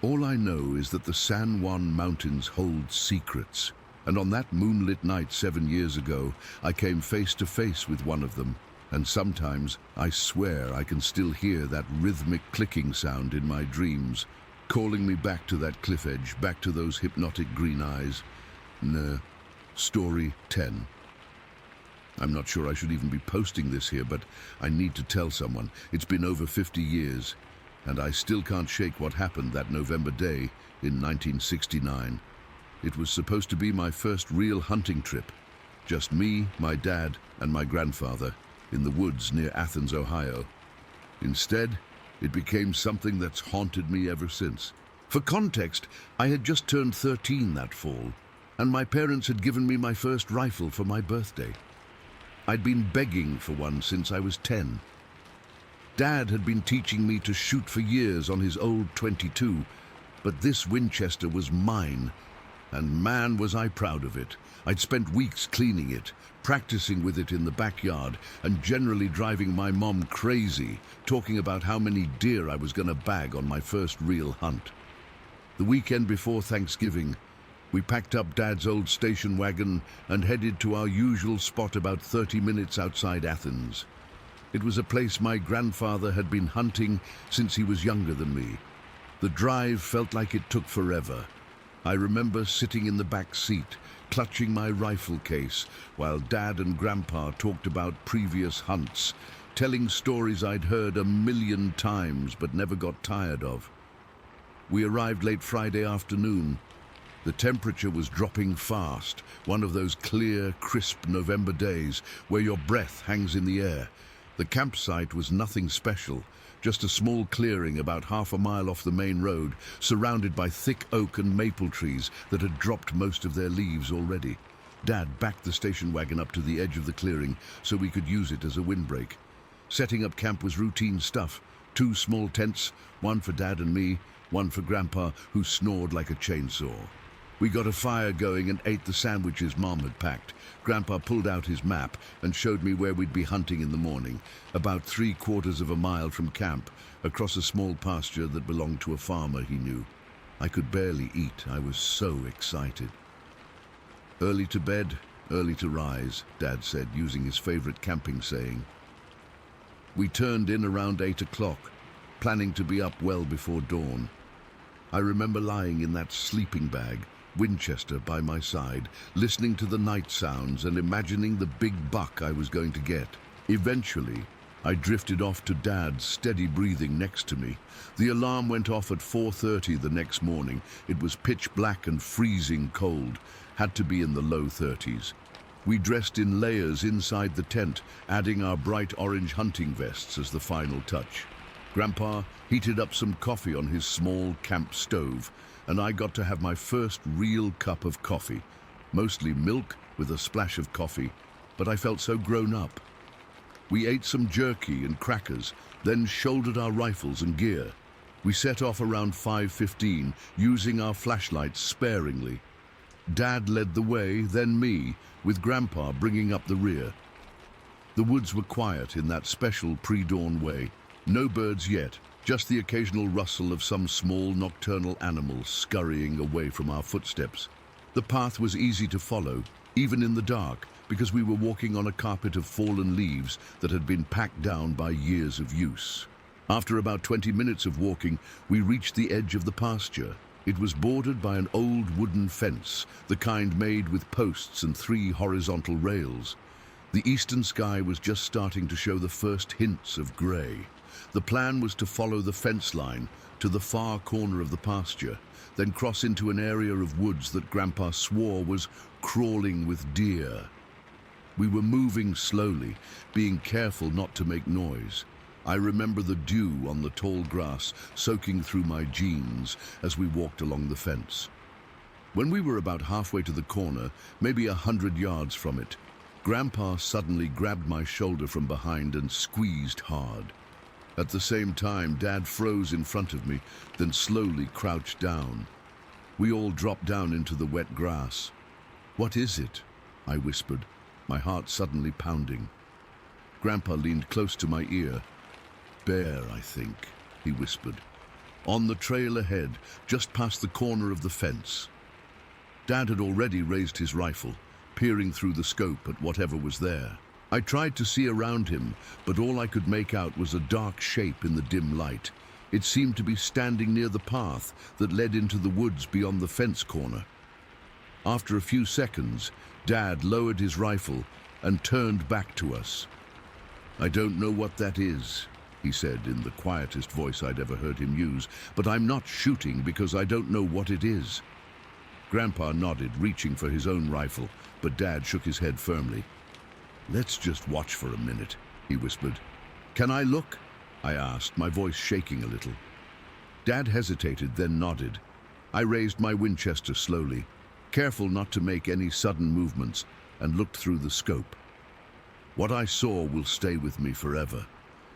A: All I know is that the San Juan Mountains hold secrets, and on that moonlit night 7 years ago, I came face to face with one of them. And sometimes, I swear I can still hear that rhythmic clicking sound in my dreams, calling me back to that cliff edge, back to those hypnotic green eyes. Story 10. I'm not sure I should even be posting this here, but I need to tell someone. It's been over 50 years, and I still can't shake what happened that November day in 1969. It was supposed to be my first real hunting trip. Just me, my dad, and my grandfather, in the woods near Athens, Ohio. Instead, it became something that's haunted me ever since. For context, I had just turned 13 that fall, and my parents had given me my first rifle for my birthday. I'd been begging for one since I was 10. Dad had been teaching me to shoot for years on his old .22, but this Winchester was mine, and man was I proud of it. I'd spent weeks cleaning it, practicing with it in the backyard, and generally driving my mom crazy, talking about how many deer I was going to bag on my first real hunt. The weekend before Thanksgiving, we packed up Dad's old station wagon and headed to our usual spot about 30 minutes outside Athens. It was a place my grandfather had been hunting since he was younger than me. The drive felt like it took forever. I remember sitting in the back seat, clutching my rifle case, while Dad and Grandpa talked about previous hunts, telling stories I'd heard a million times but never got tired of. We arrived late Friday afternoon. The temperature was dropping fast, one of those clear, crisp November days where your breath hangs in the air. The campsite was nothing special, just a small clearing about half a mile off the main road, surrounded by thick oak and maple trees that had dropped most of their leaves already. Dad backed the station wagon up to the edge of the clearing so we could use it as a windbreak. Setting up camp was routine stuff. 2 small tents, one for Dad and me, one for Grandpa, who snored like a chainsaw. We got a fire going and ate the sandwiches Mom had packed. Grandpa pulled out his map and showed me where we'd be hunting in the morning, about 3/4 of a mile from camp, across a small pasture that belonged to a farmer he knew. I could barely eat. I was so excited. Early to bed, early to rise, Dad said, using his favorite camping saying. We turned in around 8 o'clock, planning to be up well before dawn. I remember lying in that sleeping bag, Winchester by my side, listening to the night sounds and imagining the big buck I was going to get. Eventually, I drifted off to Dad's steady breathing next to me. The alarm went off at 4:30 the next morning. It was pitch black and freezing cold, had to be in the low 30s. We dressed in layers inside the tent, adding our bright orange hunting vests as the final touch. Grandpa heated up some coffee on his small camp stove, and I got to have my first real cup of coffee. Mostly milk with a splash of coffee, but I felt so grown up. We ate some jerky and crackers, then shouldered our rifles and gear. We set off around 5:15, using our flashlights sparingly. Dad led the way, then me, with Grandpa bringing up the rear. The woods were quiet in that special pre-dawn way. No birds yet, just the occasional rustle of some small nocturnal animal scurrying away from our footsteps. The path was easy to follow, even in the dark, because we were walking on a carpet of fallen leaves that had been packed down by years of use. After about 20 minutes of walking, we reached the edge of the pasture. It was bordered by an old wooden fence, the kind made with posts and 3 horizontal rails. The eastern sky was just starting to show the first hints of grey. The plan was to follow the fence line to the far corner of the pasture, then cross into an area of woods that Grandpa swore was crawling with deer. We were moving slowly, being careful not to make noise. I remember the dew on the tall grass soaking through my jeans as we walked along the fence. When we were about halfway to the corner, maybe 100 yards from it, Grandpa suddenly grabbed my shoulder from behind and squeezed hard. At the same time, Dad froze in front of me, then slowly crouched down. We all dropped down into the wet grass. "What is it?" I whispered, my heart suddenly pounding. Grandpa leaned close to my ear. "Bear, I think," he whispered. "On the trail ahead, just past the corner of the fence." Dad had already raised his rifle, peering through the scope at whatever was there. I tried to see around him, but all I could make out was a dark shape in the dim light. It seemed to be standing near the path that led into the woods beyond the fence corner. After a few seconds, Dad lowered his rifle and turned back to us. "I don't know what that is," he said in the quietest voice I'd ever heard him use, "but I'm not shooting because I don't know what it is." Grandpa nodded, reaching for his own rifle, but Dad shook his head firmly. "Let's just watch for a minute," he whispered. "Can I look?" I asked, my voice shaking a little. Dad hesitated, then nodded. I raised my Winchester slowly, careful not to make any sudden movements, and looked through the scope. What I saw will stay with me forever.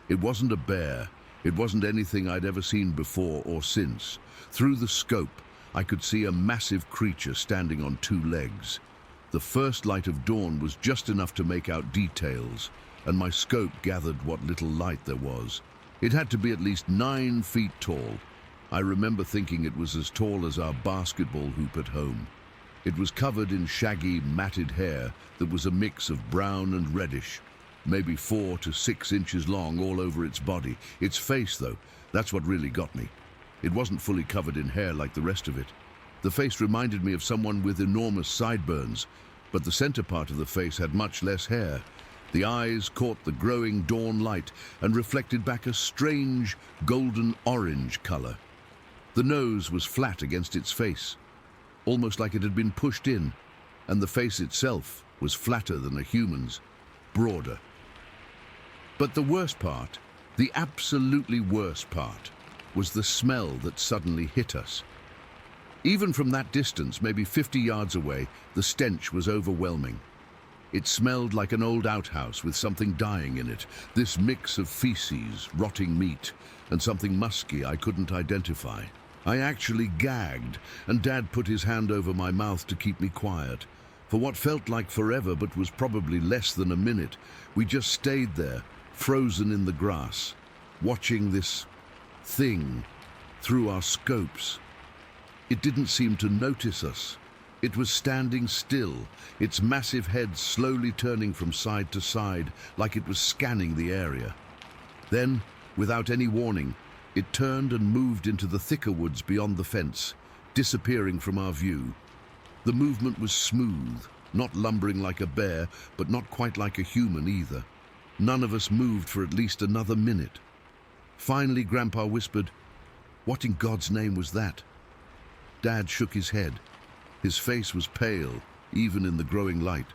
A: It wasn't a bear. It wasn't anything I'd ever seen before or since. Through the scope, I could see a massive creature standing on 2 legs. The first light of dawn was just enough to make out details, and my scope gathered what little light there was. It had to be at least 9 feet tall. I remember thinking it was as tall as our basketball hoop at home. It was covered in shaggy, matted hair that was a mix of brown and reddish, maybe 4 to 6 inches long all over its body. Its face, though, that's what really got me. It wasn't fully covered in hair like the rest of it. The face reminded me of someone with enormous sideburns, but the center part of the face had much less hair. The eyes caught the growing dawn light and reflected back a strange golden-orange color. The nose was flat against its face, almost like it had been pushed in, and the face itself was flatter than a human's, broader. But the worst part, the absolutely worst part, was the smell that suddenly hit us. Even from that distance, maybe 50 yards away, the stench was overwhelming. It smelled like an old outhouse with something dying in it, this mix of feces, rotting meat, and something musky I couldn't identify. I actually gagged, and Dad put his hand over my mouth to keep me quiet. For what felt like forever but was probably less than a minute, we just stayed there, frozen in the grass, watching this thing through our scopes. It didn't seem to notice us. It was standing still, its massive head slowly turning from side to side, like it was scanning the area. Then, without any warning, it turned and moved into the thicker woods beyond the fence, disappearing from our view. The movement was smooth, not lumbering like a bear, but not quite like a human either. None of us moved for at least another minute. Finally, Grandpa whispered, "What in God's name was that?" Dad shook his head. His face was pale, even in the growing light.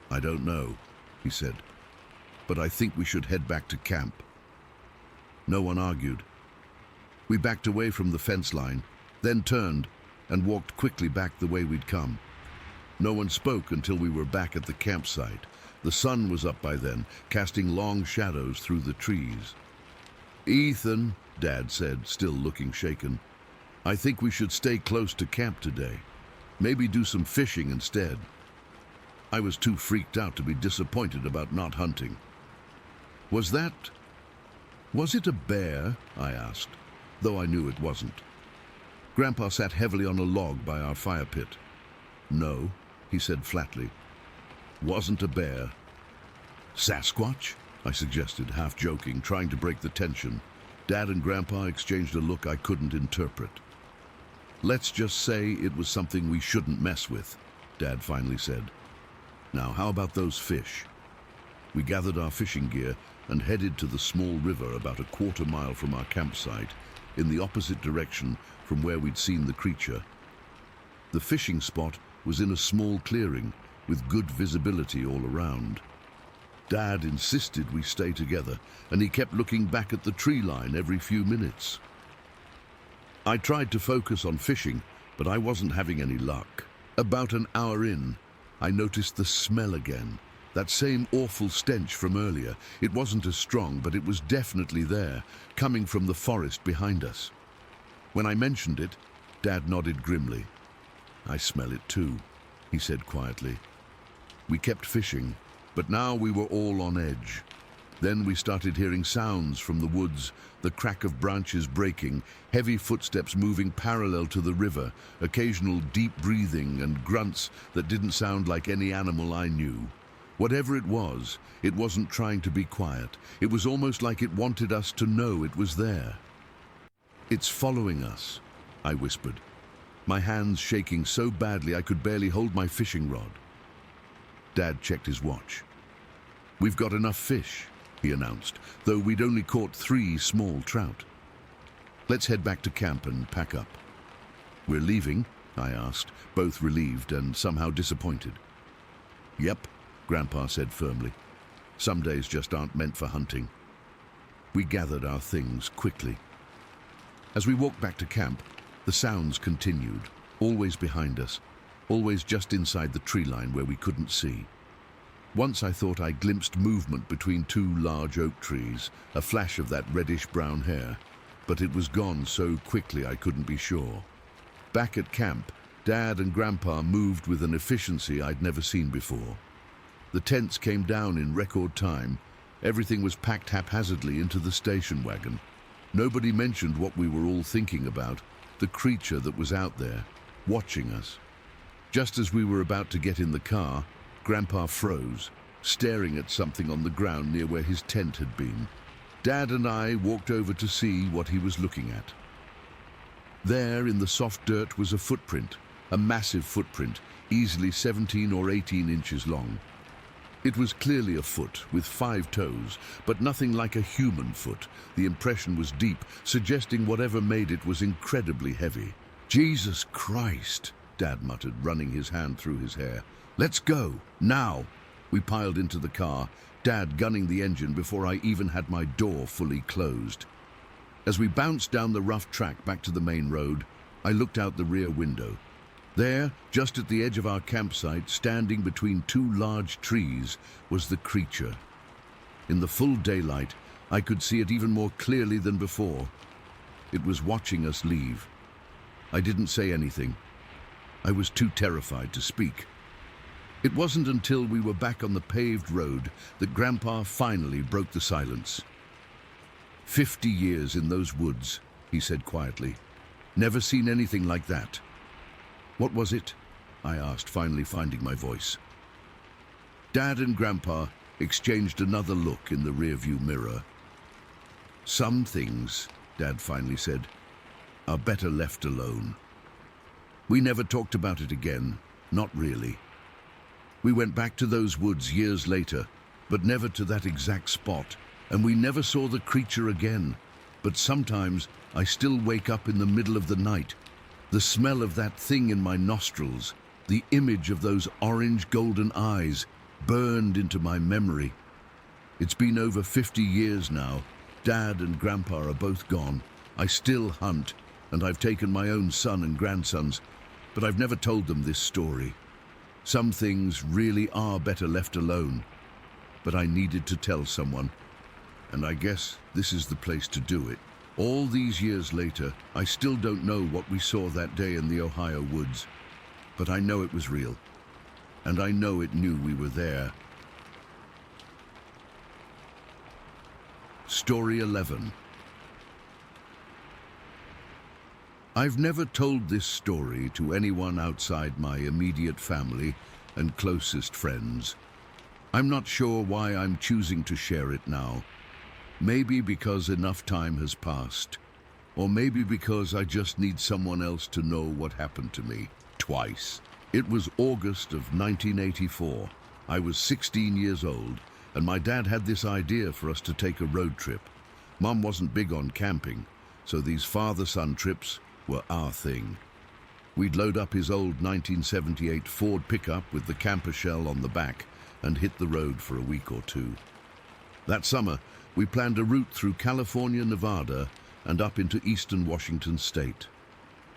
A: "I don't know," he said, "but I think we should head back to camp." No one argued. We backed away from the fence line, then turned and walked quickly back the way we'd come. No one spoke until we were back at the campsite. The sun was up by then, casting long shadows through the trees. "Ethan," Dad said, still looking shaken, "I think we should stay close to camp today. Maybe do some fishing instead." I was too freaked out to be disappointed about not hunting. Was it a bear?" I asked, though I knew it wasn't. Grandpa sat heavily on a log by our fire pit. "No," he said flatly. "Wasn't a bear." "Sasquatch?" I suggested, half joking, trying to break the tension. Dad and Grandpa exchanged a look I couldn't interpret. "Let's just say it was something we shouldn't mess with," Dad finally said. "Now, how about those fish?" We gathered our fishing gear and headed to the small river about a quarter-mile from our campsite, in the opposite direction from where we'd seen the creature. The fishing spot was in a small clearing, with good visibility all around. Dad insisted we stay together, and he kept looking back at the tree line every few minutes. I tried to focus on fishing, but I wasn't having any luck. About an hour in, I noticed the smell again. That same awful stench from earlier. It wasn't as strong, but it was definitely there, coming from the forest behind us. When I mentioned it, Dad nodded grimly. "I smell it too," he said quietly. We kept fishing, but now we were all on edge. Then we started hearing sounds from the woods, the crack of branches breaking, heavy footsteps moving parallel to the river, occasional deep breathing and grunts that didn't sound like any animal I knew. Whatever it wasn't trying to be quiet. It was almost like it wanted us to know it was there. "It's following us," I whispered, my hands shaking so badly I could barely hold my fishing rod. Dad checked his watch. "We've got enough fish," he announced, though we'd only caught 3 small trout. "Let's head back to camp and pack up." "We're leaving?" I asked, both relieved and somehow disappointed. "Yep," Grandpa said firmly. "Some days just aren't meant for hunting." We gathered our things quickly. As we walked back to camp, the sounds continued, always behind us, always just inside the tree line where we couldn't see. Once I thought I glimpsed movement between 2 large oak trees, a flash of that reddish-brown hair, but it was gone so quickly I couldn't be sure. Back at camp, Dad and Grandpa moved with an efficiency I'd never seen before. The tents came down in record time. Everything was packed haphazardly into the station wagon. Nobody mentioned what we were all thinking about, the creature that was out there, watching us. Just as we were about to get in the car, Grandpa froze, staring at something on the ground near where his tent had been. Dad and I walked over to see what he was looking at. There, in the soft dirt, was a footprint, a massive footprint, easily 17 or 18 inches long. It was clearly a foot, with 5 toes, but nothing like a human foot. The impression was deep, suggesting whatever made it was incredibly heavy. "Jesus Christ," Dad muttered, running his hand through his hair. "Let's go, now." We piled into the car, Dad gunning the engine before I even had my door fully closed. As we bounced down the rough track back to the main road, I looked out the rear window. There, just at the edge of our campsite, standing between 2 large trees, was the creature. In the full daylight, I could see it even more clearly than before. It was watching us leave. I didn't say anything. I was too terrified to speak. It wasn't until we were back on the paved road that Grandpa finally broke the silence. 50 years in those woods," he said quietly. "Never seen anything like that." "What was it?" I asked, finally finding my voice. Dad and Grandpa exchanged another look in the rearview mirror. "Some things," Dad finally said, "are better left alone." We never talked about it again, not really. We went back to those woods years later, but never to that exact spot, and we never saw the creature again. But sometimes I still wake up in the middle of the night, the smell of that thing in my nostrils, the image of those orange golden eyes burned into my memory. It's been over 50 years now, Dad and Grandpa are both gone. I still hunt, and I've taken my own son and grandsons, but I've never told them this story. Some things really are better left alone, but I needed to tell someone, and I guess this is the place to do it. All these years later, I still don't know what we saw that day in the Ohio woods, but I know it was real, and I know it knew we were there. Story 11. I've never told this story to anyone outside my immediate family and closest friends. I'm not sure why I'm choosing to share it now. Maybe because enough time has passed, or maybe because I just need someone else to know what happened to me twice. It was August of 1984. I was 16 years old, and my dad had this idea for us to take a road trip. Mom wasn't big on camping, so these father-son trips were our thing. We'd load up his old 1978 Ford pickup with the camper shell on the back and hit the road for a week or two. That summer, we planned a route through California, Nevada, and up into eastern Washington state.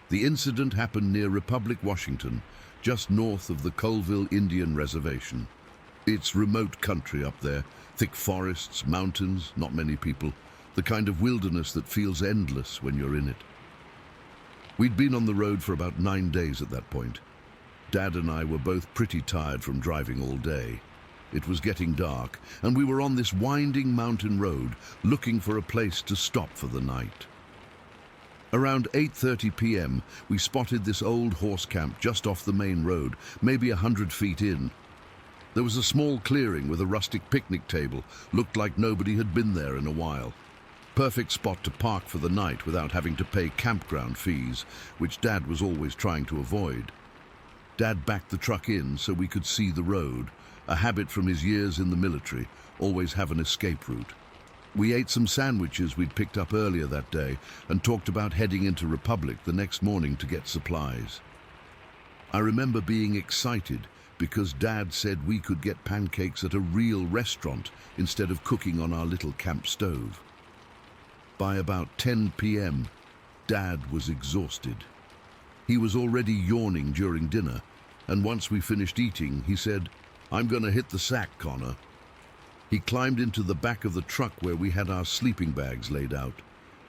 A: The incident happened near Republic, Washington, just north of the Colville Indian Reservation. It's remote country up there, thick forests, mountains, not many people, the kind of wilderness that feels endless when you're in it. We'd been on the road for about 9 days at that point. Dad and I were both pretty tired from driving all day. It was getting dark, and we were on this winding mountain road looking for a place to stop for the night. Around 8:30 p.m., we spotted this old horse camp just off the main road, maybe 100 feet in. There was a small clearing with a rustic picnic table. Looked like nobody had been there in a while. Perfect spot to park for the night without having to pay campground fees, which Dad was always trying to avoid. Dad backed the truck in so we could see the road, a habit from his years in the military, always have an escape route. We ate some sandwiches we'd picked up earlier that day and talked about heading into Republic the next morning to get supplies. I remember being excited because Dad said we could get pancakes at a real restaurant instead of cooking on our little camp stove. By about 10 p.m., Dad was exhausted. He was already yawning during dinner, and once we finished eating, he said, "I'm gonna hit the sack, Connor." He climbed into the back of the truck where we had our sleeping bags laid out.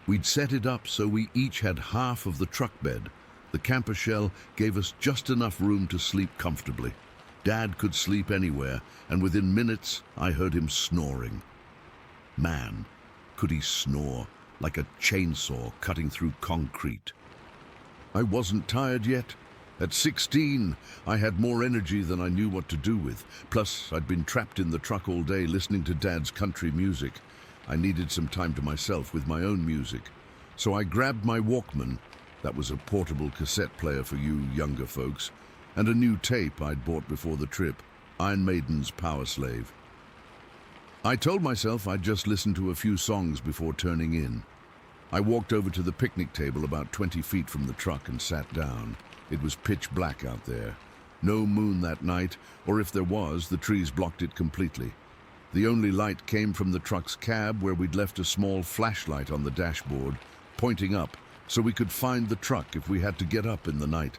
A: We'd set it up so we each had half of the truck bed. The camper shell gave us just enough room to sleep comfortably. Dad could sleep anywhere, and within minutes, I heard him snoring. Man, could he snore like a chainsaw cutting through concrete. I wasn't tired yet. At 16, I had more energy than I knew what to do with. Plus, I'd been trapped in the truck all day listening to Dad's country music. I needed some time to myself with my own music. So I grabbed my Walkman, that was a portable cassette player for you younger folks, and a new tape I'd bought before the trip, Iron Maiden's Power Slave. I told myself I'd just listen to a few songs before turning in. I walked over to the picnic table about 20 feet from the truck and sat down. It was pitch black out there. No moon that night, or if there was, the trees blocked it completely. The only light came from the truck's cab, where we'd left a small flashlight on the dashboard, pointing up so we could find the truck if we had to get up in the night.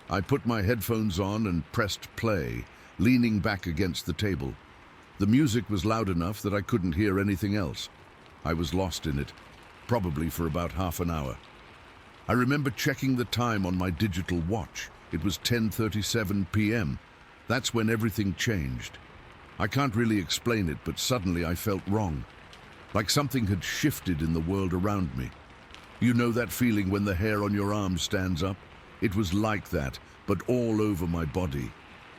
A: I put my headphones on and pressed play, leaning back against the table. The music was loud enough that I couldn't hear anything else. I was lost in it, probably for about half an hour. I remember checking the time on my digital watch. It was 10:37 p.m. That's when everything changed. I can't really explain it, but suddenly I felt wrong. Like something had shifted in the world around me. You know that feeling when the hair on your arm stands up? It was like that, but all over my body.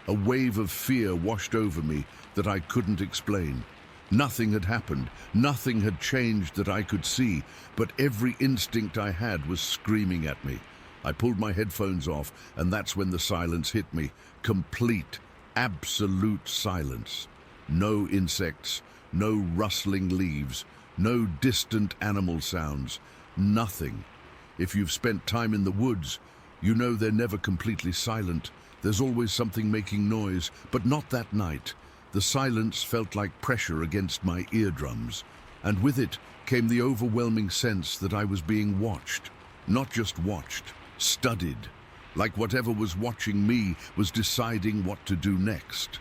A: A wave of fear washed over me that I couldn't explain. Nothing had happened, nothing had changed that I could see, but every instinct I had was screaming at me. I pulled my headphones off, and that's when the silence hit me. Complete, absolute silence. No insects, no rustling leaves, no distant animal sounds, nothing. If you've spent time in the woods, you know they're never completely silent. There's always something making noise, but not that night. The silence felt like pressure against my eardrums. and with it came the overwhelming sense that I was being watched. Not just watched, studied, like whatever was watching me was deciding what to do next.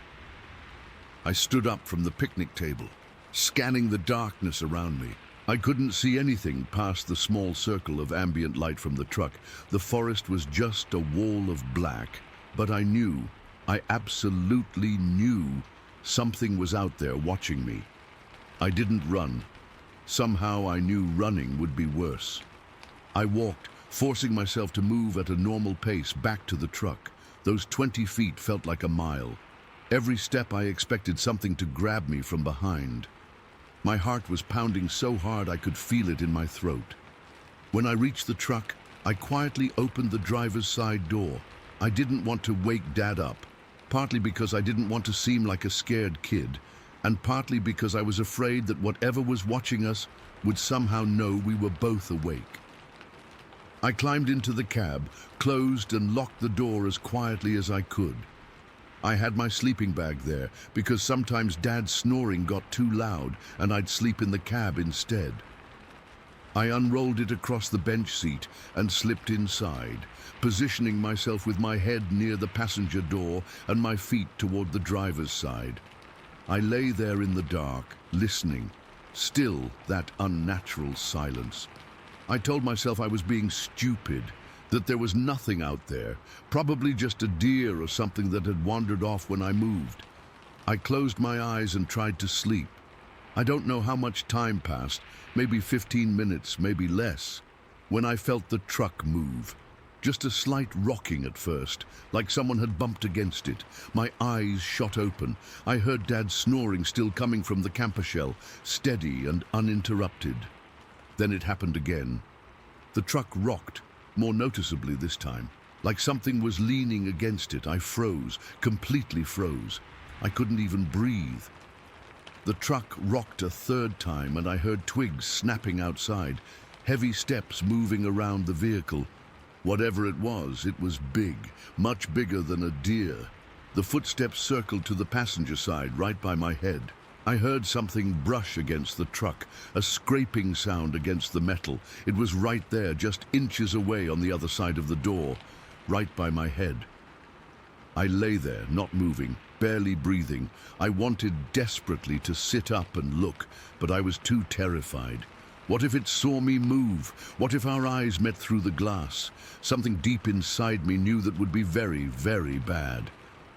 A: I stood up from the picnic table, scanning the darkness around me. I couldn't see anything past the small circle of ambient light from the truck. The forest was just a wall of black, but I knew, I absolutely knew, something was out there watching me. I didn't run. Somehow I knew running would be worse. I walked, forcing myself to move at a normal pace back to the truck. Those 20 feet felt like a mile. Every step I expected something to grab me from behind. My heart was pounding so hard I could feel it in my throat. When I reached the truck, I quietly opened the driver's side door. I didn't want to wake Dad up, partly because I didn't want to seem like a scared kid, and partly because I was afraid that whatever was watching us would somehow know we were both awake. I climbed into the cab, closed and locked the door as quietly as I could. I had my sleeping bag there because sometimes Dad's snoring got too loud and I'd sleep in the cab instead. I unrolled it across the bench seat and slipped inside, positioning myself with my head near the passenger door and my feet toward the driver's side. I lay there in the dark, listening, still that unnatural silence. I told myself I was being stupid, that there was nothing out there, probably just a deer or something that had wandered off when I moved. I closed my eyes and tried to sleep. I don't know how much time passed, maybe 15 minutes, maybe less, when I felt the truck move. Just a slight rocking at first, like someone had bumped against it. My eyes shot open. I heard Dad snoring still coming from the camper shell, steady and uninterrupted. Then it happened again. The truck rocked, more noticeably this time. Like something was leaning against it. I froze, completely froze. I couldn't even breathe. The truck rocked a third time and I heard twigs snapping outside, heavy steps moving around the vehicle. Whatever it was big, much bigger than a deer. The footsteps circled to the passenger side, right by my head. I heard something brush against the truck, a scraping sound against the metal. It was right there, just inches away on the other side of the door, right by my head. I lay there, not moving, barely breathing. I wanted desperately to sit up and look, but I was too terrified. What if it saw me move? What if our eyes met through the glass? Something deep inside me knew that would be very, very bad.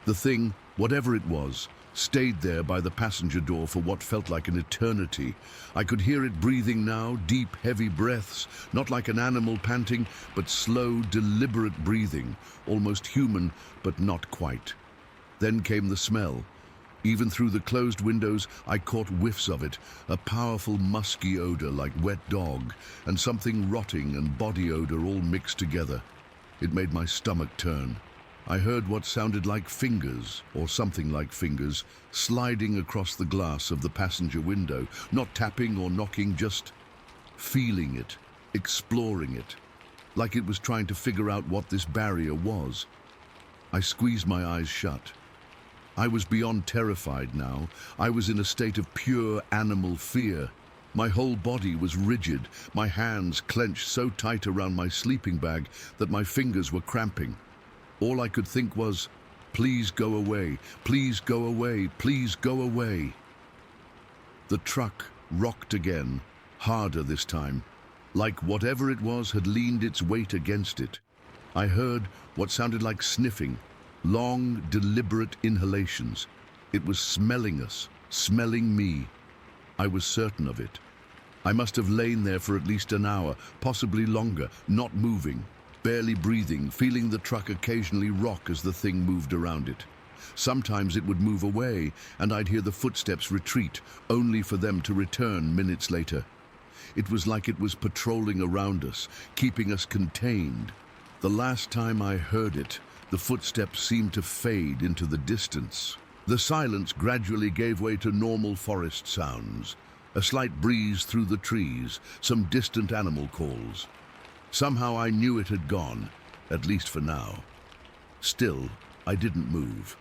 A: The thing, whatever it was, stayed there by the passenger door for what felt like an eternity. I could hear it breathing now, deep, heavy breaths, not like an animal panting, but slow, deliberate breathing, almost human, but not quite. Then came the smell. Even through the closed windows, I caught whiffs of it, a powerful musky odor like wet dog, and something rotting and body odor all mixed together. It made my stomach turn. I heard what sounded like fingers, or something like fingers, sliding across the glass of the passenger window, not tapping or knocking, just feeling it, exploring it, like it was trying to figure out what this barrier was. I squeezed my eyes shut. I was beyond terrified now. I was in a state of pure animal fear. My whole body was rigid, my hands clenched so tight around my sleeping bag that my fingers were cramping. All I could think was, please go away, please go away, please go away. The truck rocked again, harder this time, like whatever it was had leaned its weight against it. I heard what sounded like sniffing, long, deliberate inhalations. It was smelling us, smelling me. I was certain of it. I must have lain there for at least an hour, possibly longer, not moving, barely breathing, feeling the truck occasionally rock as the thing moved around it. Sometimes it would move away, and I'd hear the footsteps retreat, only for them to return minutes later. It was like it was patrolling around us, keeping us contained. The last time I heard it, the footsteps seemed to fade into the distance. The silence gradually gave way to normal forest sounds, a slight breeze through the trees, some distant animal calls. Somehow I knew it had gone, at least for now. Still, I didn't move.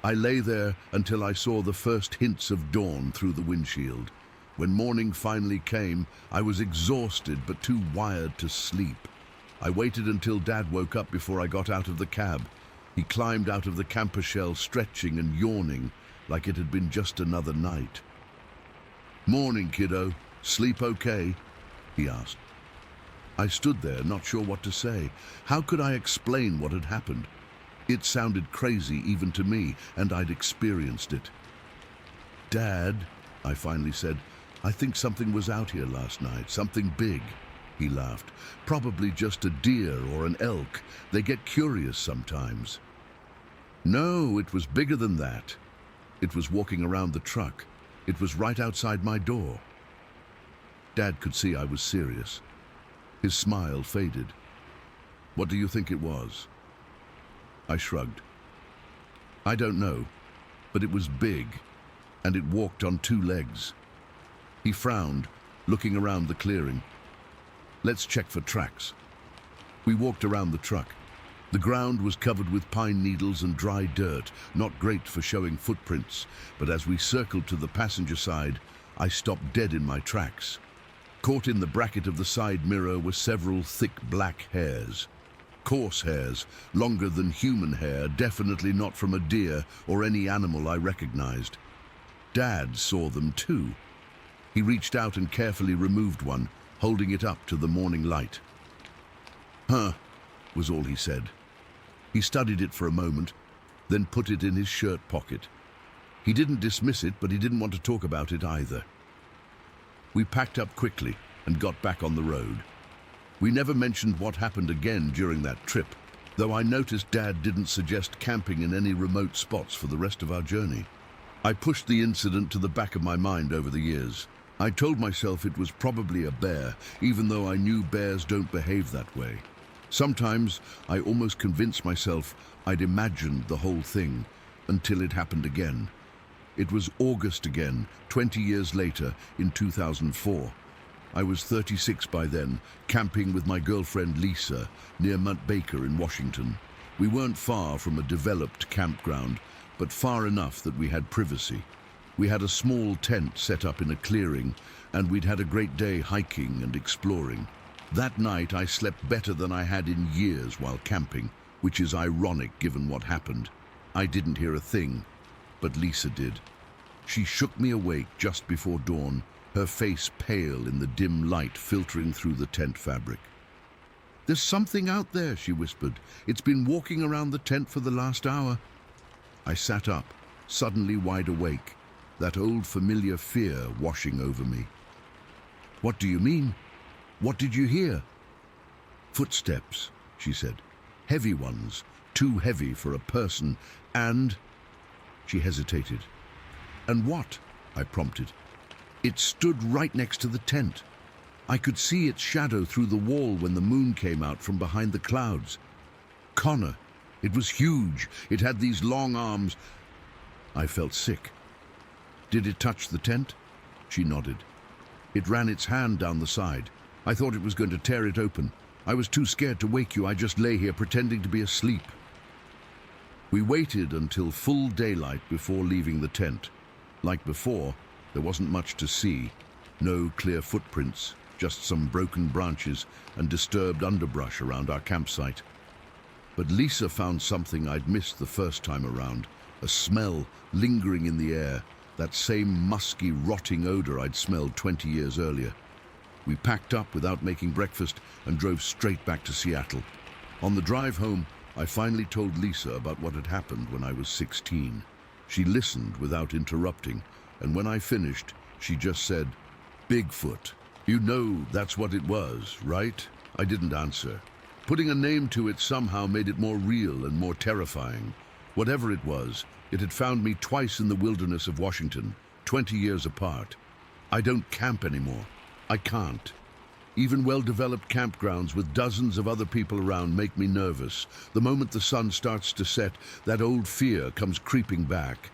A: I lay there until I saw the first hints of dawn through the windshield. When morning finally came, I was exhausted but too wired to sleep. I waited until Dad woke up before I got out of the cab. He climbed out of the camper shell, stretching and yawning like it had been just another night. "Morning, kiddo. Sleep okay?" he asked. I stood there, not sure what to say. How could I explain what had happened? It sounded crazy even to me, and I'd experienced it. "Dad," I finally said, "I think something was out here last night, something big." He laughed. "Probably just a deer or an elk. They get curious sometimes." "No, it was bigger than that. It was walking around the truck. It was right outside my door." Dad could see I was serious. His smile faded. "What do you think it was?" I shrugged. "I don't know, but it was big, and it walked on two legs." He frowned, looking around the clearing. "Let's check for tracks." We walked around the truck. The ground was covered with pine needles and dry dirt, not great for showing footprints, but as we circled to the passenger side, I stopped dead in my tracks. Caught in the bracket of the side mirror were several thick black hairs. Coarse hairs, longer than human hair, definitely not from a deer or any animal I recognized. Dad saw them too. He reached out and carefully removed one, holding it up to the morning light. "Huh," was all he said. He studied it for a moment, then put it in his shirt pocket. He didn't dismiss it, but he didn't want to talk about it either. We packed up quickly and got back on the road. We never mentioned what happened again during that trip, though I noticed Dad didn't suggest camping in any remote spots for the rest of our journey. I pushed the incident to the back of my mind over the years. I told myself it was probably a bear, even though I knew bears don't behave that way. Sometimes I almost convinced myself I'd imagined the whole thing until it happened again. It was August again, 20 years later, in 2004. I was 36 by then, camping with my girlfriend Lisa near Mount Baker in Washington. We weren't far from a developed campground, but far enough that we had privacy. We had a small tent set up in a clearing, and we'd had a great day hiking and exploring. That night I slept better than I had in years while camping, which is ironic given what happened. I didn't hear a thing, but Lisa did. She shook me awake just before dawn, her face pale in the dim light filtering through the tent fabric. "There's something out there," she whispered. "It's been walking around the tent for the last hour." I sat up, suddenly wide awake, that old familiar fear washing over me. "What do you mean? What did you hear?" "Footsteps," she said. "Heavy ones, too heavy for a person, and—" She hesitated. "And what?" I prompted. "It stood right next to the tent. I could see its shadow through the wall when the moon came out from behind the clouds. Connor, it was huge. It had these long arms." I felt sick. "Did it touch the tent?" She nodded. "It ran its hand down the side. I thought it was going to tear it open. I was too scared to wake you. I just lay here pretending to be asleep." We waited until full daylight before leaving the tent. Like before, there wasn't much to see. No clear footprints, just some broken branches and disturbed underbrush around our campsite. But Lisa found something I'd missed the first time around, a smell lingering in the air, that same musky, rotting odor I'd smelled 20 years earlier. We packed up without making breakfast and drove straight back to Seattle. On the drive home, I finally told Lisa about what had happened when I was 16. She listened without interrupting, and when I finished, she just said, "Bigfoot. You know that's what it was, right?" I didn't answer. Putting a name to it somehow made it more real and more terrifying. Whatever it was, it had found me twice in the wilderness of Washington, 20 years apart. I don't camp anymore. I can't. Even well-developed campgrounds with dozens of other people around make me nervous. The moment the sun starts to set, that old fear comes creeping back.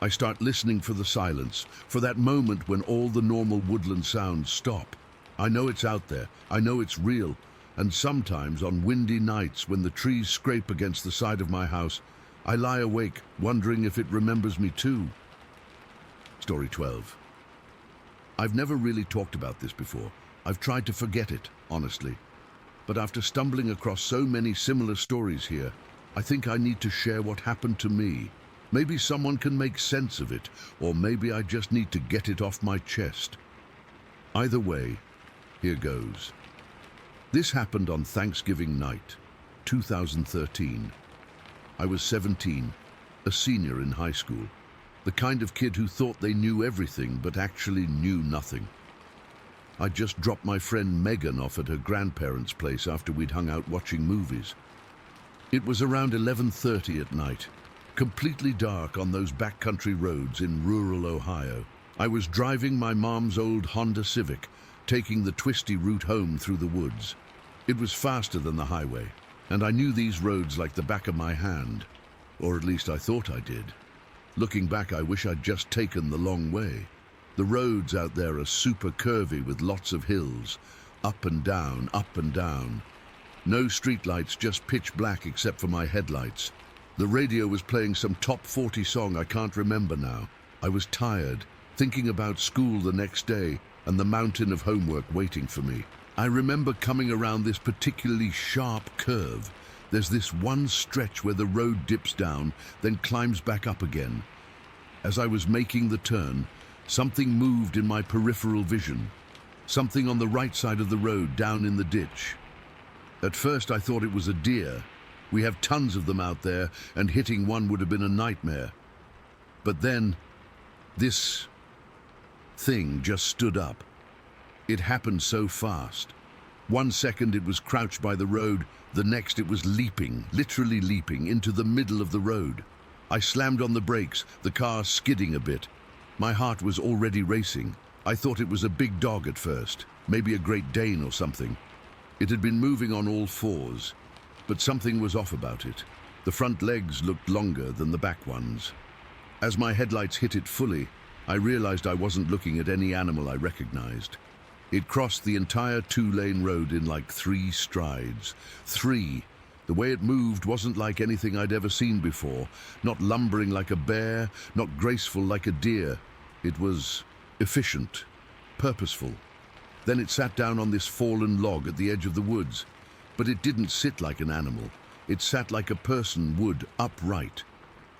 A: I start listening for the silence, for that moment when all the normal woodland sounds stop. I know it's out there. I know it's real. And sometimes on windy nights when the trees scrape against the side of my house, I lie awake wondering if it remembers me too. Story 12. I've never really talked about this before. I've tried to forget it, honestly. But after stumbling across so many similar stories here, I think I need to share what happened to me. Maybe someone can make sense of it, or maybe I just need to get it off my chest. Either way, here goes. This happened on Thanksgiving night, 2013. I was 17, a senior in high school, the kind of kid who thought they knew everything but actually knew nothing. I just dropped my friend Megan off at her grandparents' place after we'd hung out watching movies. It was around 11:30 at night, completely dark on those backcountry roads in rural Ohio. I was driving my mom's old Honda Civic, taking the twisty route home through the woods. It was faster than the highway, and I knew these roads like the back of my hand, or at least I thought I did. Looking back, I wish I'd just taken the long way. The roads out there are super curvy with lots of hills, up and down, up and down. No streetlights, just pitch black except for my headlights. The radio was playing some top 40 song I can't remember now. I was tired, thinking about school the next day and the mountain of homework waiting for me. I remember coming around this particularly sharp curve. There's this one stretch where the road dips down, then climbs back up again. As I was making the turn, something moved in my peripheral vision. Something on the right side of the road, down in the ditch. At first I thought it was a deer. We have tons of them out there, and hitting one would have been a nightmare. But then, this thing just stood up. It happened so fast. 1 second it was crouched by the road, the next it was leaping, literally leaping, into the middle of the road. I slammed on the brakes, the car skidding a bit. My heart was already racing. I thought it was a big dog at first, maybe a Great Dane or something. It had been moving on all fours, but something was off about it. The front legs looked longer than the back ones. As my headlights hit it fully, I realized I wasn't looking at any animal I recognized. It crossed the entire 2-lane road in like 3 strides. 3. The way it moved wasn't like anything I'd ever seen before, not lumbering like a bear, not graceful like a deer. It was efficient, purposeful. Then it sat down on this fallen log at the edge of the woods. But it didn't sit like an animal. It sat like a person would, upright.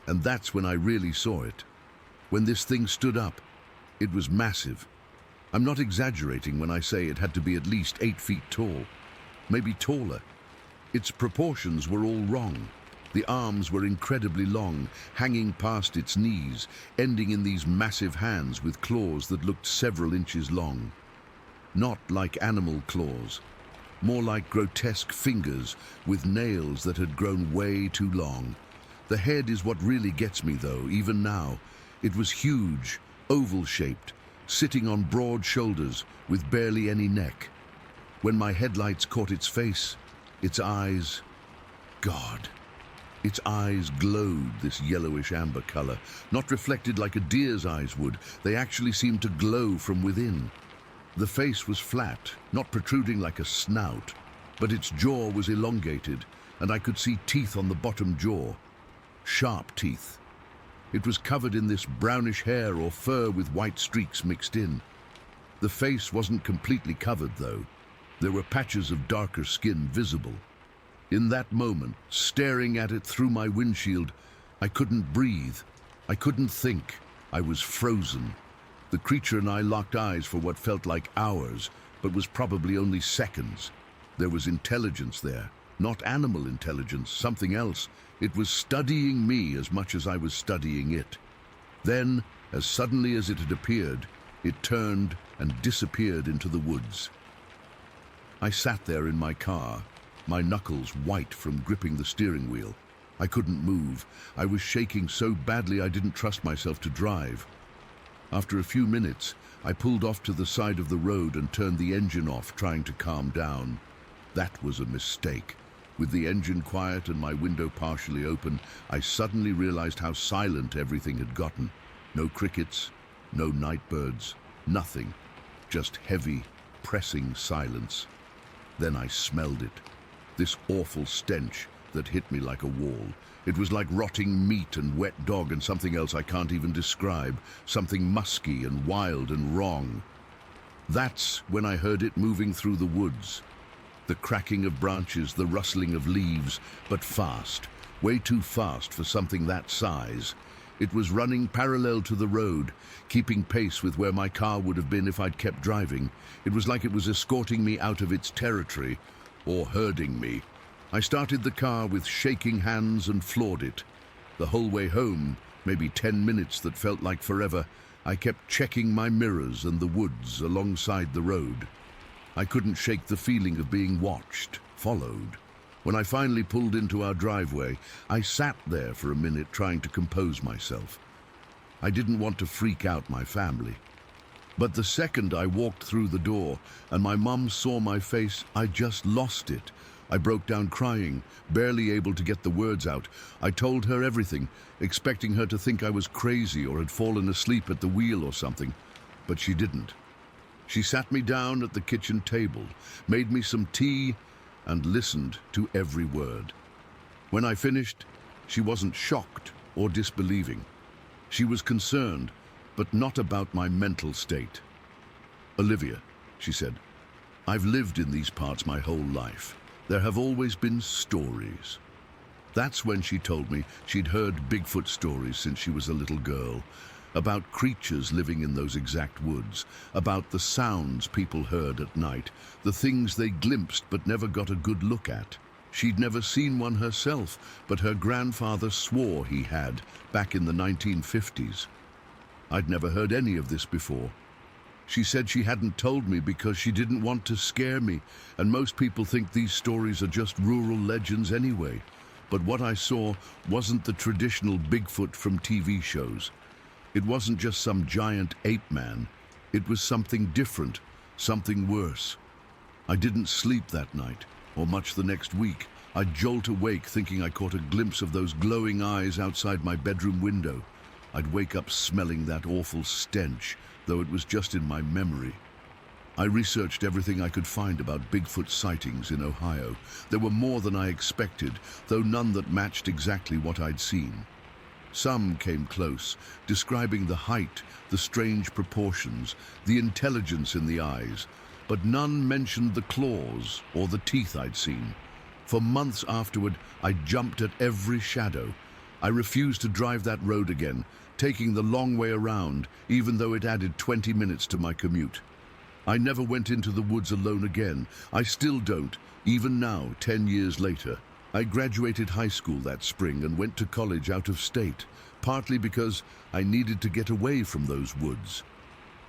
A: And that's when I really saw it. When this thing stood up, it was massive. I'm not exaggerating when I say it had to be at least 8 feet tall, maybe taller. Its proportions were all wrong. The arms were incredibly long, hanging past its knees, ending in these massive hands with claws that looked several inches long. Not like animal claws, more like grotesque fingers with nails that had grown way too long. The head is what really gets me though, even now. It was huge, oval-shaped, sitting on broad shoulders with barely any neck. When my headlights caught its face, its eyes, God, its eyes glowed this yellowish amber color, not reflected like a deer's eyes would. They actually seemed to glow from within. The face was flat, not protruding like a snout, but its jaw was elongated, and I could see teeth on the bottom jaw. Sharp teeth. It was covered in this brownish hair or fur with white streaks mixed in. The face wasn't completely covered, though. There were patches of darker skin visible. In that moment, staring at it through my windshield, I couldn't breathe. I couldn't think. I was frozen. The creature and I locked eyes for what felt like hours, but was probably only seconds. There was intelligence there. Not animal intelligence, something else. It was studying me as much as I was studying it. Then, as suddenly as it had appeared, it turned and disappeared into the woods. I sat there in my car, my knuckles white from gripping the steering wheel. I couldn't move. I was shaking so badly I didn't trust myself to drive. After a few minutes, I pulled off to the side of the road and turned the engine off, trying to calm down. That was a mistake. With the engine quiet and my window partially open, I suddenly realized how silent everything had gotten. No crickets, no night birds, nothing. Just heavy, pressing silence. Then I smelled it. This awful stench that hit me like a wall. It was like rotting meat and wet dog and something else I can't even describe. Something musky and wild and wrong. That's when I heard it moving through the woods. The cracking of branches, the rustling of leaves, but fast, way too fast for something that size. It was running parallel to the road, keeping pace with where my car would have been if I'd kept driving. It was like it was escorting me out of its territory, or herding me. I started the car with shaking hands and floored it. The whole way home, maybe 10 minutes that felt like forever, I kept checking my mirrors and the woods alongside the road. I couldn't shake the feeling of being watched, followed. When I finally pulled into our driveway, I sat there for a minute trying to compose myself. I didn't want to freak out my family. But the second I walked through the door and my mum saw my face, I just lost it. I broke down crying, barely able to get the words out. I told her everything, expecting her to think I was crazy or had fallen asleep at the wheel or something. But she didn't. She sat me down at the kitchen table, made me some tea, and listened to every word. When I finished, she wasn't shocked or disbelieving. She was concerned, but not about my mental state. "Olivia," she said, "I've lived in these parts my whole life. There have always been stories." That's when she told me she'd heard Bigfoot stories since she was a little girl, about creatures living in those exact woods, about the sounds people heard at night, the things they glimpsed but never got a good look at. She'd never seen one herself, but her grandfather swore he had, back in the 1950s. I'd never heard any of this before. She said she hadn't told me because she didn't want to scare me, and most people think these stories are just rural legends anyway. But what I saw wasn't the traditional Bigfoot from TV shows. It wasn't just some giant ape man. It was something different, something worse. I didn't sleep that night, or much the next week. I'd jolt awake thinking I caught a glimpse of those glowing eyes outside my bedroom window. I'd wake up smelling that awful stench, though it was just in my memory. I researched everything I could find about Bigfoot sightings in Ohio. There were more than I expected, though none that matched exactly what I'd seen. Some came close, describing the height, the strange proportions, the intelligence in the eyes, but none mentioned the claws or the teeth I'd seen. For months afterward, I jumped at every shadow. I refused to drive that road again, taking the long way around, even though it added 20 minutes to my commute. I never went into the woods alone again. I still don't, even now, 10 years later. I graduated high school that spring and went to college out of state, partly because I needed to get away from those woods.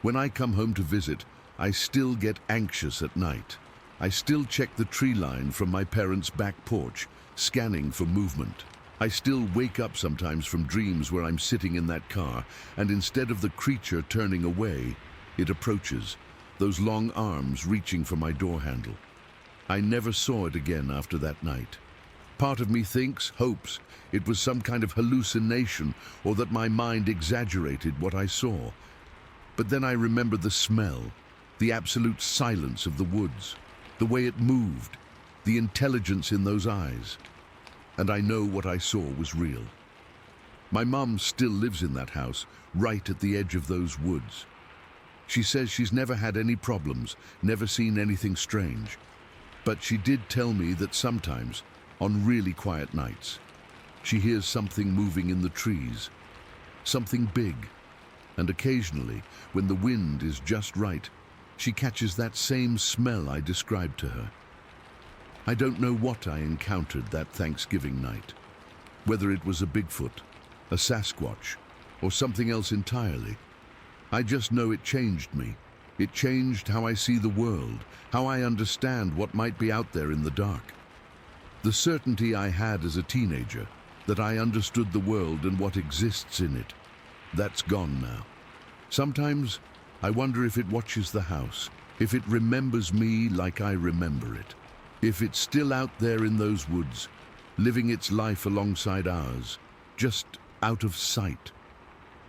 A: When I come home to visit, I still get anxious at night. I still check the tree line from my parents' back porch, scanning for movement. I still wake up sometimes from dreams where I'm sitting in that car, and instead of the creature turning away, it approaches, those long arms reaching for my door handle. I never saw it again after that night. Part of me thinks, hopes, it was some kind of hallucination or that my mind exaggerated what I saw. But then I remember the smell, the absolute silence of the woods, the way it moved, the intelligence in those eyes. And I know what I saw was real. My mum still lives in that house, right at the edge of those woods. She says she's never had any problems, never seen anything strange. But she did tell me that sometimes, on really quiet nights, she hears something moving in the trees, something big, and occasionally, when the wind is just right, she catches that same smell I described to her. I don't know what I encountered that Thanksgiving night, whether it was a Bigfoot, a Sasquatch, or something else entirely. I just know it changed me. It changed how I see the world, how I understand what might be out there in the dark. The certainty I had as a teenager, that I understood the world and what exists in it, that's gone now. Sometimes I wonder if it watches the house, if it remembers me like I remember it, if it's still out there in those woods, living its life alongside ours, just out of sight.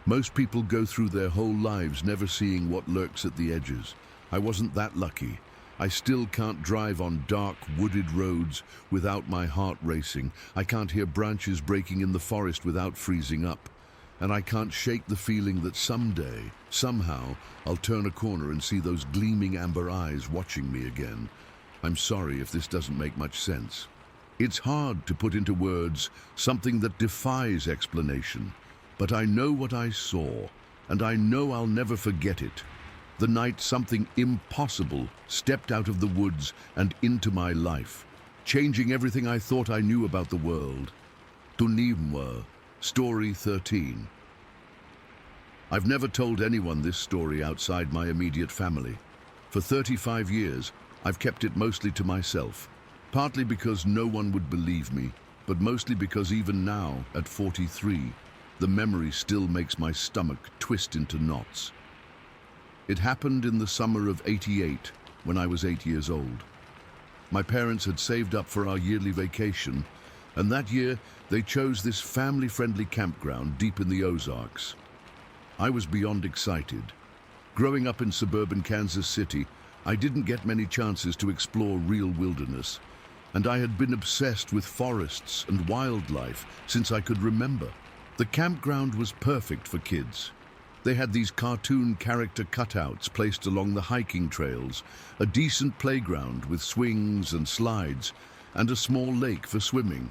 A: Most people go through their whole lives never seeing what lurks at the edges. I wasn't that lucky. I still can't drive on dark, wooded roads without my heart racing. I can't hear branches breaking in the forest without freezing up. and I can't shake the feeling that someday, somehow, I'll turn a corner and see those gleaming amber eyes watching me again. I'm sorry if this doesn't make much sense. It's hard to put into words something that defies explanation, but I know what I saw, and I know I'll never forget it. The night something impossible stepped out of the woods and into my life, changing everything I thought I knew about the world. Tunimwa, Story 13. I've never told anyone this story outside my immediate family. For 35 years, I've kept it mostly to myself, partly because no one would believe me, but mostly because even now, at 43, the memory still makes my stomach twist into knots. It happened in the summer of '88, when I was 8 years old. My parents had saved up for our yearly vacation, and that year they chose this family-friendly campground deep in the Ozarks. I was beyond excited. Growing up in suburban Kansas City, I didn't get many chances to explore real wilderness, and I had been obsessed with forests and wildlife since I could remember. The campground was perfect for kids. They had these cartoon character cutouts placed along the hiking trails, a decent playground with swings and slides, and a small lake for swimming.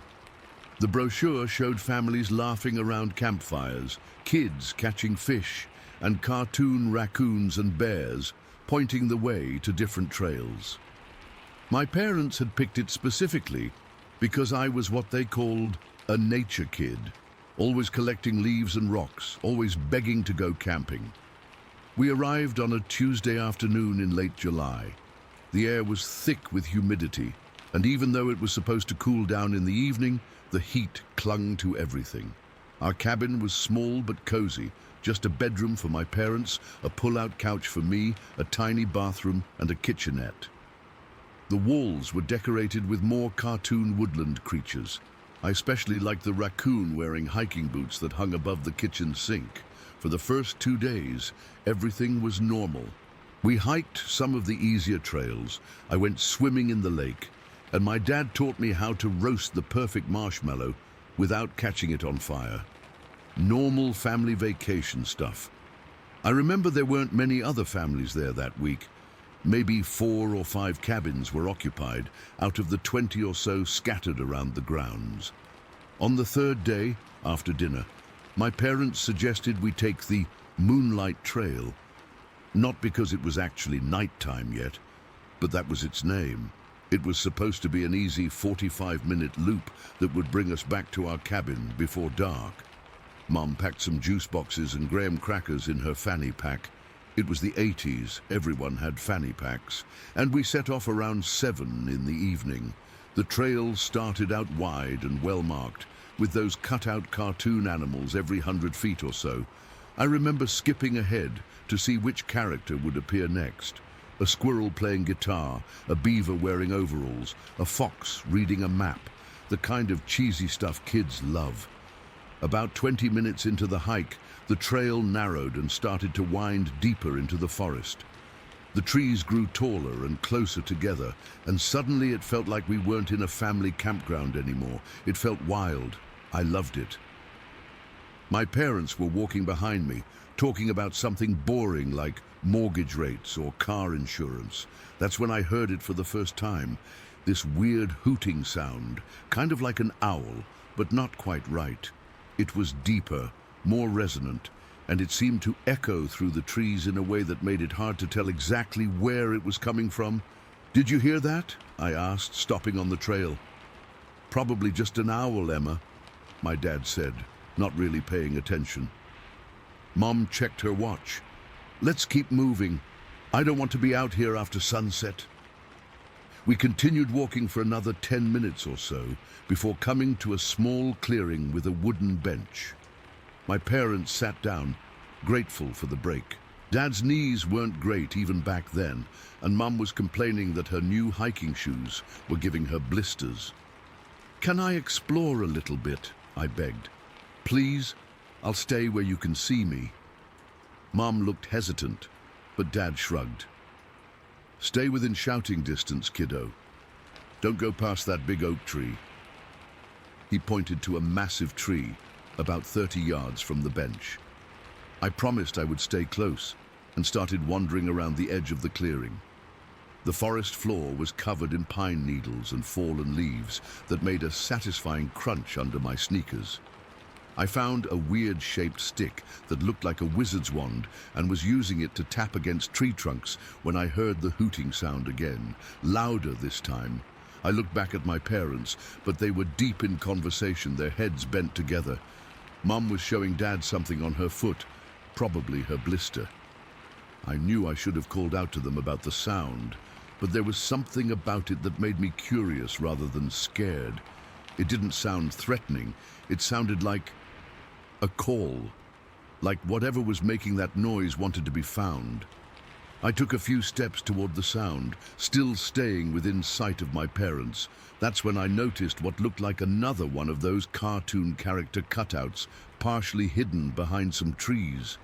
A: The brochure showed families laughing around campfires, kids catching fish, and cartoon raccoons and bears pointing the way to different trails. My parents had picked it specifically because I was what they called a nature kid. Always collecting leaves and rocks, always begging to go camping. We arrived on a Tuesday afternoon in late July. The air was thick with humidity, and even though it was supposed to cool down in the evening, the heat clung to everything. Our cabin was small but cozy, just a bedroom for my parents, a pull-out couch for me, a tiny bathroom, and a kitchenette. The walls were decorated with more cartoon woodland creatures. I especially liked the raccoon wearing hiking boots that hung above the kitchen sink. For the first 2 days, everything was normal. We hiked some of the easier trails. I went swimming in the lake, and my dad taught me how to roast the perfect marshmallow without catching it on fire. Normal family vacation stuff. I remember there weren't many other families there that week. Maybe 4 or 5 cabins were occupied out of the 20 or so scattered around the grounds. On the 3rd day, after dinner, my parents suggested we take the Moonlight Trail. Not because it was actually nighttime yet, but that was its name. It was supposed to be an easy 45-minute loop that would bring us back to our cabin before dark. Mom packed some juice boxes and graham crackers in her fanny pack. It was the '80s, everyone had fanny packs, and we set off around 7 in the evening. The trail started out wide and well-marked, with those cut-out cartoon animals every 100 feet or so. I remember skipping ahead to see which character would appear next. A squirrel playing guitar, a beaver wearing overalls, a fox reading a map, the kind of cheesy stuff kids love. About 20 minutes into the hike, the trail narrowed and started to wind deeper into the forest. The trees grew taller and closer together, and suddenly it felt like we weren't in a family campground anymore. It felt wild. I loved it. My parents were walking behind me, talking about something boring like mortgage rates or car insurance. That's when I heard it for the first time. This weird hooting sound, kind of like an owl, but not quite right. It was deeper, more resonant, and it seemed to echo through the trees in a way that made it hard to tell exactly where it was coming from. "Did you hear that?" I asked, stopping on the trail. "Probably just an owl, Emma," my dad said, not really paying attention. Mom checked her watch. "Let's keep moving. I don't want to be out here after sunset." We continued walking for another 10 minutes or so before coming to a small clearing with a wooden bench. My parents sat down, grateful for the break. Dad's knees weren't great even back then, and Mum was complaining that her new hiking shoes were giving her blisters. "Can I explore a little bit?" I begged. "Please, I'll stay where you can see me." Mum looked hesitant, but Dad shrugged. "Stay within shouting distance, kiddo. Don't go past that big oak tree." He pointed to a massive tree, about 30 yards from the bench. I promised I would stay close and started wandering around the edge of the clearing. The forest floor was covered in pine needles and fallen leaves that made a satisfying crunch under my sneakers. I found a weird-shaped stick that looked like a wizard's wand and was using it to tap against tree trunks when I heard the hooting sound again, louder this time. I looked back at my parents, but they were deep in conversation, their heads bent together. Mum was showing Dad something on her foot, probably her blister. I knew I should have called out to them about the sound, but there was something about it that made me curious rather than scared. It didn't sound threatening. It sounded like a call, like whatever was making that noise wanted to be found. I took a few steps toward the sound, still staying within sight of my parents. That's when I noticed what looked like another one of those cartoon character cutouts, partially hidden behind some trees.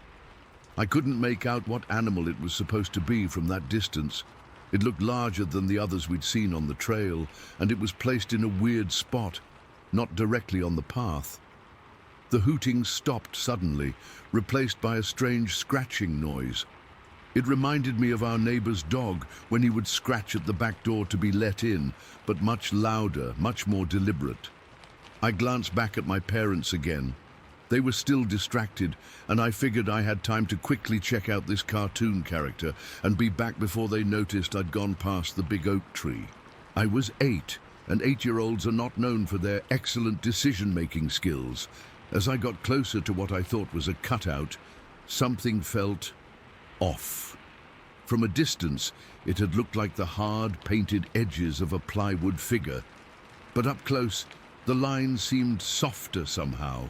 A: I couldn't make out what animal it was supposed to be from that distance. It looked larger than the others we'd seen on the trail, and it was placed in a weird spot, not directly on the path. The hooting stopped suddenly, replaced by a strange scratching noise. It reminded me of our neighbor's dog when he would scratch at the back door to be let in, but much louder, much more deliberate. I glanced back at my parents again. They were still distracted, and I figured I had time to quickly check out this cartoon character and be back before they noticed I'd gone past the big oak tree. I was 8, and 8-year-olds are not known for their excellent decision-making skills. As I got closer to what I thought was a cutout, something felt off. From a distance, it had looked like the hard, painted edges of a plywood figure. But up close, the lines seemed softer somehow,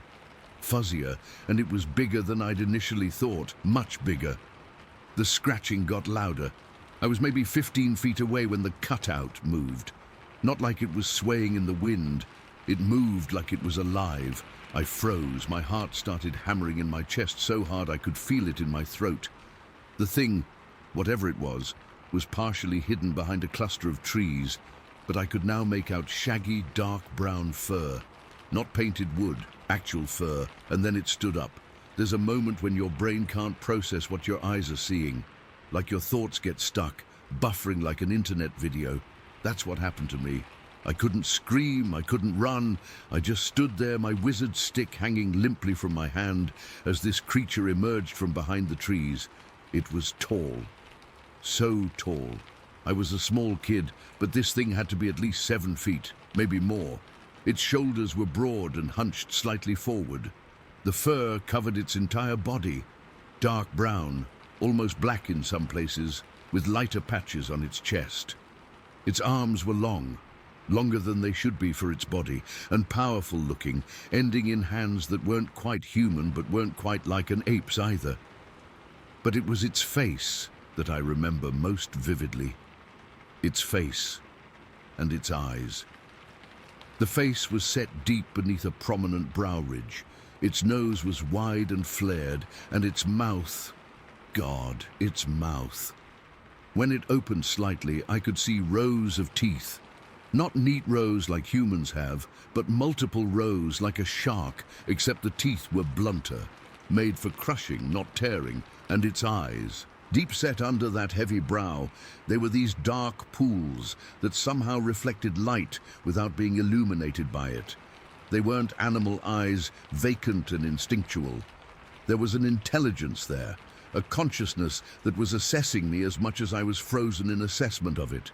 A: fuzzier, and it was bigger than I'd initially thought, much bigger. The scratching got louder. I was maybe 15 feet away when the cutout moved. Not like it was swaying in the wind. It moved like it was alive. I froze. My heart started hammering in my chest so hard I could feel it in my throat. The thing, whatever it was partially hidden behind a cluster of trees, but I could now make out shaggy, dark brown fur. Not painted wood, actual fur, and then it stood up. There's a moment when your brain can't process what your eyes are seeing, like your thoughts get stuck, buffering like an internet video. That's what happened to me. I couldn't scream, I couldn't run. I just stood there, my wizard stick hanging limply from my hand as this creature emerged from behind the trees. It was tall. So tall. I was a small kid, but this thing had to be at least 7 feet, maybe more. Its shoulders were broad and hunched slightly forward. The fur covered its entire body, dark brown, almost black in some places, with lighter patches on its chest. Its arms were long, longer than they should be for its body, and powerful looking, ending in hands that weren't quite human but weren't quite like an ape's either. But it was its face that I remember most vividly. Its face and its eyes. The face was set deep beneath a prominent brow ridge. Its nose was wide and flared, and its mouth, God, its mouth. When it opened slightly, I could see rows of teeth. Not neat rows like humans have, but multiple rows like a shark, except the teeth were blunter, made for crushing, not tearing, and its eyes. Deep set under that heavy brow, they were these dark pools that somehow reflected light without being illuminated by it. They weren't animal eyes, vacant and instinctual. There was an intelligence there, a consciousness that was assessing me as much as I was frozen in assessment of it.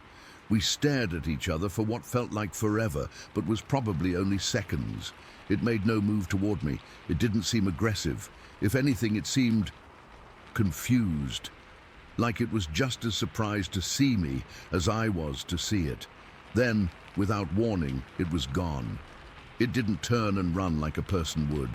A: We stared at each other for what felt like forever, but was probably only seconds. It made no move toward me. It didn't seem aggressive. If anything, it seemed confused. Like it was just as surprised to see me as I was to see it. Then, without warning, it was gone. It didn't turn and run like a person would.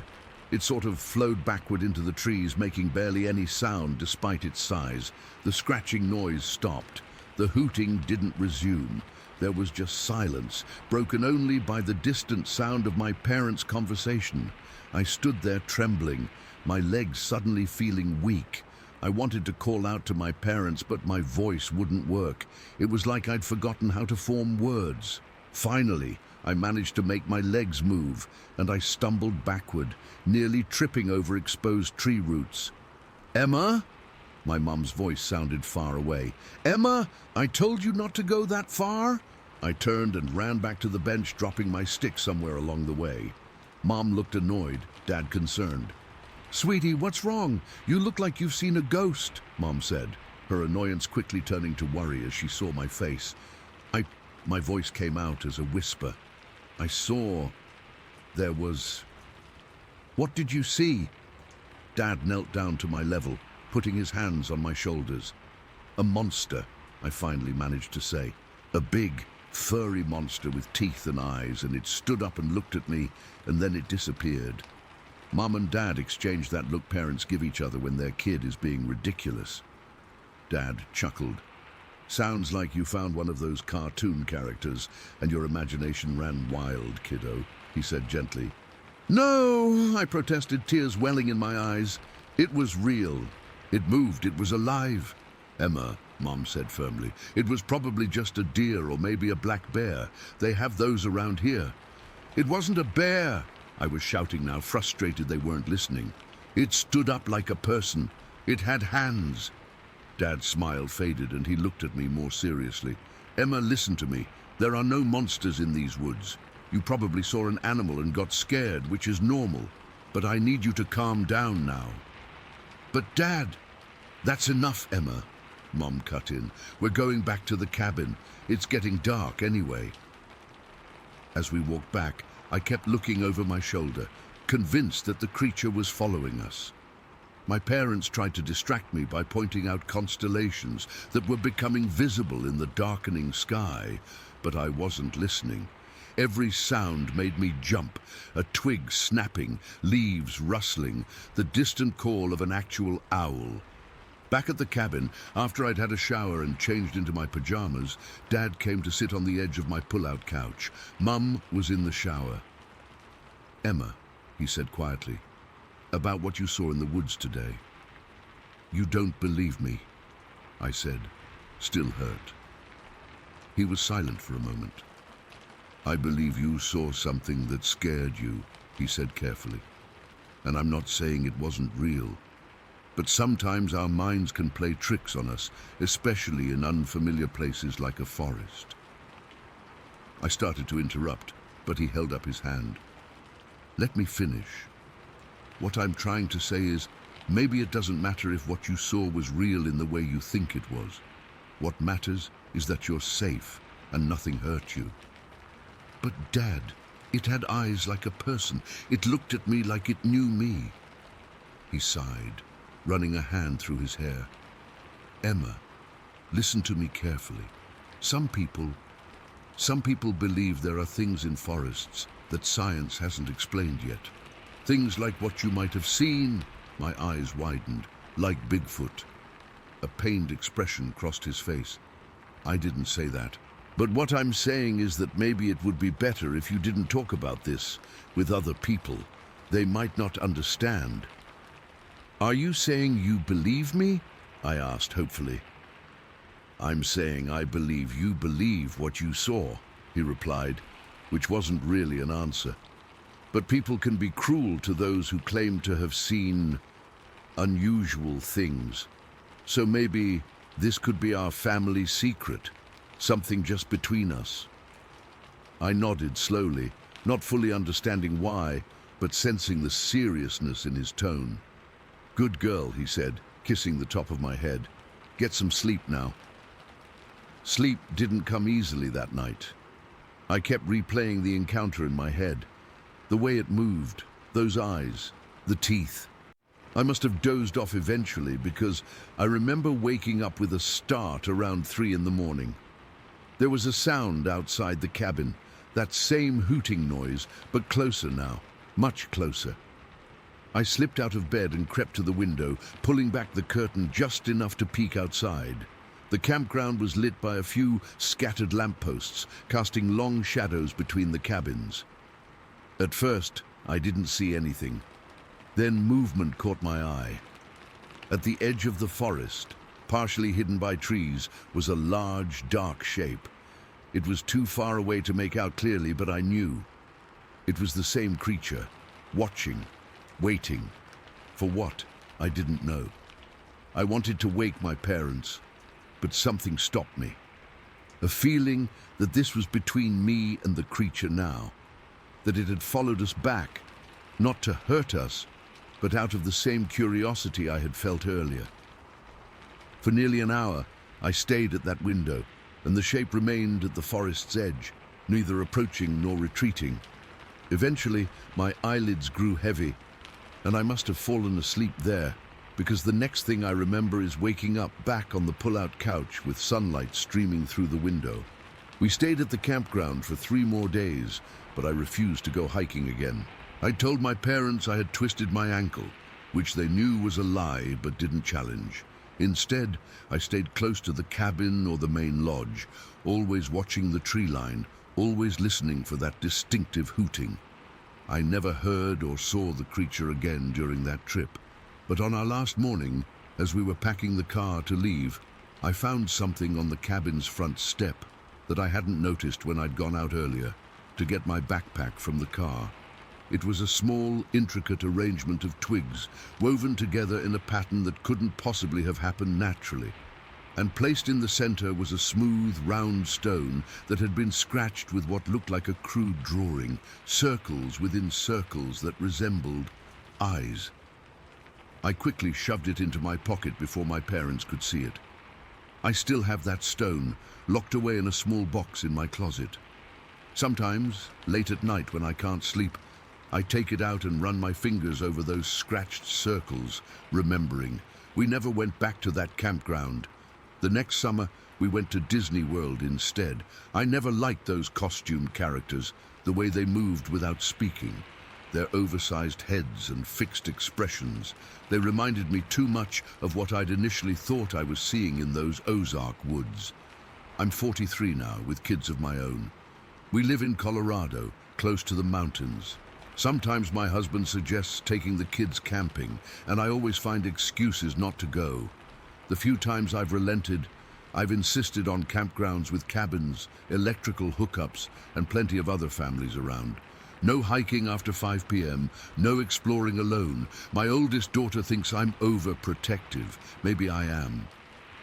A: It sort of flowed backward into the trees, making barely any sound despite its size. The scratching noise stopped. The hooting didn't resume. There was just silence, broken only by the distant sound of my parents' conversation. I stood there trembling, my legs suddenly feeling weak. I wanted to call out to my parents, but my voice wouldn't work. It was like I'd forgotten how to form words. Finally, I managed to make my legs move, and I stumbled backward, nearly tripping over exposed tree roots. "Emma?" My mum's voice sounded far away. "Emma, I told you not to go that far." I turned and ran back to the bench, dropping my stick somewhere along the way. Mom looked annoyed, Dad concerned. "Sweetie, what's wrong? You look like you've seen a ghost," Mom said, her annoyance quickly turning to worry as she saw my face. My voice came out as a whisper. "I saw... there was..." "What did you see?" Dad knelt down to my level, putting his hands on my shoulders. "A monster," I finally managed to say. "A big, furry monster with teeth and eyes, and it stood up and looked at me, and then it disappeared." Mom and Dad exchanged that look parents give each other when their kid is being ridiculous. Dad chuckled. "Sounds like you found one of those cartoon characters, and your imagination ran wild, kiddo," he said gently. "No," I protested, tears welling in my eyes. "It was real. It moved. It was alive." "Emma," Mom said firmly, "it was probably just a deer or maybe a black bear. They have those around here." "It wasn't a bear," I was shouting now, frustrated they weren't listening. "It stood up like a person. It had hands." Dad's smile faded and he looked at me more seriously. "Emma, listen to me. There are no monsters in these woods. You probably saw an animal and got scared, which is normal. But I need you to calm down now." "But Dad..." "That's enough, Emma," Mom cut in. "We're going back to the cabin. It's getting dark anyway." As we walked back, I kept looking over my shoulder, convinced that the creature was following us. My parents tried to distract me by pointing out constellations that were becoming visible in the darkening sky, but I wasn't listening. Every sound made me jump, a twig snapping, leaves rustling, the distant call of an actual owl. Back at the cabin, after I'd had a shower and changed into my pajamas, Dad came to sit on the edge of my pull-out couch. Mum was in the shower. "Emma," he said quietly, "about what you saw in the woods today." "You don't believe me," I said, still hurt. He was silent for a moment. "I believe you saw something that scared you," he said carefully. "And I'm not saying it wasn't real. But sometimes our minds can play tricks on us, especially in unfamiliar places like a forest." I started to interrupt, but he held up his hand. "Let me finish. What I'm trying to say is, maybe it doesn't matter if what you saw was real in the way you think it was. What matters is that you're safe and nothing hurt you." "But Dad, it had eyes like a person. It looked at me like it knew me." He sighed, running a hand through his hair. "Emma, listen to me carefully. Some people believe there are things in forests that science hasn't explained yet. Things like what you might have seen." My eyes widened, like Bigfoot. A pained expression crossed his face. "I didn't say that. But what I'm saying is that maybe it would be better if you didn't talk about this with other people. They might not understand." "Are you saying you believe me?" I asked hopefully. "I'm saying I believe you believe what you saw," he replied, which wasn't really an answer. "But people can be cruel to those who claim to have seen unusual things. So maybe this could be our family secret, something just between us." I nodded slowly, not fully understanding why, but sensing the seriousness in his tone. "Good girl," he said, kissing the top of my head. "Get some sleep now." Sleep didn't come easily that night. I kept replaying the encounter in my head. The way it moved, those eyes, the teeth. I must have dozed off eventually because I remember waking up with a start around 3 in the morning. There was a sound outside the cabin, that same hooting noise, but closer now, much closer. I slipped out of bed and crept to the window, pulling back the curtain just enough to peek outside. The campground was lit by a few scattered lampposts, casting long shadows between the cabins. At first, I didn't see anything. Then movement caught my eye. At the edge of the forest, partially hidden by trees, was a large, dark shape. It was too far away to make out clearly, but I knew. It was the same creature, watching, waiting. For what? I didn't know. I wanted to wake my parents, but something stopped me. A feeling that this was between me and the creature now, that it had followed us back, not to hurt us, but out of the same curiosity I had felt earlier. For nearly an hour, I stayed at that window, and the shape remained at the forest's edge, neither approaching nor retreating. Eventually, my eyelids grew heavy, and I must have fallen asleep there, because the next thing I remember is waking up back on the pull-out couch with sunlight streaming through the window. We stayed at the campground for 3 more days, but I refused to go hiking again. I told my parents I had twisted my ankle, which they knew was a lie but didn't challenge. Instead, I stayed close to the cabin or the main lodge, always watching the tree line, always listening for that distinctive hooting. I never heard or saw the creature again during that trip. But on our last morning, as we were packing the car to leave, I found something on the cabin's front step that I hadn't noticed when I'd gone out earlier to get my backpack from the car. It was a small, intricate arrangement of twigs woven together in a pattern that couldn't possibly have happened naturally. And placed in the center was a smooth, round stone that had been scratched with what looked like a crude drawing, circles within circles that resembled eyes. I quickly shoved it into my pocket before my parents could see it. I still have that stone, locked away in a small box in my closet. Sometimes, late at night when I can't sleep, I take it out and run my fingers over those scratched circles, remembering. We never went back to that campground. The next summer, we went to Disney World instead. I never liked those costumed characters, the way they moved without speaking. Their oversized heads and fixed expressions. They reminded me too much of what I'd initially thought I was seeing in those Ozark woods. I'm 43 now, with kids of my own. We live in Colorado, close to the mountains. Sometimes my husband suggests taking the kids camping, and I always find excuses not to go. The few times I've relented, I've insisted on campgrounds with cabins, electrical hookups, and plenty of other families around. No hiking after 5 p.m., no exploring alone. My oldest daughter thinks I'm overprotective. Maybe I am.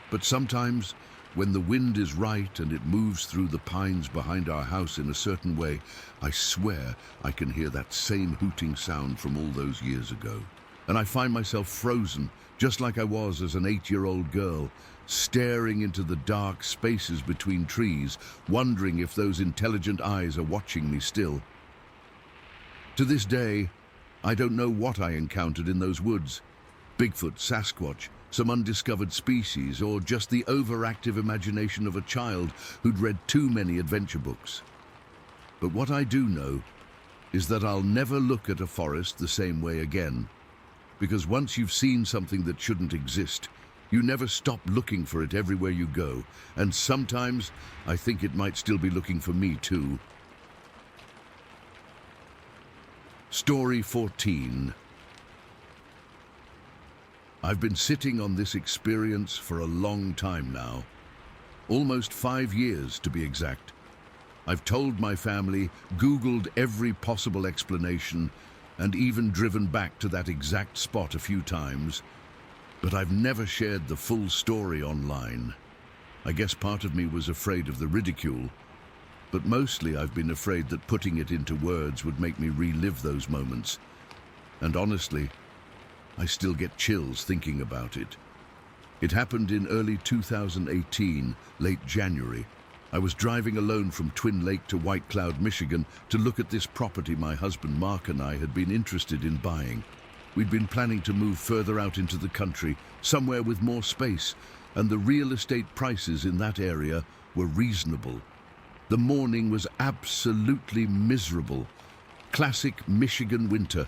A: But sometimes, when the wind is right and it moves through the pines behind our house in a certain way, I swear I can hear that same hooting sound from all those years ago. And I find myself frozen, just like I was as an 8-year-old girl, staring into the dark spaces between trees, wondering if those intelligent eyes are watching me still. To this day, I don't know what I encountered in those woods. Bigfoot, Sasquatch, some undiscovered species, or just the overactive imagination of a child who'd read too many adventure books. But what I do know is that I'll never look at a forest the same way again, because once you've seen something that shouldn't exist, you never stop looking for it everywhere you go, and sometimes I think it might still be looking for me too. Story 14. I've been sitting on this experience for a long time now. Almost 5 years, to be exact. I've told my family, Googled every possible explanation, and even driven back to that exact spot a few times. But I've never shared the full story online. I guess part of me was afraid of the ridicule, but mostly I've been afraid that putting it into words would make me relive those moments. And honestly, I still get chills thinking about it. It happened in early 2018, late January. I was driving alone from Twin Lake to White Cloud, Michigan, to look at this property my husband Mark and I had been interested in buying. We'd been planning to move further out into the country, somewhere with more space, and the real estate prices in that area were reasonable. The morning was absolutely miserable. Classic Michigan winter.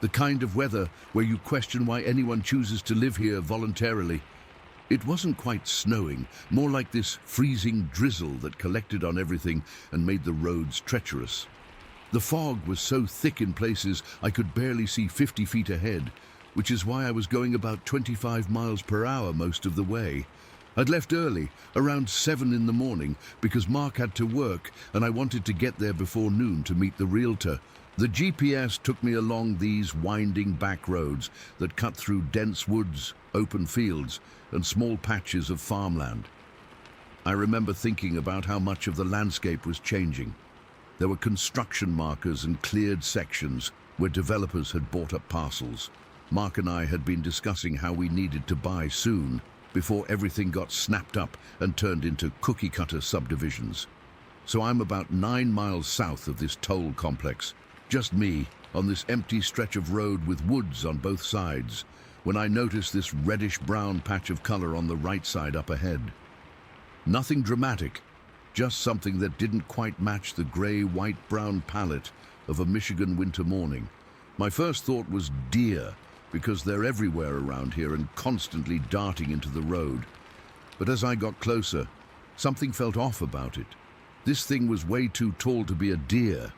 A: The kind of weather where you question why anyone chooses to live here voluntarily. It wasn't quite snowing, more like this freezing drizzle that collected on everything and made the roads treacherous. The fog was so thick in places I could barely see 50 feet ahead, which is why I was going about 25 miles per hour most of the way. I'd left early, around 7 in the morning, because Mark had to work and I wanted to get there before noon to meet the realtor. The GPS took me along these winding back roads that cut through dense woods, open fields, and small patches of farmland. I remember thinking about how much of the landscape was changing. There were construction markers and cleared sections where developers had bought up parcels. Mark and I had been discussing how we needed to buy soon before everything got snapped up and turned into cookie-cutter subdivisions. So I'm about 9 miles south of this toll complex, just me on this empty stretch of road with woods on both sides, when I notice this reddish-brown patch of color on the right side up ahead. Nothing dramatic, just something that didn't quite match the gray, white-brown palette of a Michigan winter morning. My first thought was deer, because they're everywhere around here and constantly darting into the road. But as I got closer, something felt off about it. This thing was way too tall to be a deer,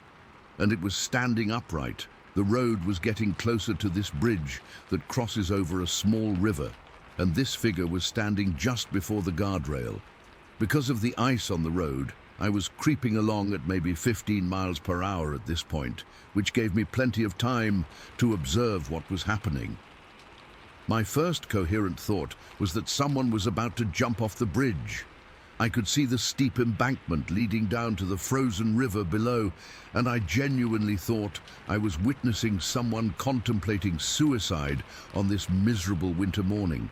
A: and it was standing upright. The road was getting closer to this bridge that crosses over a small river, and this figure was standing just before the guardrail. Because of the ice on the road, I was creeping along at maybe 15 miles per hour at this point, which gave me plenty of time to observe what was happening. My first coherent thought was that someone was about to jump off the bridge. I could see the steep embankment leading down to the frozen river below, and I genuinely thought I was witnessing someone contemplating suicide on this miserable winter morning.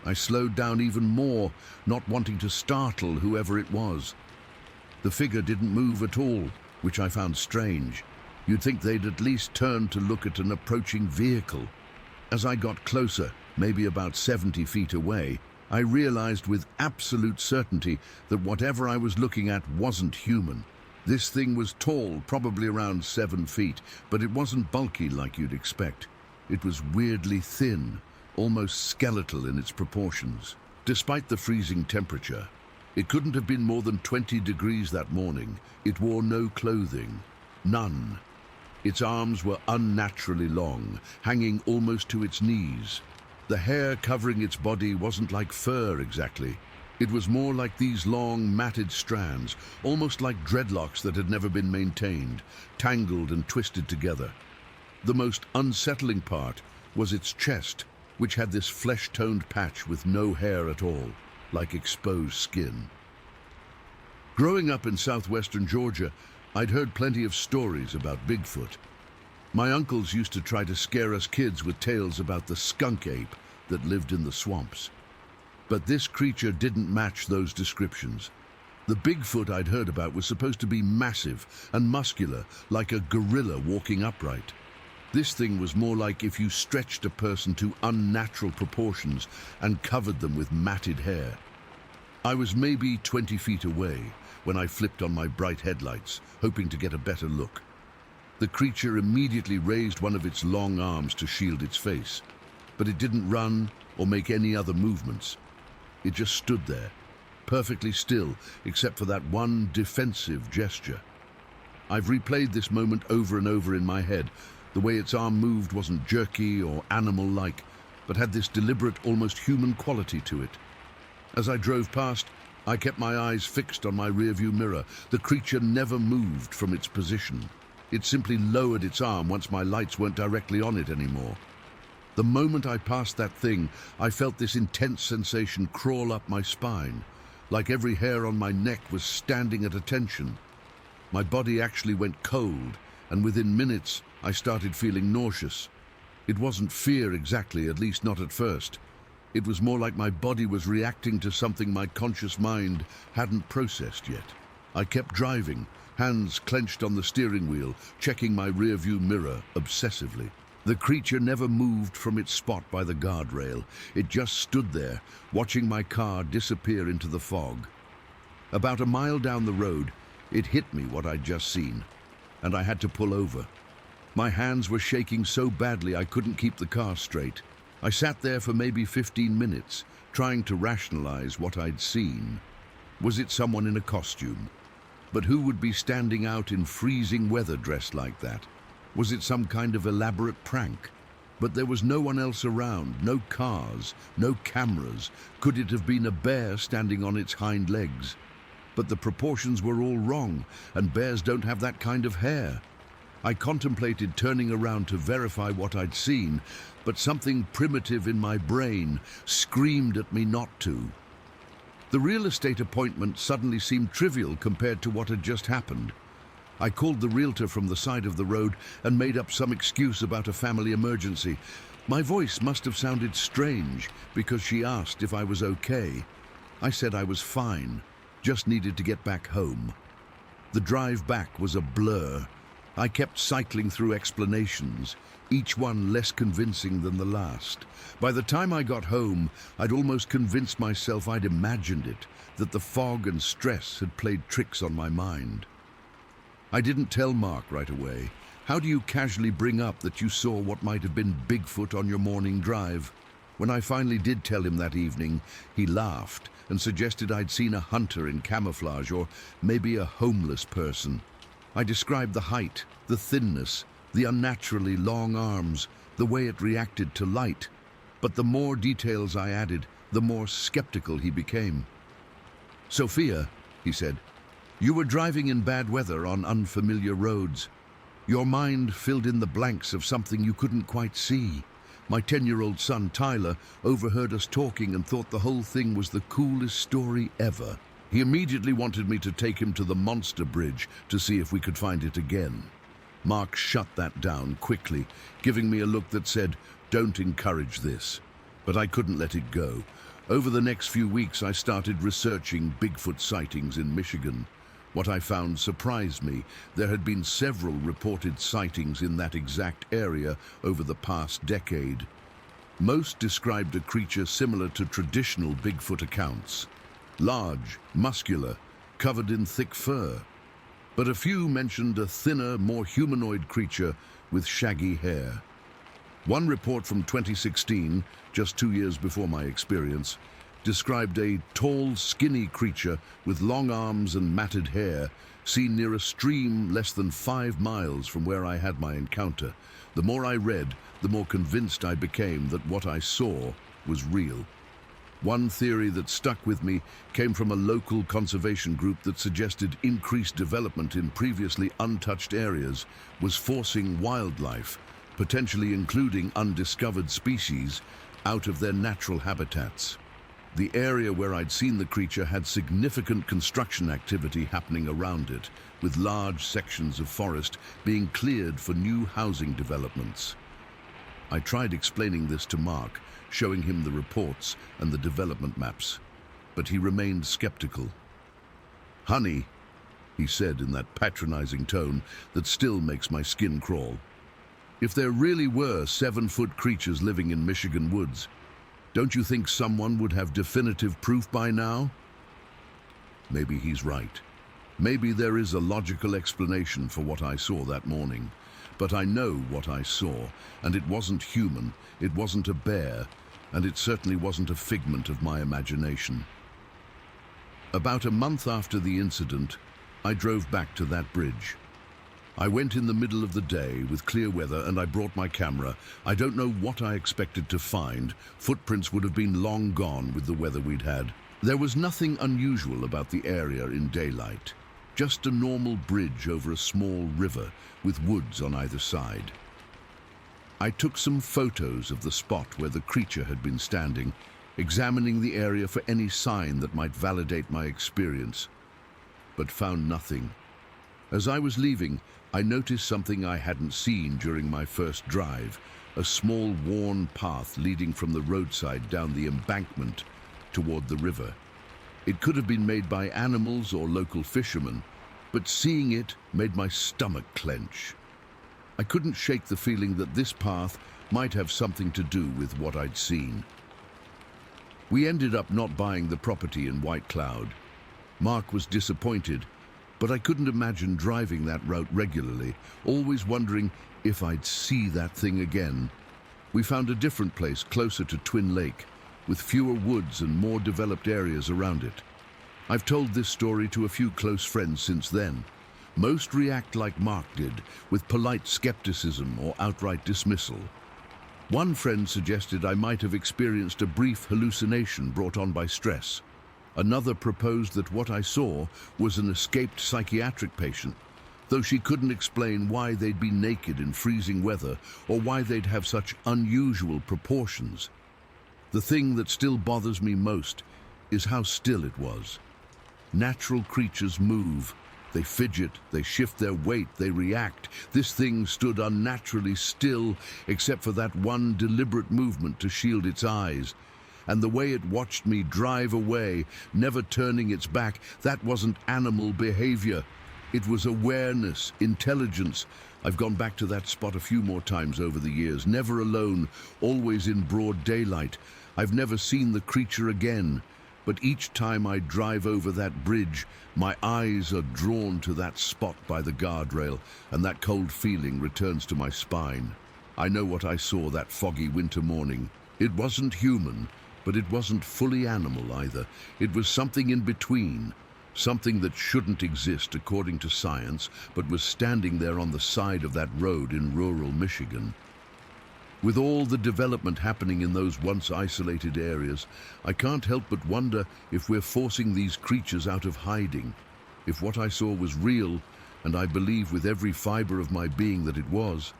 A: I slowed down even more, not wanting to startle whoever it was. The figure didn't move at all, which I found strange. You'd think they'd at least turn to look at an approaching vehicle. As I got closer, maybe about 70 feet away, I realized with absolute certainty that whatever I was looking at wasn't human. This thing was tall, probably around 7 feet, but it wasn't bulky like you'd expect. It was weirdly thin, almost skeletal in its proportions. Despite the freezing temperature, it couldn't have been more than 20 degrees that morning. It wore no clothing, none. Its arms were unnaturally long, hanging almost to its knees. The hair covering its body wasn't like fur exactly. It was more like these long, matted strands, almost like dreadlocks that had never been maintained, tangled and twisted together. The most unsettling part was its chest, which had this flesh-toned patch with no hair at all, like exposed skin. Growing up in southwestern Georgia, I'd heard plenty of stories about Bigfoot. My uncles used to try to scare us kids with tales about the skunk ape that lived in the swamps. But this creature didn't match those descriptions. The Bigfoot I'd heard about was supposed to be massive and muscular, like a gorilla walking upright. This thing was more like if you stretched a person to unnatural proportions and covered them with matted hair. I was maybe 20 feet away when I flipped on my bright headlights, hoping to get a better look. The creature immediately raised one of its long arms to shield its face, but it didn't run or make any other movements. It just stood there, perfectly still, except for that one defensive gesture. I've replayed this moment over and over in my head. The way its arm moved wasn't jerky or animal-like, but had this deliberate, almost human quality to it. As I drove past, I kept my eyes fixed on my rearview mirror. The creature never moved from its position. It simply lowered its arm once my lights weren't directly on it anymore. The moment I passed that thing, I felt this intense sensation crawl up my spine, like every hair on my neck was standing at attention. My body actually went cold, and within minutes, I started feeling nauseous. It wasn't fear exactly, at least not at first. It was more like my body was reacting to something my conscious mind hadn't processed yet. I kept driving, hands clenched on the steering wheel, checking my rearview mirror obsessively. The creature never moved from its spot by the guardrail. It just stood there, watching my car disappear into the fog. About a mile down the road, it hit me what I'd just seen, and I had to pull over. My hands were shaking so badly I couldn't keep the car straight. I sat there for maybe 15 minutes, trying to rationalize what I'd seen. Was it someone in a costume? But who would be standing out in freezing weather dressed like that? Was it some kind of elaborate prank? But there was no one else around, no cars, no cameras. Could it have been a bear standing on its hind legs? But the proportions were all wrong, and bears don't have that kind of hair. I contemplated turning around to verify what I'd seen, but something primitive in my brain screamed at me not to. The real estate appointment suddenly seemed trivial compared to what had just happened. I called the realtor from the side of the road and made up some excuse about a family emergency. My voice must have sounded strange because she asked if I was okay. I said I was fine, just needed to get back home. The drive back was a blur. I kept cycling through explanations, each one less convincing than the last. By the time I got home, I'd almost convinced myself I'd imagined it, that the fog and stress had played tricks on my mind. I didn't tell Mark right away. How do you casually bring up that you saw what might have been Bigfoot on your morning drive? When I finally did tell him that evening, he laughed and suggested I'd seen a hunter in camouflage or maybe a homeless person. I described the height, the thinness, the unnaturally long arms, the way it reacted to light. But the more details I added, the more skeptical he became. "Sophia," he said, "you were driving in bad weather on unfamiliar roads. Your mind filled in the blanks of something you couldn't quite see. My 10-year-old son, Tyler, overheard us talking and thought the whole thing was the coolest story ever. He immediately wanted me to take him to the monster bridge to see if we could find it again." Mark shut that down quickly, giving me a look that said, "Don't encourage this." But I couldn't let it go. Over the next few weeks, I started researching Bigfoot sightings in Michigan. What I found surprised me. There had been several reported sightings in that exact area over the past decade. Most described a creature similar to traditional Bigfoot accounts. Large, muscular, covered in thick fur. But a few mentioned a thinner, more humanoid creature with shaggy hair. One report from 2016, just 2 years before my experience, described a tall, skinny creature with long arms and matted hair, seen near a stream less than 5 miles from where I had my encounter. The more I read, the more convinced I became that what I saw was real. One theory that stuck with me came from a local conservation group that suggested increased development in previously untouched areas was forcing wildlife, potentially including undiscovered species, out of their natural habitats. The area where I'd seen the creature had significant construction activity happening around it, with large sections of forest being cleared for new housing developments. I tried explaining this to Mark, showing him the reports and the development maps, but he remained skeptical. "Honey," he said in that patronizing tone that still makes my skin crawl, "if there really were 7-foot creatures living in Michigan woods, don't you think someone would have definitive proof by now?" Maybe he's right. Maybe there is a logical explanation for what I saw that morning. But I know what I saw, and it wasn't human, it wasn't a bear, and it certainly wasn't a figment of my imagination. About a month after the incident, I drove back to that bridge. I went in the middle of the day with clear weather and I brought my camera. I don't know what I expected to find. Footprints would have been long gone with the weather we'd had. There was nothing unusual about the area in daylight. Just a normal bridge over a small river with woods on either side. I took some photos of the spot where the creature had been standing, examining the area for any sign that might validate my experience, but found nothing. As I was leaving, I noticed something I hadn't seen during my first drive, a small worn path leading from the roadside down the embankment toward the river. It could have been made by animals or local fishermen, but seeing it made my stomach clench. I couldn't shake the feeling that this path might have something to do with what I'd seen. We ended up not buying the property in White Cloud. Mark was disappointed, but I couldn't imagine driving that route regularly, always wondering if I'd see that thing again. We found a different place closer to Twin Lake, with fewer woods and more developed areas around it. I've told this story to a few close friends since then. Most react like Mark did, with polite skepticism or outright dismissal. One friend suggested I might have experienced a brief hallucination brought on by stress. Another proposed that what I saw was an escaped psychiatric patient, though she couldn't explain why they'd be naked in freezing weather or why they'd have such unusual proportions. The thing that still bothers me most is how still it was. Natural creatures move. They fidget, they shift their weight, they react. This thing stood unnaturally still, except for that one deliberate movement to shield its eyes. And the way it watched me drive away, never turning its back, that wasn't animal behavior. It was awareness, intelligence. I've gone back to that spot a few more times over the years, never alone, always in broad daylight. I've never seen the creature again. But each time I drive over that bridge, my eyes are drawn to that spot by the guardrail, and that cold feeling returns to my spine. I know what I saw that foggy winter morning. It wasn't human, but it wasn't fully animal either. It was something in between, something that shouldn't exist according to science, but was standing there on the side of that road in rural Michigan. With all the development happening in those once isolated areas, I can't help but wonder if we're forcing these creatures out of hiding. If what I saw was real, and I believe with every fiber of my being that it was,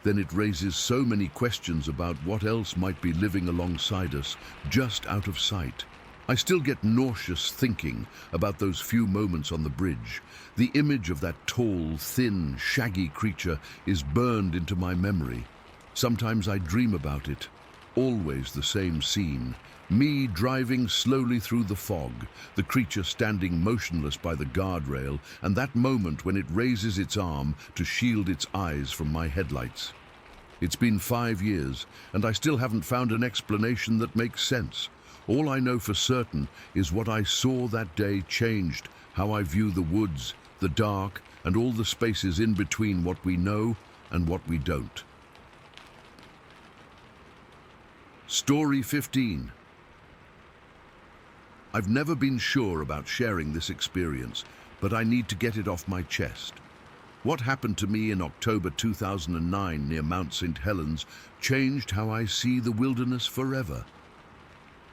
A: then it raises so many questions about what else might be living alongside us, just out of sight. I still get nauseous thinking about those few moments on the bridge. The image of that tall, thin, shaggy creature is burned into my memory. Sometimes I dream about it, always the same scene. Me driving slowly through the fog, the creature standing motionless by the guardrail, and that moment when it raises its arm to shield its eyes from my headlights. It's been 5 years, and I still haven't found an explanation that makes sense. All I know for certain is what I saw that day changed how I view the woods, the dark, and all the spaces in between what we know and what we don't. Story 15. I've never been sure about sharing this experience, but I need to get it off my chest. What happened to me in October 2009 near Mount St. Helens changed how I see the wilderness forever.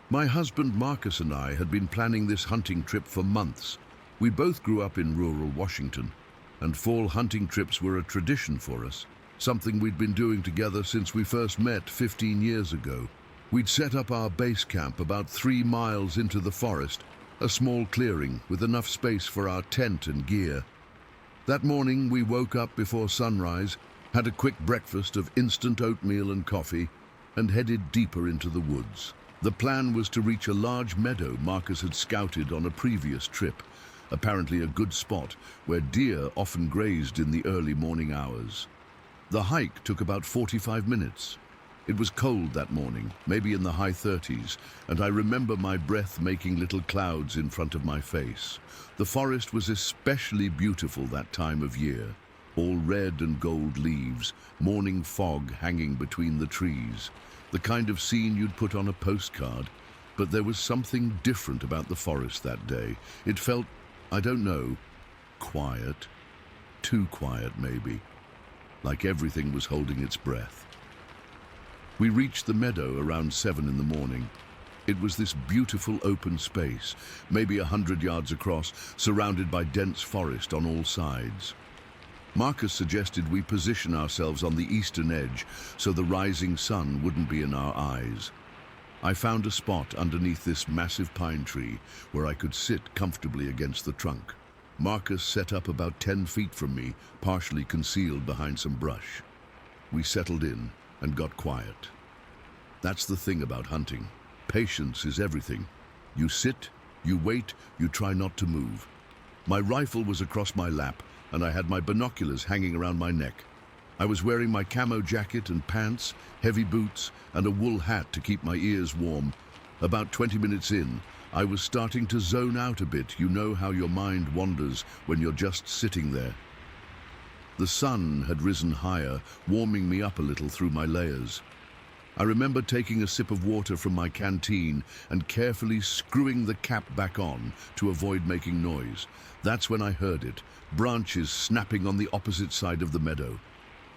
A: My husband Marcus and I had been planning this hunting trip for months. We both grew up in rural Washington, and fall hunting trips were a tradition for us, something we'd been doing together since we first met 15 years ago. We'd set up our base camp about 3 miles into the forest, a small clearing with enough space for our tent and gear. That morning we woke up before sunrise, had a quick breakfast of instant oatmeal and coffee, and headed deeper into the woods. The plan was to reach a large meadow Marcus had scouted on a previous trip, apparently a good spot where deer often grazed in the early morning hours. The hike took about 45 minutes. It was cold that morning, maybe in the high 30s, and I remember my breath making little clouds in front of my face. The forest was especially beautiful that time of year, all red and gold leaves, morning fog hanging between the trees, the kind of scene you'd put on a postcard. But there was something different about the forest that day. It felt, I don't know, quiet, too quiet maybe, like everything was holding its breath. We reached the meadow around 7 in the morning. It was this beautiful open space, maybe 100 yards across, surrounded by dense forest on all sides. Marcus suggested we position ourselves on the eastern edge so the rising sun wouldn't be in our eyes. I found a spot underneath this massive pine tree where I could sit comfortably against the trunk. Marcus set up about 10 feet from me, partially concealed behind some brush. We settled in and got quiet. That's the thing about hunting. Patience is everything. You sit, you wait, you try not to move. My rifle was across my lap, and I had my binoculars hanging around my neck. I was wearing my camo jacket and pants, heavy boots, and a wool hat to keep my ears warm. About 20 minutes in, I was starting to zone out a bit. You know how your mind wanders when you're just sitting there. The sun had risen higher, warming me up a little through my layers. I remember taking a sip of water from my canteen and carefully screwing the cap back on to avoid making noise. That's when I heard it, branches snapping on the opposite side of the meadow.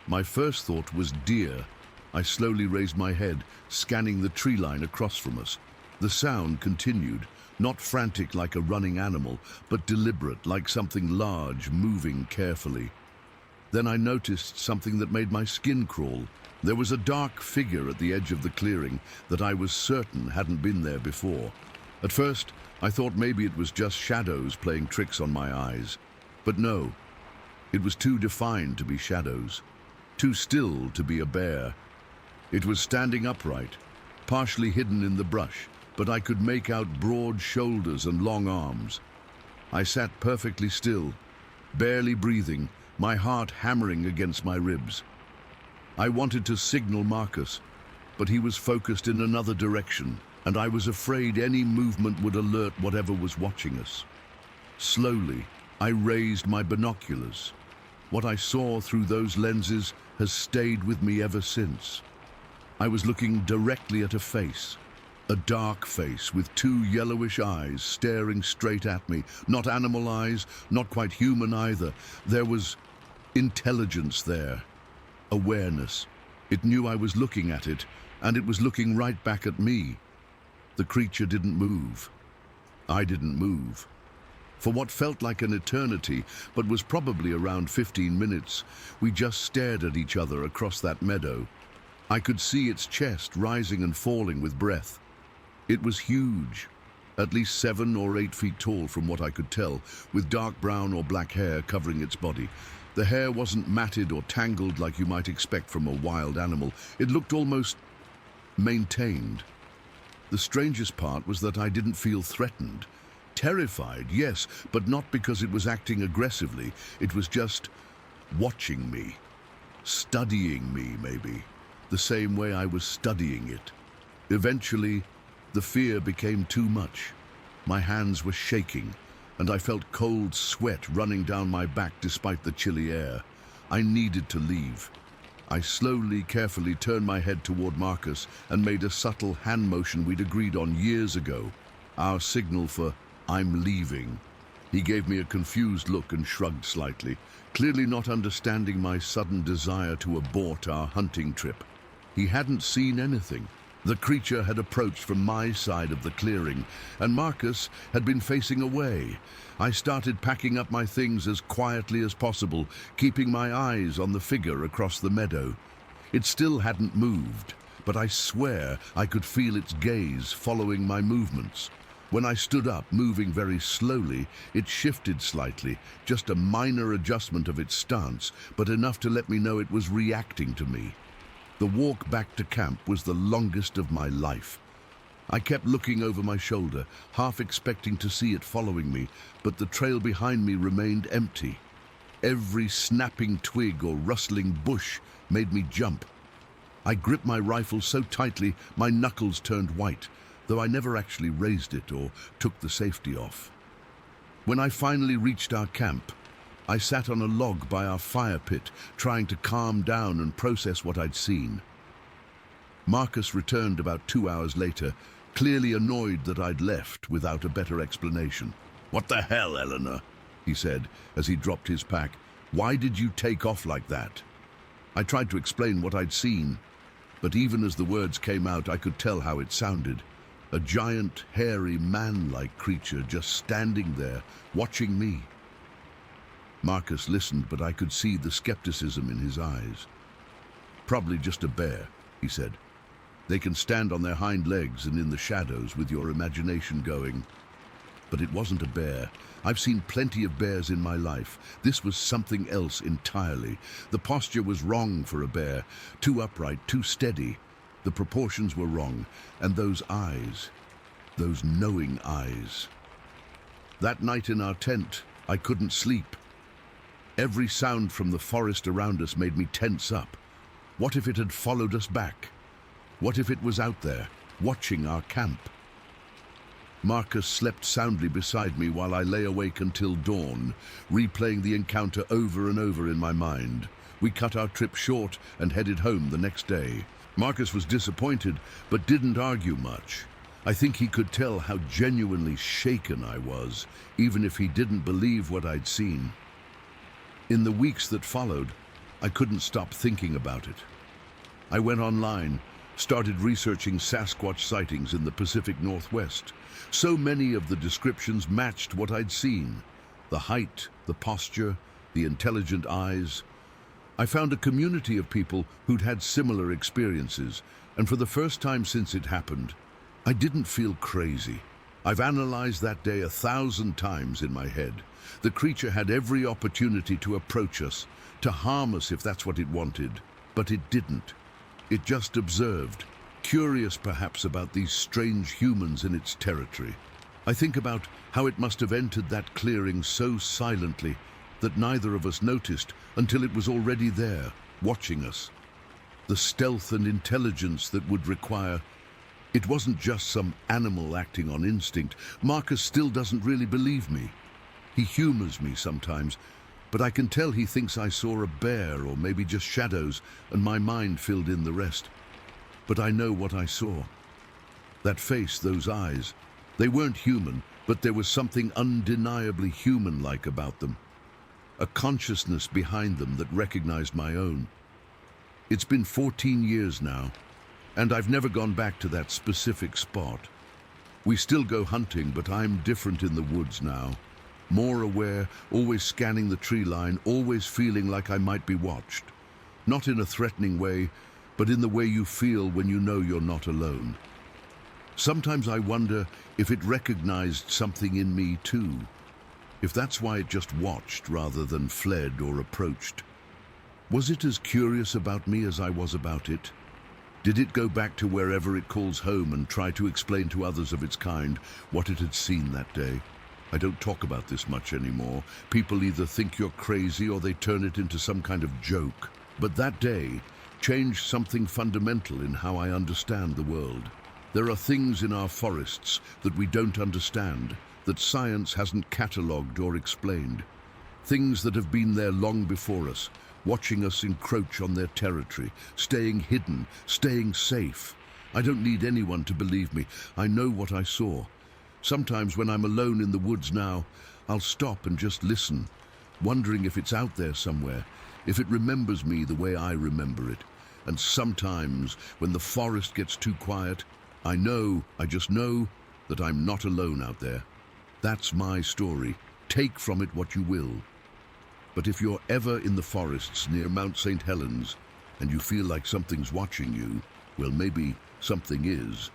A: My first thought was deer, I slowly raised my head, scanning the tree line across from us. The sound continued, not frantic like a running animal, but deliberate, like something large, moving carefully. Then I noticed something that made my skin crawl. There was a dark figure at the edge of the clearing that I was certain hadn't been there before. At first, I thought maybe it was just shadows playing tricks on my eyes. But no, it was too defined to be shadows, too still to be a bear. It was standing upright, partially hidden in the brush, but I could make out broad shoulders and long arms. I sat perfectly still, barely breathing, my heart hammering against my ribs. I wanted to signal Marcus, but he was focused in another direction, and I was afraid any movement would alert whatever was watching us. Slowly, I raised my binoculars. What I saw through those lenses has stayed with me ever since. I was looking directly at a face, a dark face with two yellowish eyes staring straight at me. Not animal eyes, not quite human either. There was intelligence there, awareness. It knew I was looking at it, and it was looking right back at me. The creature didn't move. I didn't move. For what felt like an eternity, but was probably around 15 minutes, we just stared at each other across that meadow. I could see its chest rising and falling with breath. It was huge, at least 7 or 8 feet tall from what I could tell, with dark brown or black hair covering its body. The hair wasn't matted or tangled like you might expect from a wild animal. It looked almost maintained. The strangest part was that I didn't feel threatened. Terrified, yes, but not because it was acting aggressively. It was just watching me, studying me, maybe, the same way I was studying it. Eventually, the fear became too much. My hands were shaking, and I felt cold sweat running down my back despite the chilly air. I needed to leave. I slowly, carefully turned my head toward Marcus and made a subtle hand motion we'd agreed on years ago, our signal for "I'm leaving." He gave me a confused look and shrugged slightly, clearly not understanding my sudden desire to abort our hunting trip. He hadn't seen anything. The creature had approached from my side of the clearing, and Marcus had been facing away. I started packing up my things as quietly as possible, keeping my eyes on the figure across the meadow. It still hadn't moved, but I swear I could feel its gaze following my movements. When I stood up, moving very slowly, it shifted slightly, just a minor adjustment of its stance, but enough to let me know it was reacting to me. The walk back to camp was the longest of my life. I kept looking over my shoulder, half expecting to see it following me, but the trail behind me remained empty. Every snapping twig or rustling bush made me jump. I gripped my rifle so tightly my knuckles turned white, though I never actually raised it or took the safety off. When I finally reached our camp, I sat on a log by our fire pit, trying to calm down and process what I'd seen. Marcus returned about 2 hours later, clearly annoyed that I'd left without a better explanation. "What the hell, Eleanor?" he said as he dropped his pack. "Why did you take off like that?" I tried to explain what I'd seen, but even as the words came out, I could tell how it sounded. A giant, hairy, man-like creature just standing there, watching me. Marcus listened, but I could see the skepticism in his eyes. "Probably just a bear," he said. "They can stand on their hind legs and in the shadows with your imagination going." But it wasn't a bear. I've seen plenty of bears in my life. This was something else entirely. The posture was wrong for a bear, too upright, too steady. The proportions were wrong, and those eyes, those knowing eyes. That night in our tent, I couldn't sleep. Every sound from the forest around us made me tense up. What if it had followed us back? What if it was out there, watching our camp? Marcus slept soundly beside me while I lay awake until dawn, replaying the encounter over and over in my mind. We cut our trip short and headed home the next day. Marcus was disappointed, but didn't argue much. I think he could tell how genuinely shaken I was, even if he didn't believe what I'd seen. In the weeks that followed, I couldn't stop thinking about it. I went online, started researching Sasquatch sightings in the Pacific Northwest. So many of the descriptions matched what I'd seen. The height, the posture, the intelligent eyes. I found a community of people who'd had similar experiences, and for the first time since it happened, I didn't feel crazy. I've analyzed that day 1,000 times in my head. The creature had every opportunity to approach us, to harm us if that's what it wanted, but it didn't. It just observed, curious perhaps about these strange humans in its territory. I think about how it must have entered that clearing so silently that neither of us noticed until it was already there, watching us. The stealth and intelligence that would require. It wasn't just some animal acting on instinct. Marcus still doesn't really believe me. He humors me sometimes, but I can tell he thinks I saw a bear or maybe just shadows, and my mind filled in the rest. But I know what I saw. That face, those eyes, they weren't human, but there was something undeniably human-like about them. A consciousness behind them that recognized my own. It's been 14 years now, and I've never gone back to that specific spot. We still go hunting, but I'm different in the woods now. More aware, always scanning the tree line, always feeling like I might be watched. Not in a threatening way, but in the way you feel when you know you're not alone. Sometimes I wonder if it recognized something in me too. If that's why it just watched rather than fled or approached. Was it as curious about me as I was about it? Did it go back to wherever it calls home and try to explain to others of its kind what it had seen that day? I don't talk about this much anymore. People either think you're crazy or they turn it into some kind of joke. But that day changed something fundamental in how I understand the world. There are things in our forests that we don't understand, that science hasn't catalogued or explained. Things that have been there long before us, watching us encroach on their territory, staying hidden, staying safe. I don't need anyone to believe me. I know what I saw. Sometimes when I'm alone in the woods now, I'll stop and just listen, wondering if it's out there somewhere, if it remembers me the way I remember it. And sometimes, when the forest gets too quiet, I just know that I'm not alone out there. That's my story. Take from it what you will. But if you're ever in the forests near Mount St. Helens and you feel like something's watching you, well, maybe something is.